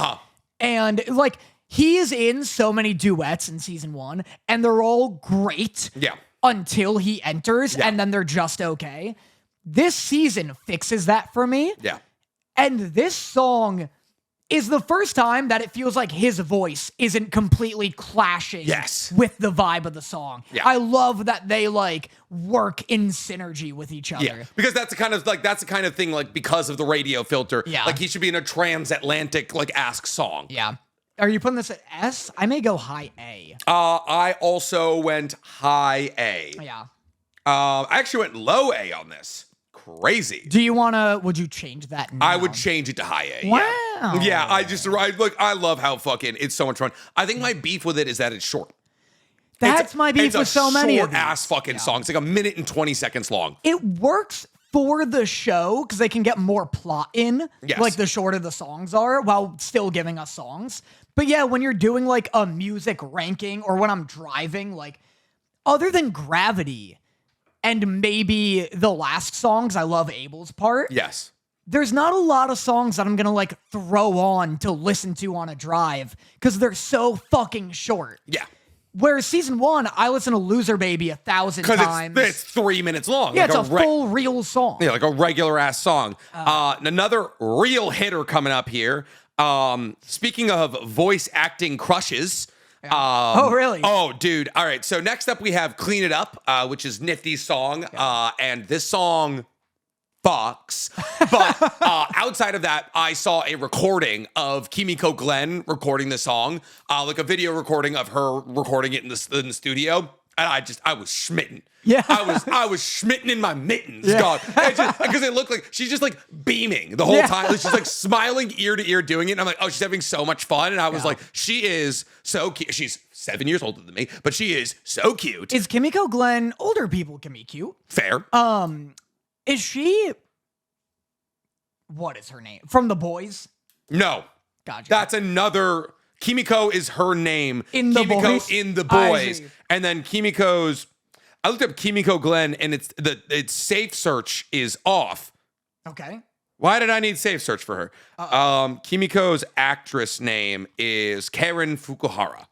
And like he is in so many duets in season one, and they're all great. Yeah. Until he enters, and then they're just okay. This season fixes that for me. Yeah. And this song is the first time that it feels like his voice isn't completely clashing with the vibe of the song. Yeah. I love that they like work in synergy with each other. Yeah. Because that's the kind of thing like because of the radio filter. Yeah. Like he should be in a transatlantic like ask song. Yeah. Are you putting this at S? I may go high A. I also went high A. Yeah. I actually went low A on this. Crazy. Would you change that now? I would change it to high A. Wow. Yeah, I love how fucking, it's so much fun. I think my beef with it is that it's short. That's my beef with so many of It's these. a short-ass fucking song. It's like 1 minute and 20 seconds long. It works for the show because they can get more plot in, like the shorter the songs are, while still giving us songs. But yeah, when you're doing like a music ranking or when I'm driving, like other than Gravity and maybe the last songs, I love Abel's part. Yes. There's not a lot of songs that I'm gonna like throw on to listen to on a drive because they're so fucking short. Yeah. Whereas season one, I listen to Loser Baby 1,000 times. Because it's 3 minutes long. Yeah, like it's a full real song. Yeah, like a regular ass song. Another real hitter coming up here. Speaking of voice acting crushes. Oh, really? Oh, dude. All right. So next up we have Clean It Up, which is Nifty's song. And this song fucks. But outside of that, I saw a recording of Kimiko Glenn recording the song, like a video recording of her recording it in the studio. And I was smitten. Yeah. I was smitten in my mittens, God. Because it looked like she's just like beaming the whole time. Like, she's like smiling ear to ear doing it. And I'm like, oh, she's having so much fun. And I was like, she is so cute. She's 7 years older than me, but she is so cute. Is Kimiko Glenn, older people can be cute. Fair. Is she, what is her name? From The Boys? No. Gotcha. That's another, Kimiko is her name. In The Boys? In The Boys. And then Kimiko's, I looked up Kimiko Glenn and its safe search is off. Okay. Why did I need safe search for her? Kimiko's actress name is Karen Fukuhara.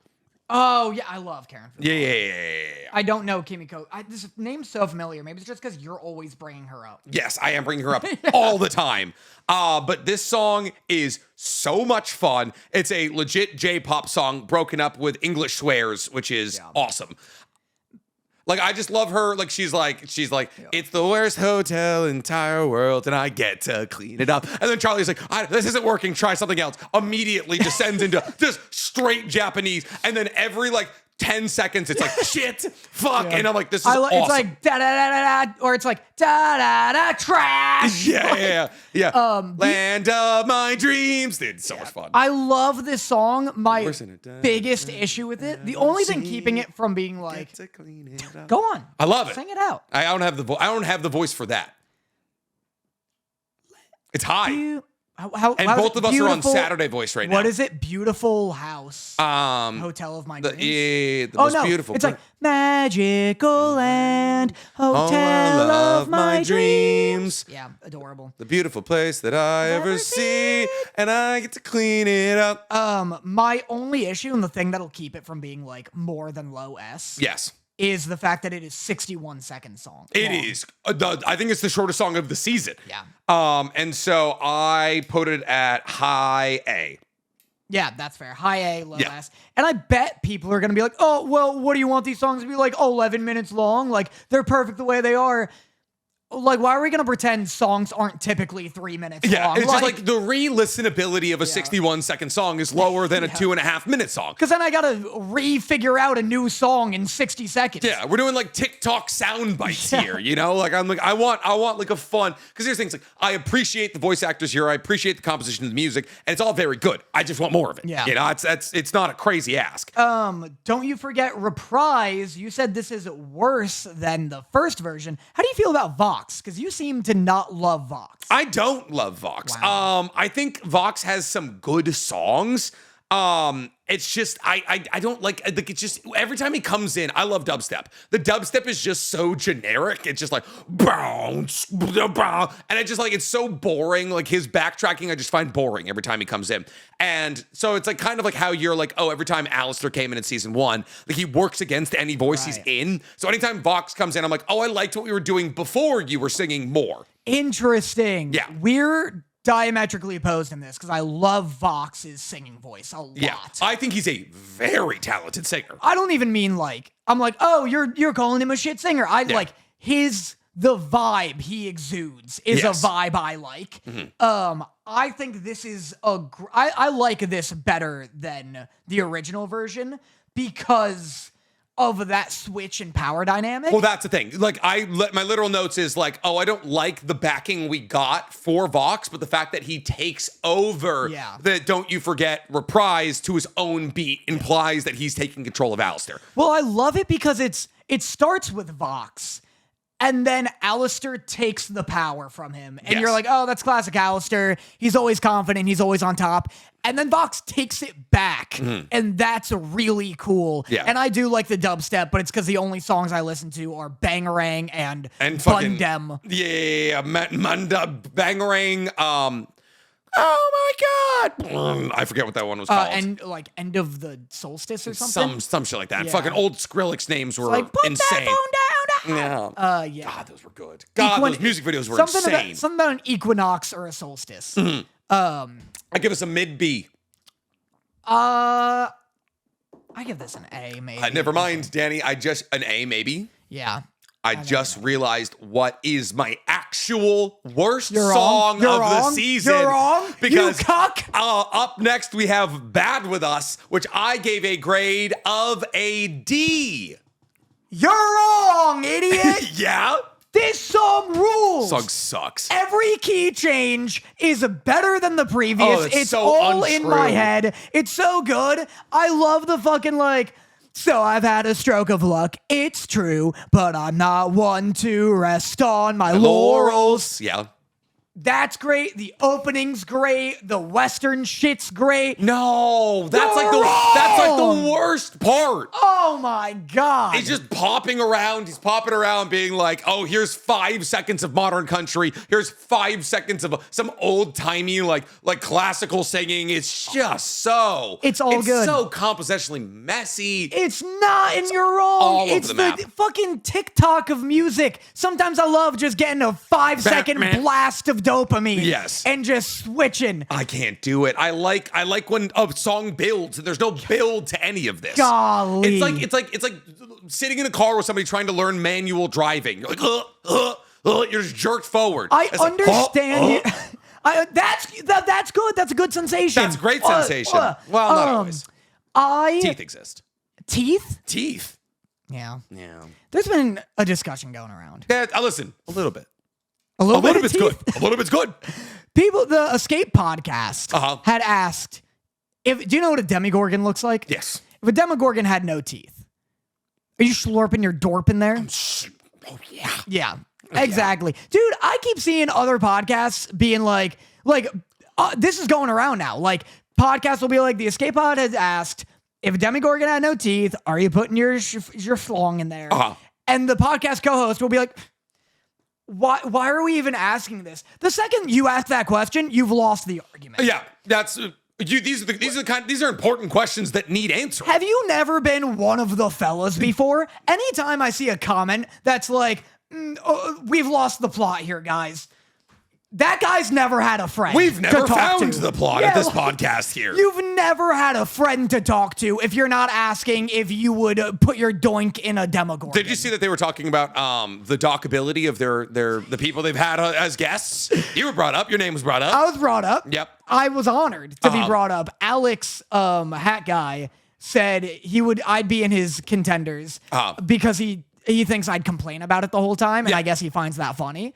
Oh, yeah, I love Karen Fu. Yeah. I don't know Kimiko. This name's so familiar. Maybe it's just because you're always bringing her up. Yes, I am bringing her up all the time. But this song is so much fun. It's a legit J-pop song broken up with English swears, which is awesome. Like, I just love her. Like, she's like, it's the worst hotel in the entire world, and I get to clean it up. And then Charlie's like, this isn't working. Try something else. Immediately descends into just straight Japanese. And then every, 10 seconds, it's like, shit, fuck. Yeah. And I'm like, this is awesome. It's like, da-da-da-da-da, or it's like, da-da-da, trash. Yeah. Land of my dreams. Dude, so much fun. I love this song. My biggest issue with it, the only thing keeping it from being like, go on. I love it. Sing it out. I don't have the voice for that. It's high. Both of us are on Saturday voice right now. What is it? Beautiful house. Hotel of my dreams. The most beautiful. It's like magical land, hotel of my dreams. Yeah, adorable. The beautiful place that I ever see, and I get to clean it up. My only issue, and the thing that'll keep it from being more than low S. Yes. Is the fact that it is 61-second song. It is. I think it's the shortest song of the season. Yeah. And so I put it at high A. Yeah, that's fair. High A, low S. And I bet people are going to be like, oh, well, what do you want these songs to be 11 minutes long? They're perfect the way they are. Why are we going to pretend songs aren't typically 3 minutes long? It's just the re-listenability of a 61-second song is lower than a 2.5-minute song. Because then I got to re-figure out a new song in 60 seconds. Yeah, we're doing TikTok sound bites here, you know? I want a fun, because here's things I appreciate the voice actors here, I appreciate the composition of the music, and it's all very good. I just want more of it. Yeah. You know, it's not a crazy ask. Don't you forget Reprise. You said this is worse than the first version. How do you feel about Vox? Because you seem to not love Vox. I don't love Vox. Wow. I think Vox has some good songs. It's just I don't it's just every time he comes in, I love dubstep. The dubstep is just so generic. It's just bounce, and I just it's so boring. His backtracking, I just find boring every time he comes in. And so it's kind of how you're every time Alistair came in season 1, he works against any voice he's in. So anytime Vox comes in, I'm like, oh, I liked what we were doing before you were singing more. Interesting. Yeah. We're diametrically opposed in this because I love Vox's singing voice a lot. Yeah, I think he's a very talented singer. I don't even mean I'm oh, you're calling him a shit singer. The vibe he exudes is a vibe I like. Mm-hmm. I think this is I like this better than the original version because of that switch in power dynamic. Well, that's the thing. My literal notes is oh, I don't like the backing we got for Vox, but the fact that he takes over the Don't You Forget Reprise to his own beat implies that he's taking control of Alistair. Well, I love it because it starts with Vox, and then Alistair takes the power from him. And you're like, oh, that's classic Alistair. He's always confident. He's always on top. And then Vox takes it back. Mm-hmm. And that's really cool. Yeah. And I do like the dubstep, but it's because the only songs I listen to are Bangarang and Bundem. Yeah, Munda, Bangarang, oh my God! I forget what that one was called. And End of the Solstice or something. Some shit like that. Yeah. Fucking old Skrillex names were put insane. That phone down. Yeah. God, those were good. God, those music videos were insane. Something about an equinox or a solstice. Mm-hmm. I give us a mid B. I give this an A, maybe. Never mind, Danny. An A, maybe. Yeah. I just realized what is my actual worst song of the season. You're wrong. Because you cuck. Up next we have Bad With Us, which I gave a grade of a D. You're wrong, idiot. Yeah? This song rules. Song sucks. Every key change is better than the previous. It's so all untrue. In my head. It's so good. I love the fucking so I've had a stroke of luck. It's true, but I'm not one to rest on my laurels. Yeah. That's great. The opening's great. The Western shit's great. No, that's like the worst part. Oh my God. He's just popping around. He's popping around being like, oh, here's 5 seconds of modern country. Here's 5 seconds of some old timey, like classical singing. It's just so. It's all good. It's so compositionally messy. It's not, and you're wrong. All over it's the map. fucking TikTok of music. Sometimes I love just getting a 5-second blast of dopamine. Yes. And just switching. I can't do it. I like when a song builds and there's no build to any of this. Golly. It's like sitting in a car with somebody trying to learn manual driving. You're like, you're just jerked forward. I understand. That's good. That's a good sensation. That's a great sensation. Well, not always. Teeth exist. Teeth? Teeth. Yeah. Yeah. There's been a discussion going around. Yeah, listen, a little bit. A little bit of bit's teeth? good. A little bit's good. People, the Escape podcast had asked, do you know what a demigorgon looks like? Yes. If a demigorgon had no teeth, are you slurping your dorp in there? Oh, yeah. Yeah, exactly. Dude, I keep seeing other podcasts being like, this is going around now. Like, podcasts will be like, the Escape Pod has asked, if a demigorgon had no teeth, are you putting your schlong in there? And the podcast co-host will be like, why are we even asking this? The second you ask that question, you've lost the argument. Yeah, that's these are important questions that need answering. Have you never been one of the fellas before? Anytime I see a comment that's like, we've lost the plot here, guys. That guy's never had a friend. We've never found to. the plot of this podcast here. You've never had a friend to talk to if you're not asking if you would put your doink in a demogorgon. Did you see that they were talking about the dockability of the people they've had as guests? You were brought up. Your name was brought up. I was brought up. Yep. I was honored to be brought up. Alex, hat guy, said I'd be in his contenders because he thinks I'd complain about it the whole time, and I guess he finds that funny.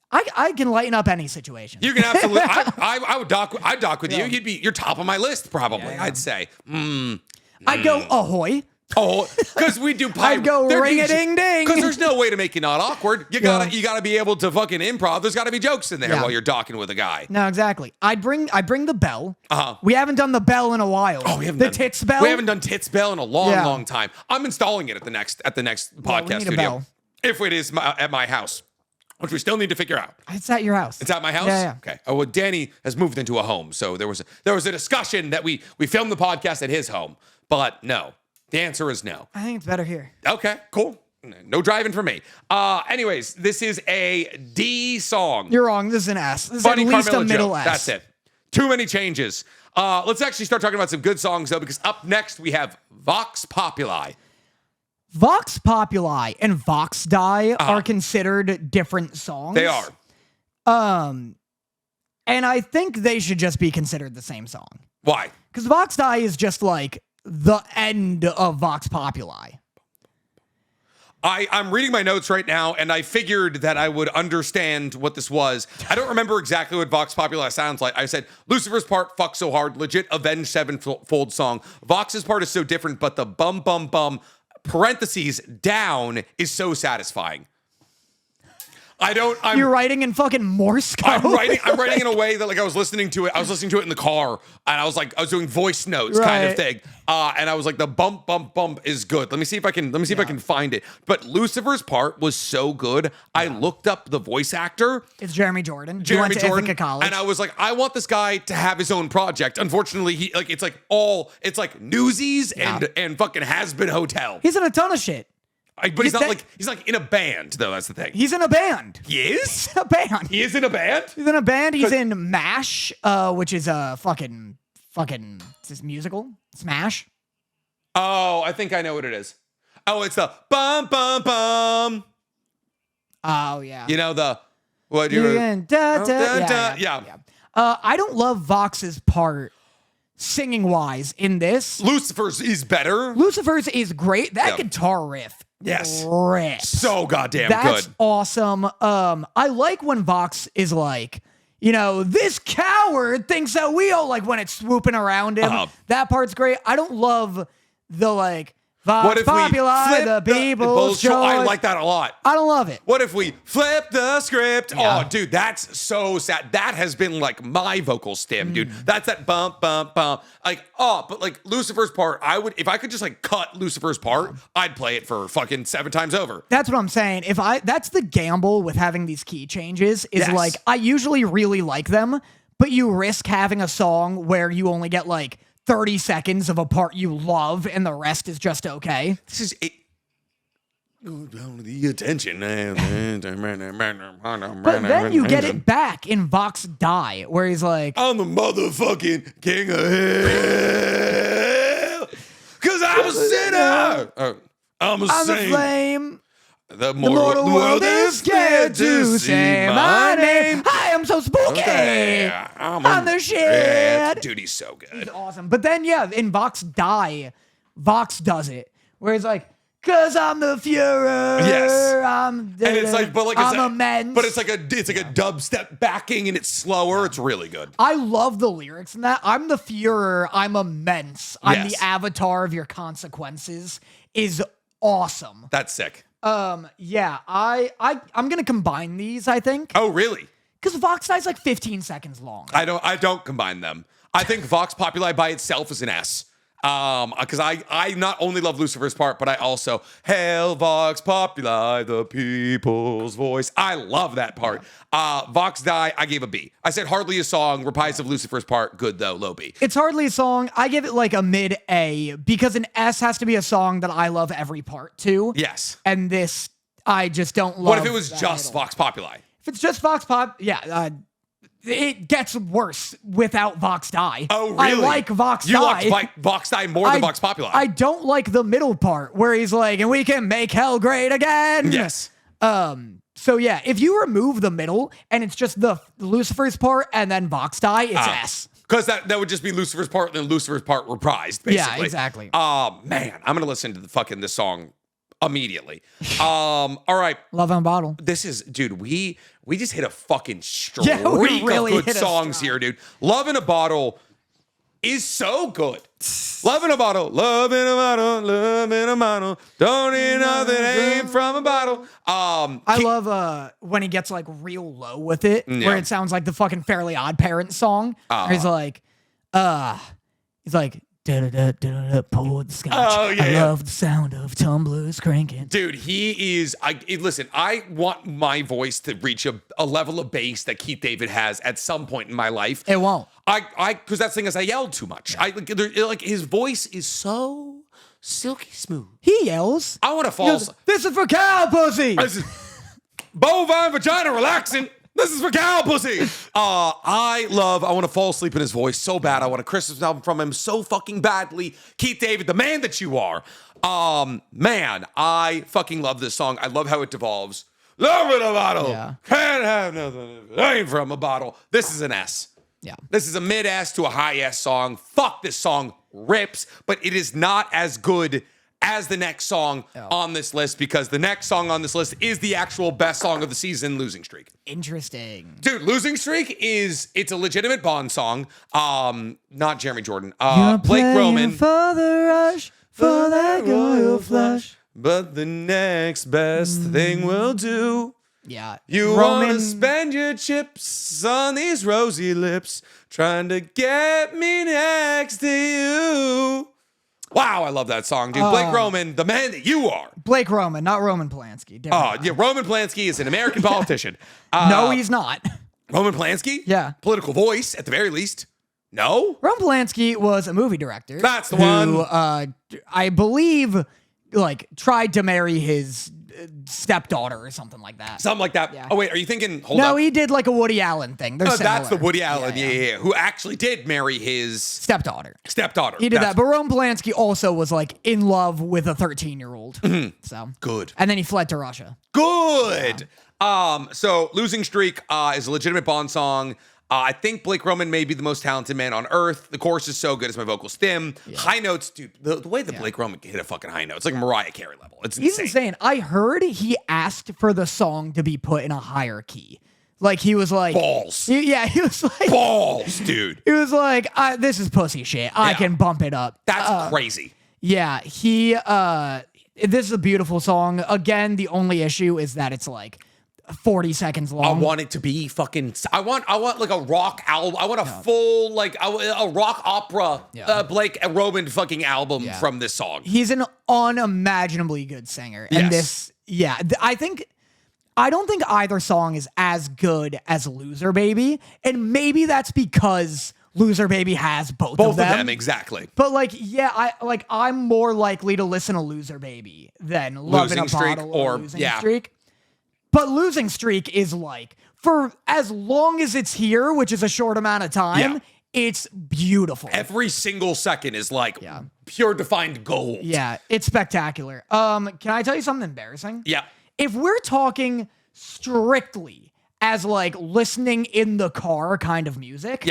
I can lighten up any situation. You can absolutely. I'd dock with you. You're top of my list probably. Yeah. I'd say. I'd go ahoy. Oh, because we do. I'd go ring a ding ding. Because there's no way to make it not awkward. You gotta be able to fucking improv. There's got to be jokes in there while you're docking with a guy. No, exactly. I'd bring the bell. We haven't done the bell in a while. Oh, we haven't done tits bell. We haven't done tits bell in a long time. I'm installing it at the next podcast studio. If it is at my house. Which we still need to figure out. It's at your house. It's at my house? Yeah. Okay. Oh, well, Danny has moved into a home. So there was a discussion that we filmed the podcast at his home. But no. The answer is no. I think it's better here. Okay, cool. No driving for me. Anyways, this is a D song. You're wrong. This is an S. This is Funny at least Carmilla a middle joke. S. That's it. Too many changes. Let's actually start talking about some good songs, though, because up next we have Vox Populi. Vox Populi and Vox Die are considered different songs. They are. And I think they should just be considered the same song. Why? Because Vox Die is just like the end of Vox Populi. I'm reading my notes right now, and I figured that I would understand what this was. I don't remember exactly what Vox Populi sounds like. I said, Lucifer's part, fuck so hard, legit Avenged Sevenfold song. Vox's part is so different, but the bum, bum, bum, parentheses, down is so satisfying. You're writing in fucking Morse code. I'm writing in a way that like I was listening to it in the car, and I was doing voice notes kind of thing. And I was like, the bump, bump, bump is good. Let me see if I can find it. But Lucifer's part was so good. I looked up the voice actor. It's Jeremy Jordan. Jeremy Jordan. Jordan. Ithaca College. And I was like, I want this guy to have his own project. Unfortunately, it's like Newsies and fucking Hazbin Hotel. He's in a ton of shit. But he's like in a band though. That's the thing. He's in a band. He is? He's in a band. He is in a band? He's in a band. He's in MASH, which is a fucking it's this musical. Smash. Oh, I think I know what it is. Oh, it's the bum bum bum. Oh yeah. You know the what you're yeah. I don't love Vox's part singing wise in this. Lucifer's is better. Lucifer's is great. That guitar riff. Yes. Rips. So goddamn That's good. Awesome. I like when Vox is like, this coward thinks that we all like when it's swooping around him. That part's great. I don't love the like Vox Populi, the people's choice. I like that a lot. I don't love it. What if we flip the script? Yeah. Oh, dude, that's so sad. That has been like my vocal stim, dude. That's that bump, bump, bump. Like, but like Lucifer's part, I would, if I could just like cut Lucifer's part, I'd play it for fucking 7 times over. That's what I'm saying. That's the gamble with having these key changes is Yes. like, I usually really like them, but you risk having a song where you only get like 30 seconds of a part you love and the rest is just okay. This is it. The attention. But then you get it back in Vox Die, where he's like, I'm the motherfucking king of hell. Cause I'm a sinner. I'm a saint. flame. The Mortal world is scared to say my name. Hi, I'm so spooky. Okay, I'm the shit. Yeah, dude, he's so good. He's awesome. But then, yeah, in Vox Die, Vox does it, where he's like, cause I'm the Fuhrer. Yes. And it's like, but like, I'm immense. But it's like a dubstep backing, and it's slower. It's really good. I love the lyrics in that. I'm the Fuhrer. I'm immense. I'm Yes. the avatar of your consequences. Is awesome. That's sick. Yeah, I'm gonna combine these, I think. Oh, really? Because Vox Die's like 15 seconds long. I don't combine them. I think Vox Populi by itself is an S. Because I not only love Lucifer's part, but I also Hail Vox Populi, the people's voice. I love that part. Vox Die, I gave a B. I said hardly a song. Reprise of Lucifer's part, good though, low B. It's hardly a song. I give it like a mid A because an S has to be a song that I love every part to. Yes. And this, I just don't love. What if it was that just middle. Vox Populi? If it's just Vox Pop, yeah, it gets worse without Vox Die. Oh, really? I like Vox You Die. like Vox Die more than Vox Populi? I don't like the middle part where he's like, and we can make hell great again. Yes. So yeah, if you remove the middle and it's just the Lucifer's part and then Vox Die, it's S. Because that would just be Lucifer's part and then Lucifer's part reprised, basically. Yeah, exactly. Man, I'm going to listen to this song immediately. All right. Love and Bottle. This is, dude, we just hit a fucking streak Yeah, we really of good hit a songs stride. here, dude. Love in a Bottle is so good. Love in a Bottle, love in a bottle, love in a bottle. Don't need nothing ain't from a bottle. I love when he gets like real low with it, Yeah. where it sounds like the fucking Fairly Odd Parents song. Where he's like, da da da da da, pour the scotch. Oh, yeah, I yeah. love the sound of tumblers cranking. Dude, he is. Listen, I want my voice to reach a level of bass that Keith David has at some point in my life. It won't. Because that thing is, I yelled too much. Like his voice is so silky smooth. He yells. I want to He fall. goes, this is for cow pussy. This is bovine vagina relaxing. This is for cow pussy. I want to fall asleep in his voice so bad. I want a Christmas album from him so fucking badly. Keith David, the man that you are. Man, I fucking love this song. I love how it devolves. Love in a bottle. Yeah. Can't have nothing if it ain't from a bottle. This is an S. Yeah. This is a mid S to a high S song. Fuck, this song rips, but it is not as good as the next song on this list because the next song on this list is the actual best song of the season, Losing Streak. Interesting. Dude, Losing Streak it's a legitimate Bond song. Not Jeremy Jordan. You're Blake playing Roman. for the rush, for that royal flush. But the next best thing we'll do. Yeah. You want to spend your chips on these rosy lips, trying to get me next to you. Wow, I love that song, dude. Blake Roman, the man that you are. Blake Roman, not Roman Polanski. Different guy. Roman Polanski is an American politician. No, he's not. Roman Polanski? Yeah. Political voice, at the very least. No? Roman Polanski was a movie director. That's the who, one. I believe, like, tried to marry his stepdaughter or something like that. Something like that. Yeah. Oh, wait, are you thinking? Hold No, up. he did like a Woody Allen thing. They're That's the similar. Woody Allen, yeah. Who actually did marry his Stepdaughter. stepdaughter. He did that, but Roman Polanski also was like in love with a 13-year-old. So Good. and then he fled to Russia. Good. So Losing Streak is a legitimate Bond song. I think Blake Roman may be the most talented man on earth. The chorus is so good. It's my vocal stim. High notes, dude. The way that Blake Roman can hit a fucking high note, it's like Mariah Carey level. It's insane. He's insane. I heard he asked for the song to be put in a higher key. Like he was like Balls. He was like Balls, dude. He was like, this is pussy shit. I can bump it up. That's crazy. Yeah, this is a beautiful song. Again, the only issue is that it's like 40 seconds long. I want it to be fucking. I want like a rock album. I want a full like a rock opera. Blake Roman fucking album from this song. He's an unimaginably good singer, and I don't think either song is as good as Loser Baby, and maybe that's because Loser Baby has both of them. Exactly. But I'm more likely to listen to Loser Baby than Love in a Bottle or Losing Streak. But Losing Streak is like, for as long as it's here, which is a short amount of time, it's beautiful. Every single second is like pure defined gold. Yeah, it's spectacular. Can I tell you something embarrassing? Yeah. If we're talking strictly as like listening in the car kind of music,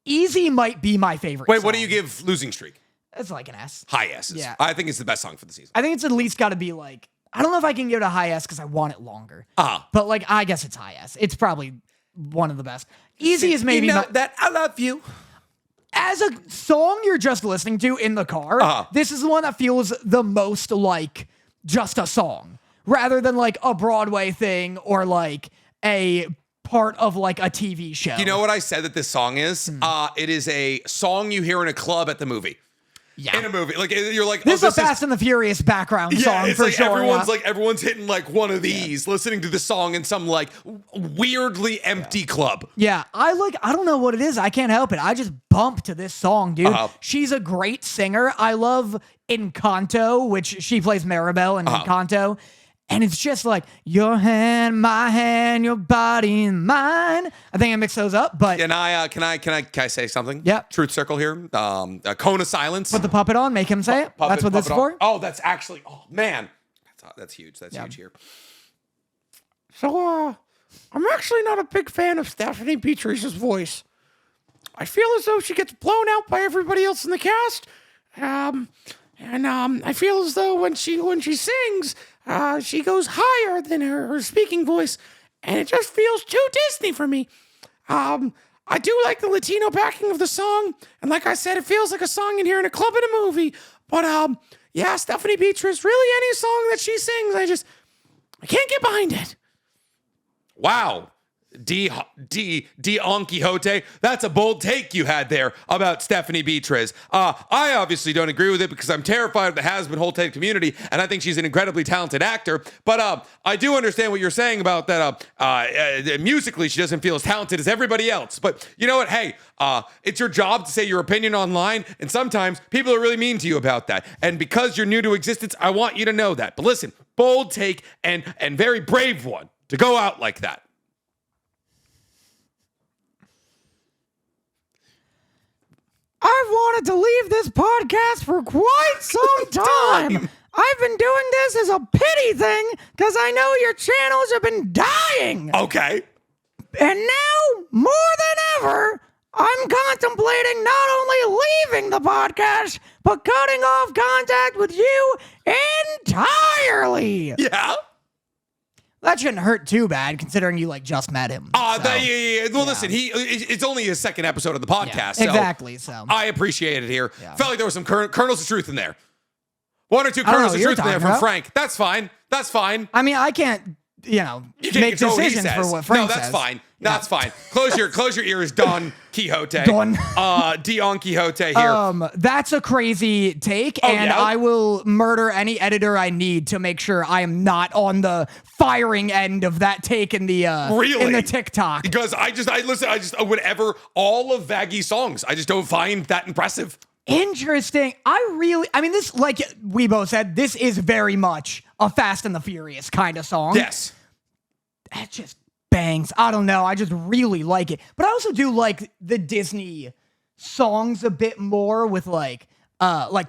Easy might be my favorite Wait, song. what do you give Losing Streak? It's like an S. High S's. Yeah. I think it's the best song for the season. I think it's at least got to be like, I don't know if I can give it a high S because I want it longer. But like, I guess it's high S. It's probably one of the best. Easy is maybe that I love you. As a song you're just listening to in the car, this is the one that feels the most like just a song rather than like a Broadway thing or like a part of like a TV show. You know what I said that this song is? It is a song you hear in a club at the movie. Yeah. In a movie. Like you're like, this is a Fast and the Furious background song it's for like sure. Everyone's hitting like one of these, listening to the song in some like weirdly empty club. Yeah, I don't know what it is. I can't help it. I just bump to this song, dude. She's a great singer. I love Encanto, which she plays Maribel in Encanto. And it's just like, your hand, my hand, your body and mine. I think I mixed those up, but... Can I say something? Yeah. Truth circle here. A cone of silence. Put the puppet on, make him say it. That's what this is for? Oh, that's actually... Oh, man. That's huge. That's huge here. So, I'm actually not a big fan of Stephanie Beatrice's voice. I feel as though she gets blown out by everybody else in the cast. I feel as though when she sings... she goes higher than her speaking voice, and it just feels too Disney for me. I do like the Latino backing of the song, and like I said, it feels like a song in here in a club in a movie. But Stephanie Beatrice, really any song that she sings, I can't get behind it. Wow. Don Quixote. That's a bold take you had there about Stephanie Beatriz. I obviously don't agree with it because I'm terrified of the Hazbin Holted community, and I think she's an incredibly talented actor. But I do understand what you're saying about that. Musically, she doesn't feel as talented as everybody else. But you know what? Hey, it's your job to say your opinion online, and sometimes people are really mean to you about that. And because you're new to existence, I want you to know that. But listen, bold take and very brave one to go out like that. I've wanted to leave this podcast for quite some time. I've been doing this as a pity thing because I know your channels have been dying. Okay. And now, more than ever, I'm contemplating not only leaving the podcast, but cutting off contact with you entirely. Yeah. That shouldn't hurt too bad, considering you just met him. Well, listen, it's only his second episode of the podcast. Exactly. So I appreciate it here. Felt like there was some kernels of truth in there. One or two kernels of truth in there from Frank. That's fine. I mean, I can't, make decisions for what Frank says. No, that's fine. That's fine. Close your ears, Don Quixote. Don Quixote here. That's a crazy take, I will murder any editor I need to make sure I am not on the firing end of that take in the in the TikTok. Because I listen, whatever, all of Vaggy's songs, I just don't find that impressive. Interesting. This, like we both said, this is very much a Fast and the Furious kind of song. Yes. That just bangs. I don't know. I just really like it. But I also do like the Disney songs a bit more with like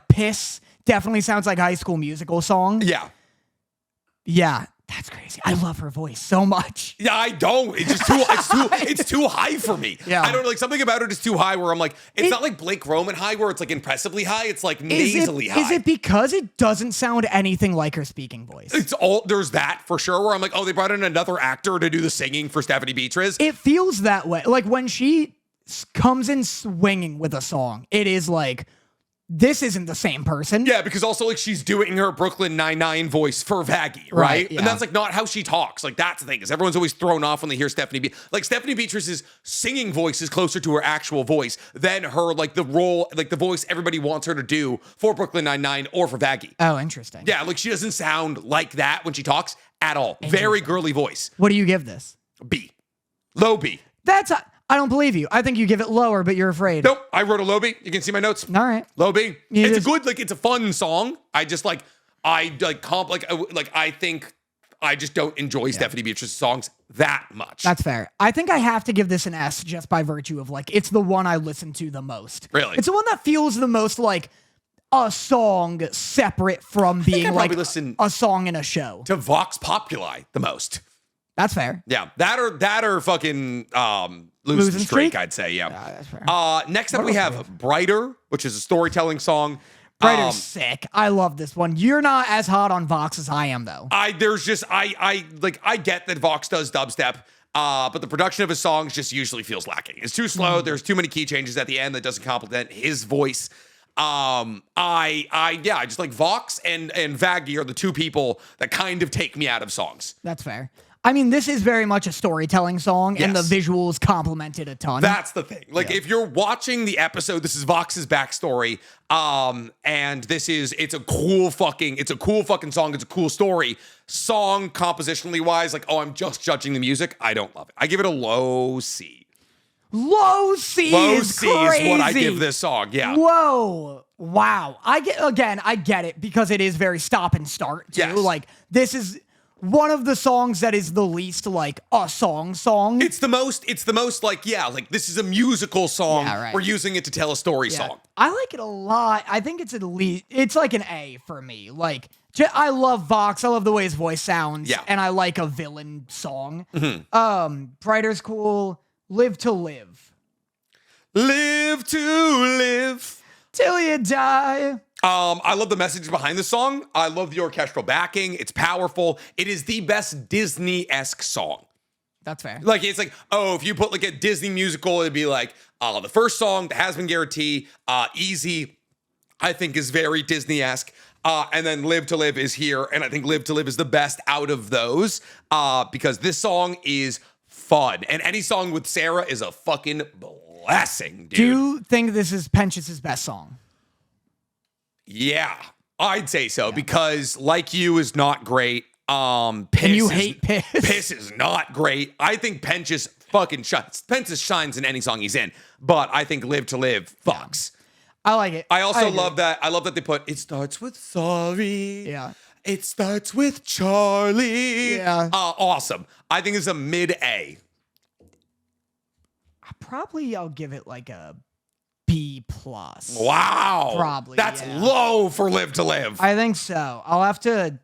Piss. Definitely sounds like a High School Musical song. Yeah. Yeah. That's crazy. I love her voice so much. Yeah, I don't. It's just it's too high for me. Yeah. I don't know, something about it is too high where I'm like, it's not like Blake Roman high where it's like impressively high. It's like nasally high. Is it because it doesn't sound anything like her speaking voice? There's that for sure where I'm like, oh, they brought in another actor to do the singing for Stephanie Beatriz. It feels that way. Like when she comes in swinging with a song, it is like this isn't the same person. Yeah, because also like she's doing her Brooklyn Nine-Nine voice for Vaggie, right? yeah. And that's like not how she talks. Like that's the thing, is everyone's always thrown off when they hear Stephanie like Stephanie Beatrice's singing voice is closer to her actual voice than her like the role, like the voice everybody wants her to do for Brooklyn Nine-Nine or for Vaggie. Oh, interesting. Yeah, like she doesn't sound like that when she talks at all. Very girly voice. What do you give this? B. Low B. I don't believe you. I think you give it lower, but you're afraid. Nope, I wrote a low B. You can see my notes. All right. Low B. You It's just- a good, like, it's a fun song. I just like, I think I just don't enjoy Stephanie Beatrice's songs that much. That's fair. I think I have to give this an S just by virtue of like, it's the one I listen to the most. Really? It's the one that feels the most like a song separate from being I like probably listen a song in a show. to Vox Populi the most. That's fair. Yeah, that or fucking Losing Streak, I'd say. Yeah. That's fair. Next up we have Brighter, which is a storytelling song. Brighter's sick. I love this one. You're not as hot on Vox as I am, though. I get that Vox does dubstep, but the production of his songs just usually feels lacking. It's too slow. There's too many key changes at the end that doesn't complement his voice. I just like Vox and Vaggie are the two people that kind of take me out of songs. That's fair. I mean, this is very much a storytelling song, and the Yes. visuals complement it a ton. That's the thing. Like, if you're watching the episode, this is Vox's backstory. And it's a cool fucking song. It's a cool story. Song compositionally wise, like, I'm just judging the music. I don't love it. I give it a low C. Low C Low is C is what I crazy. give this song. Yeah. Whoa. Wow. I get it because it is very stop and start too. Yes. Like, this is one of the songs that is the least like a song. It's the most like, this is a musical song. Yeah, right. We're using it to tell a story Yeah. song. I like it a lot. I think it's at least, it's like an A for me. Like, I love Vox. I love the way his voice sounds. Yeah. And I like a villain song. Brighter's cool. Live to Live. Live to live. Till you die. I love the message behind the song. I love the orchestral backing. It's powerful. It is the best Disney-esque song. That's fair. Like, it's like, if you put like a Disney musical, it'd be like the first song, the Hazbin Guarantee, Easy, I think is very Disney-esque. And then Live to Live is here. And I think Live to Live is the best out of those because this song is fun. And any song with Sarah is a fucking blessing, dude. Do you think this is Pench's best song? Yeah, I'd say so because Like You is not great. Piss And you hate Piss. Piss is not great. I think Pench's fucking shines. Pench's shines in any song he's in, but I think Live to Live fucks. I like it. I also agree. love that. I love that they put it starts with sorry. Yeah. It starts with Charlie. Yeah. Awesome. I think it's a mid A. Probably I'll give it like a B plus. Wow. Probably, That's yeah. low for Live to Live. I think so. I'll have to.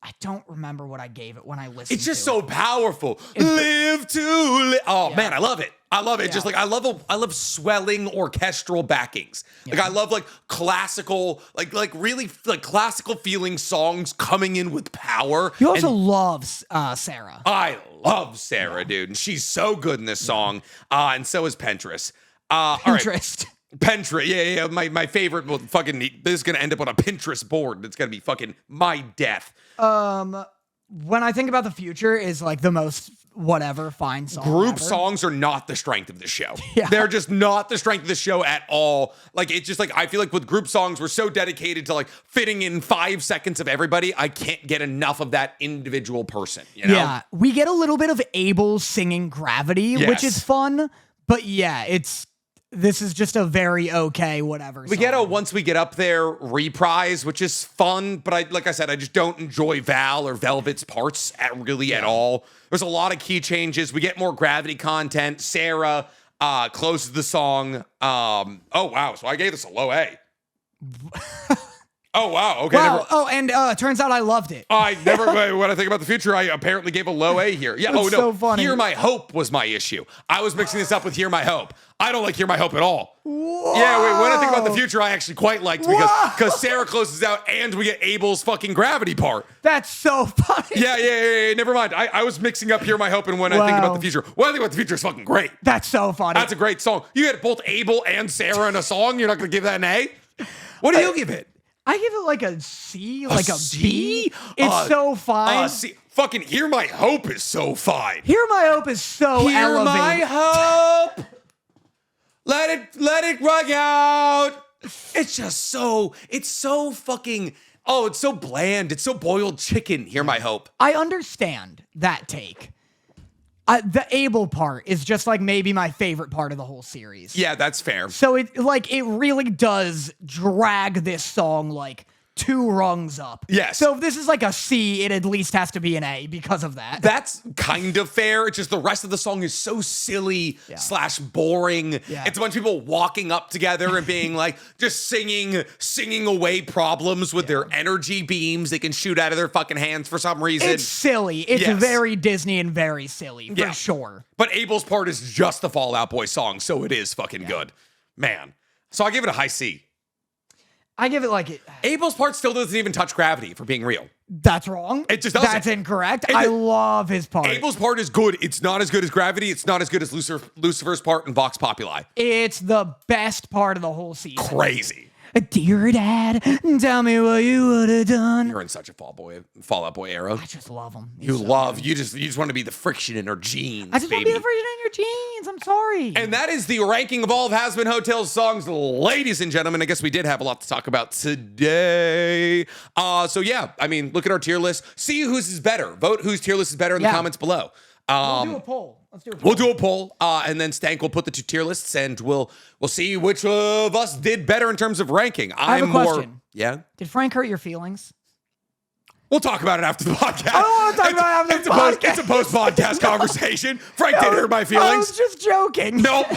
I don't remember what I gave it when I listened. It's just to so it. powerful. Live to live. Oh Yeah. man, I love it. I love it. Yeah. Just like I love swelling orchestral backings. Like I love like classical, like really like classical feeling songs coming in with power. He also loves Sarah. I love Sarah, dude, and she's so good in this song. And so is Pentress. All right. Interest. Pinterest, yeah. My favorite. Well, fucking, this is gonna end up on a Pinterest board. It's gonna be fucking my death. When I think about the future, is like the most whatever fine song. Group ever. songs are not the strength of the show. Yeah. They're just not the strength of the show at all. Like, it's just like, I feel like with group songs, we're so dedicated to like fitting in 5 seconds of everybody. I can't get enough of that individual person, you know? Yeah, we get a little bit of Abel singing Gravity, which Yes. is fun. But yeah, this is just a very okay whatever. We song. get a Once We Get Up There reprise, which is fun, but like I said, I just don't enjoy Val or Velvet's parts at all. There's a lot of key changes. We get more Gravity content. Sarah closes the song. Oh wow, so I gave this a low A. Oh wow, okay. Wow. And turns out I loved it. I never, when I think about the future, I apparently gave a low A here. Yeah, That's so funny. Hear My Hope was my issue. I was mixing this up with Hear My Hope. I don't like Hear My Hope at all. Whoa. Yeah, wait, when I think about the future, I actually quite liked because Sarah closes out and we get Abel's fucking Gravity part. That's so funny. Yeah, never mind. I was mixing up Hear My Hope and when I think about the future. When I think about the future is fucking great. That's so funny. That's a great song. You had both Abel and Sarah in a song. You're not going to give that an A? What do you give it? I give it like a C, like a C? B. It's so fine. C. Fucking Hear My Hope is so fine. Hear My Hope is so Hear elevated. my hope. Let it rug out. It's just it's so fucking, it's so bland. It's so boiled chicken. Hear My Hope. I understand that take. The Abel part is just like maybe my favorite part of the whole series. Yeah, that's fair. So it really does drag this song like 2 rungs up. Yes. So if this is like a C, it at least has to be an A because of that. That's kind of fair. It's just the rest of the song is so silly / boring. Yeah. It's a bunch of people walking up together and being like, just singing away problems with their energy beams they can shoot out of their fucking hands for some reason. It's silly. It's Yes. very Disney and very silly, for sure. But Abel's part is just the Fall Out Boy song, so it is fucking good. Man. So I give it a high C. I give it like it. Abel's part still doesn't even touch Gravity, for being real. That's wrong. It just doesn't. That's incorrect. I love his part. Abel's part is good. It's not as good as Gravity. It's not as good as Lucifer's part in Vox Populi. It's the best part of the whole season. Crazy. Dear Dad, tell me what you would have done. You're in such a Fall Out Boy era. I just love him. You just want to be the friction in her jeans. I just want to be the friction in your jeans. I'm sorry. And that is the ranking of all of Hazbin Hotel's songs, ladies and gentlemen. I guess we did have a lot to talk about today. So yeah, I mean, look at our tier list. See whose is better. Vote whose tier list is better in the comments below. We'll do a poll. Let's do a poll. We'll do a poll, and then Stank will put the 2 tier lists, and we'll see which of us did better in terms of ranking. I have a question. Yeah? Did Frank hurt your feelings? We'll talk about it after the podcast. I don't want to talk about it after the podcast. It's a post-podcast conversation. Frank did hurt my I feelings. was just joking. Nope.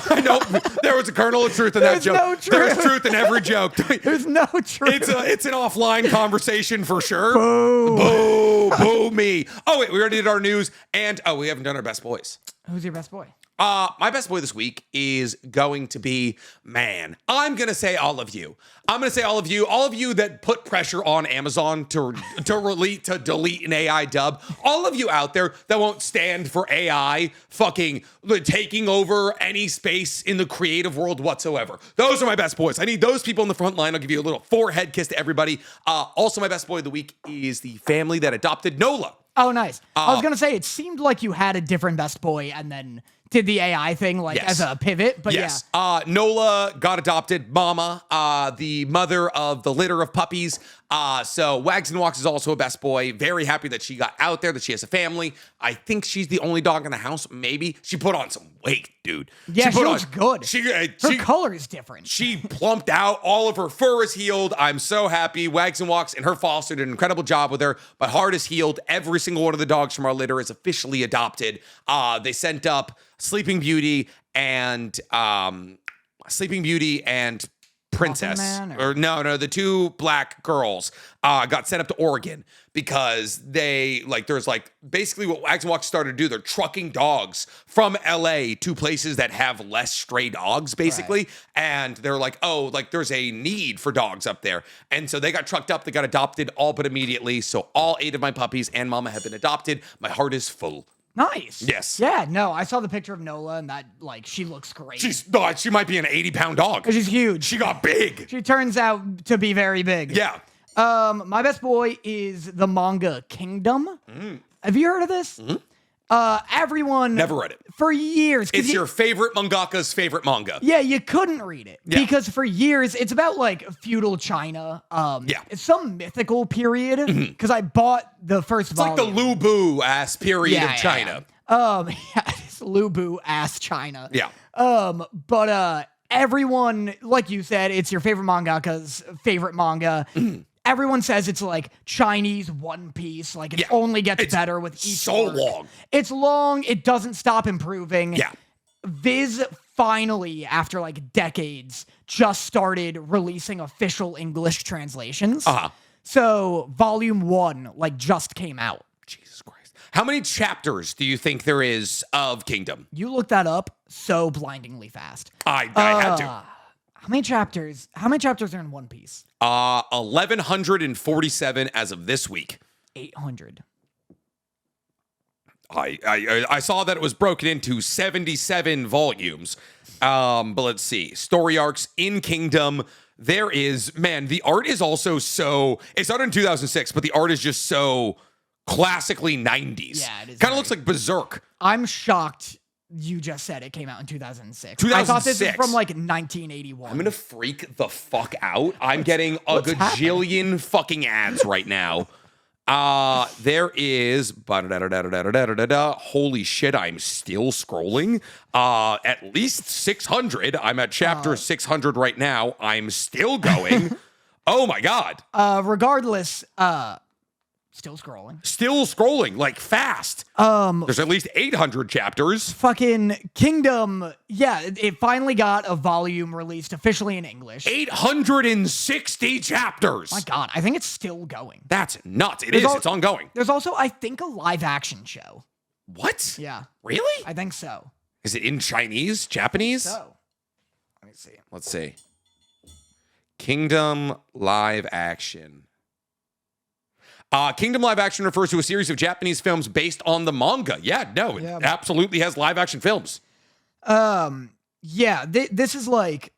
There was a kernel of truth in that There's joke. no truth. There's truth in every joke. There's no truth. It's an offline conversation for sure. Boo. Boo me. Oh, wait, we already did our news, and we haven't done our best boys. Who's your best boy? My best boy this week is going to be, I'm going to say all of you. I'm going to say all of you that put pressure on Amazon to delete an AI dub. All of you out there that won't stand for AI fucking taking over any space in the creative world whatsoever. Those are my best boys. I need those people in the front line. I'll give you a little forehead kiss to everybody. Also, my best boy of the week is the family that adopted Nola. Oh, nice. I was going to say, it seemed like you had a different best boy and then did the AI thing as a pivot, but yes. Nola got adopted. Mama, the mother of the litter of puppies. So Wags and Walks is also a best boy. Very happy that she got out there, that she has a family. I think she's the only dog in the house. Maybe she put on some weight, dude. Yeah, she looks good. Her She color is different. She plumped out. All of her fur is healed. I'm so happy. Wags and Walks and her foster did an incredible job with her. My heart is healed. Every single one of the dogs from our litter is officially adopted. They sent up Sleeping Beauty and Princess. Or no, the 2 black girls got sent up to Oregon because there's basically what Wags and Walks started to do. They're trucking dogs from LA to places that have less stray dogs, basically. Right. And they're like, there's a need for dogs up there. And so they got trucked up, they got adopted all but immediately. So all 8 of my puppies and Mama have been adopted. My heart is full. Nice. Yes. Yeah, no, I saw the picture of Nola and that, she looks great. She might be an 80-pound dog. She's huge. She got big. She turns out to be very big. Yeah. My best boy is the manga Kingdom. Have you heard of this? Mm-hmm. Everyone... Never read it. For years. It's your favorite mangaka's favorite manga. Yeah, you couldn't read it. Yeah. Because for years, it's about feudal China. It's some mythical period. Because I bought the first volume. It's like the Lu Bu ass period of China. It's Lu Bu ass China. Yeah. But everyone, like you said, it's your favorite mangaka's favorite manga. Everyone says it's like Chinese One Piece. It only gets better with each so arc. long. It's long. It doesn't stop improving. Yeah. Viz finally, after decades, just started releasing official English translations. So volume 1 just came out. Jesus Christ. How many chapters do you think there is of Kingdom? You looked that up so blindingly fast. I had to. How many chapters are in One Piece? 1,147 as of this week. 800. I saw that it was broken into 77 volumes. But let's see. Story arcs in Kingdom. there is, man, the art is also so, it's out in 2006, but the art is just so classically 90s. Yeah, it is Kind of looks like Berserk. I'm shocked you just said it came out in 2006. 2006. I thought this was from like 1981. I'm gonna freak the fuck out. I'm getting a gajillion fucking ads right now. There is holy shit, I'm still scrolling. At least 600. I'm at chapter 600 right now. I'm still going. Oh my god. Regardless, still scrolling. Still scrolling, like fast. There's at least 800 chapters. Fucking Kingdom. Yeah, it finally got a volume released officially in English. 860 chapters. My God, I think it's still going. That's nuts. It's ongoing. There's also, I think, a live action show. What? Yeah. Really? I think so. Is it in Chinese? Japanese? So, let me see. Let's see. Kingdom live action. Kingdom live action refers to a series of Japanese films based on the manga. Yeah, no, it absolutely has live action films. Yeah, this is like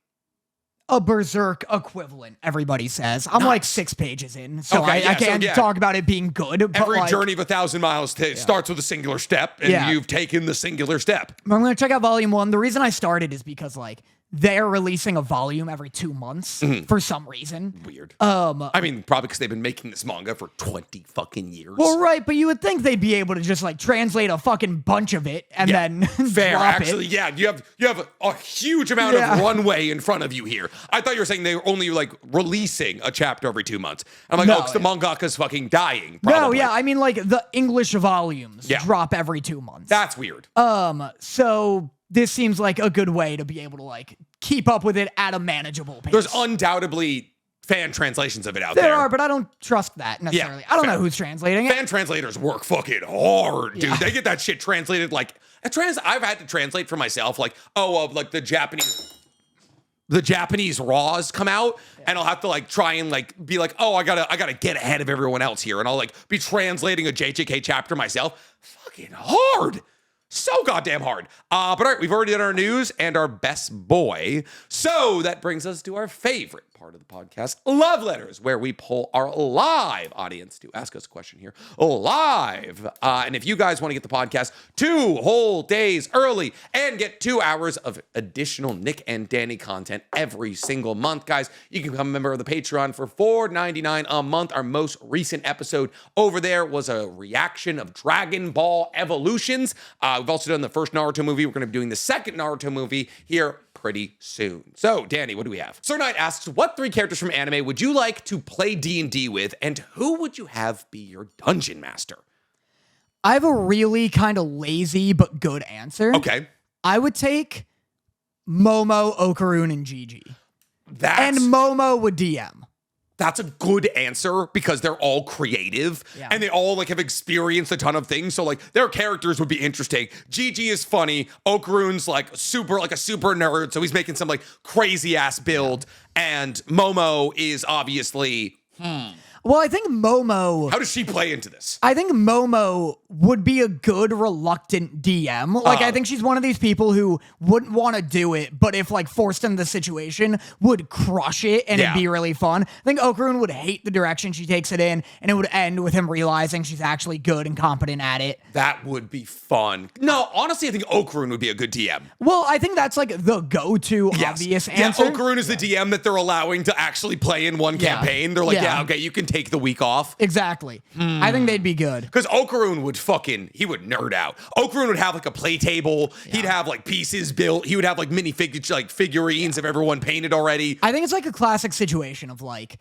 a Berserk equivalent, everybody says. I'm like 6 pages in, so I can't talk about it being good. Every but journey of 1,000 miles starts with a singular step, and you've taken the singular step. I'm going to check out volume 1. The reason I started is because, like, they're releasing a volume every 2 months for some reason. Weird. I mean, probably because they've been making this manga for 20 fucking years. Well, right, but you would think they'd be able to just like translate a fucking bunch of it and then fair. drop Actually, it. yeah, you have a huge amount of runway in front of you here. I thought you were saying they were only like releasing a chapter every 2 months. I'm like, because the mangaka's fucking dying. Probably. No, yeah, I mean like the English volumes drop every 2 months. That's weird. So this seems like a good way to be able to like keep up with it at a manageable pace. There's undoubtedly fan translations of it out there. There are, but I don't trust that necessarily. I don't know who's translating it. Fan translators work fucking hard, dude. They get that shit translated like I've had to translate for myself, like, like the Japanese raws come out, and I'll have to like try and like be like, I gotta get ahead of everyone else here, and I'll like be translating a JJK chapter myself. Fucking hard. So goddamn hard. But all right, we've already done our news and our best boy. So that brings us to our favorite part of the podcast, Love Letters, where we poll our live audience to ask us a question here live. And if you guys want to get the podcast 2 whole days early and get 2 hours of additional Nick and Danny content every single month, guys, you can become a member of the Patreon for $4.99 a month. Our most recent episode over there was a reaction of Dragon Ball Evolutions. We've also done the first Naruto movie. We're going to be doing the second Naruto movie here pretty soon. So, Danny, what do we have? Sir Knight asks, what 3 characters from anime would you like to play D&D with, and who would you have be your dungeon master? I have a really kind of lazy but good answer. Okay. I would take Momo, Okarun, and Gigi. And Momo would DM. That's a good answer because they're all creative and they all like have experienced a ton of things. So like their characters would be interesting. Gigi is funny. Okarun's like a super nerd. So he's making some like crazy ass build. And Momo is obviously, Well, I think Momo... How does she play into this? I think Momo would be a good reluctant DM. Like, I think she's one of these people who wouldn't want to do it, but if, like, forced into the situation, would crush it, and it'd be really fun. I think Okarun would hate the direction she takes it in, and it would end with him realizing she's actually good and competent at it. That would be fun. No, honestly, I think Okarun would be a good DM. Well, I think that's, like, the go-to obvious answer. Yeah, Okarun is the DM that they're allowing to actually play in one campaign. They're like, okay, you can take the week off. Exactly. I think they'd be good. Because Okarun would he would nerd out. Okarun would have like a play table. He'd have like pieces built. He would have like figurines of everyone painted already. I think it's like a classic situation of like,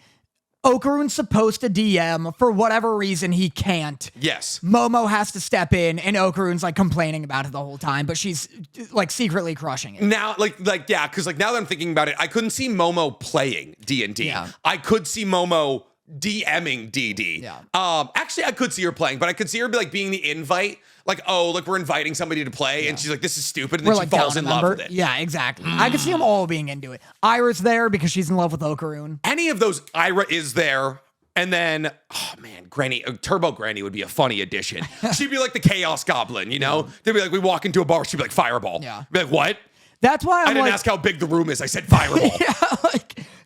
Okarun's supposed to DM. For whatever reason, he can't. Yes. Momo has to step in, and Okarun's like complaining about it the whole time, but she's like secretly crushing it. Now, because like now that I'm thinking about it, I couldn't see Momo playing D&D. Yeah. I could see Momo DMing DD. Yeah. Actually, I could see her playing, but I could see her being the invite. Like, we're inviting somebody to play, and she's like, this is stupid, and then she falls in love with it. Yeah, exactly. I could see them all being into it. Ira's there because she's in love with Okarun. Any of those, Ira is there. And then, Granny, Turbo Granny would be a funny addition. She'd be like the Chaos Goblin, you know? They'd be like, we walk into a bar, she'd be like, Fireball. Yeah. Be like, what? That's why I didn't ask how big the room is. I said fireball.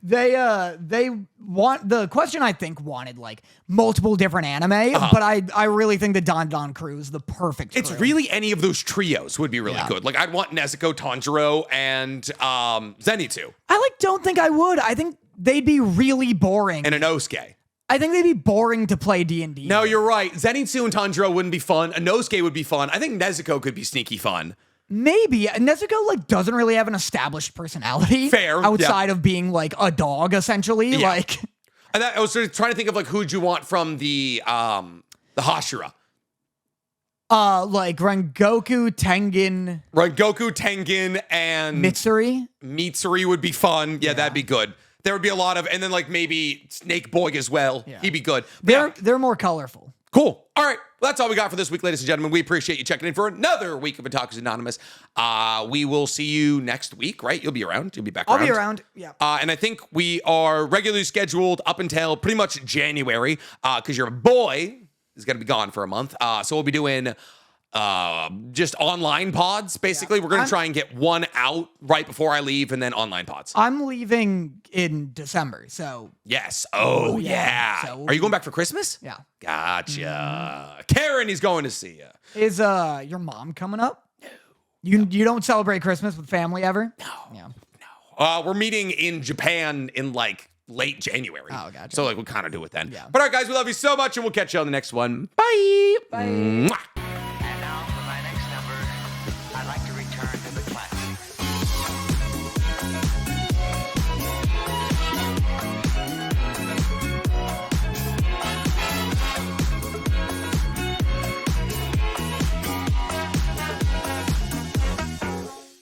they want the question. I think wanted like multiple different anime, but I really think the Don Don crew is the perfect. It's crew. really any of those trios would be really good. Like I'd want Nezuko, Tanjiro, and Zenitsu I don't think I would. I think they'd be really boring. and Inosuke. I think they'd be boring to play D&D. No, you're right. Zenitsu and Tanjiro wouldn't be fun. Inosuke would be fun. I think Nezuko could be sneaky fun. Maybe Nezuko like doesn't really have an established personality. Fair, outside of being like a dog, essentially. Yeah. Like, And I was sort of trying to think of like who'd you want from the Hashira. like Rengoku, Tengen, And Mitsuri. would be fun. Yeah, that'd be good. There would be a lot of, and then like maybe Snake Boy as well. Yeah. He'd be good. But They're more colorful. cool. All right. Well, that's all we got for this week, ladies and gentlemen. We appreciate you checking in for another week of Otakus Anonymous. We will see you next week, right? You'll be around. You'll be back I'll around. be around. Yeah. And I think we are regularly scheduled up until pretty much January because your boy is going to be gone for a month. So we'll be doing just online pods, basically. We're going to try and get one out right before I leave and then online pods. I'm leaving in December, so Yes. Oh, yeah. So Are you going back for Christmas? yeah. Gotcha. Karen, he's going to see you. Is your mom coming up? No. You don't celebrate Christmas with family ever? No. Yeah. We're meeting in Japan in like late January. Oh, gotcha. So like we'll kind of do it then. Yeah. But all right, guys, we love you so much and we'll catch you on the next one. Bye. Bye. Mwah.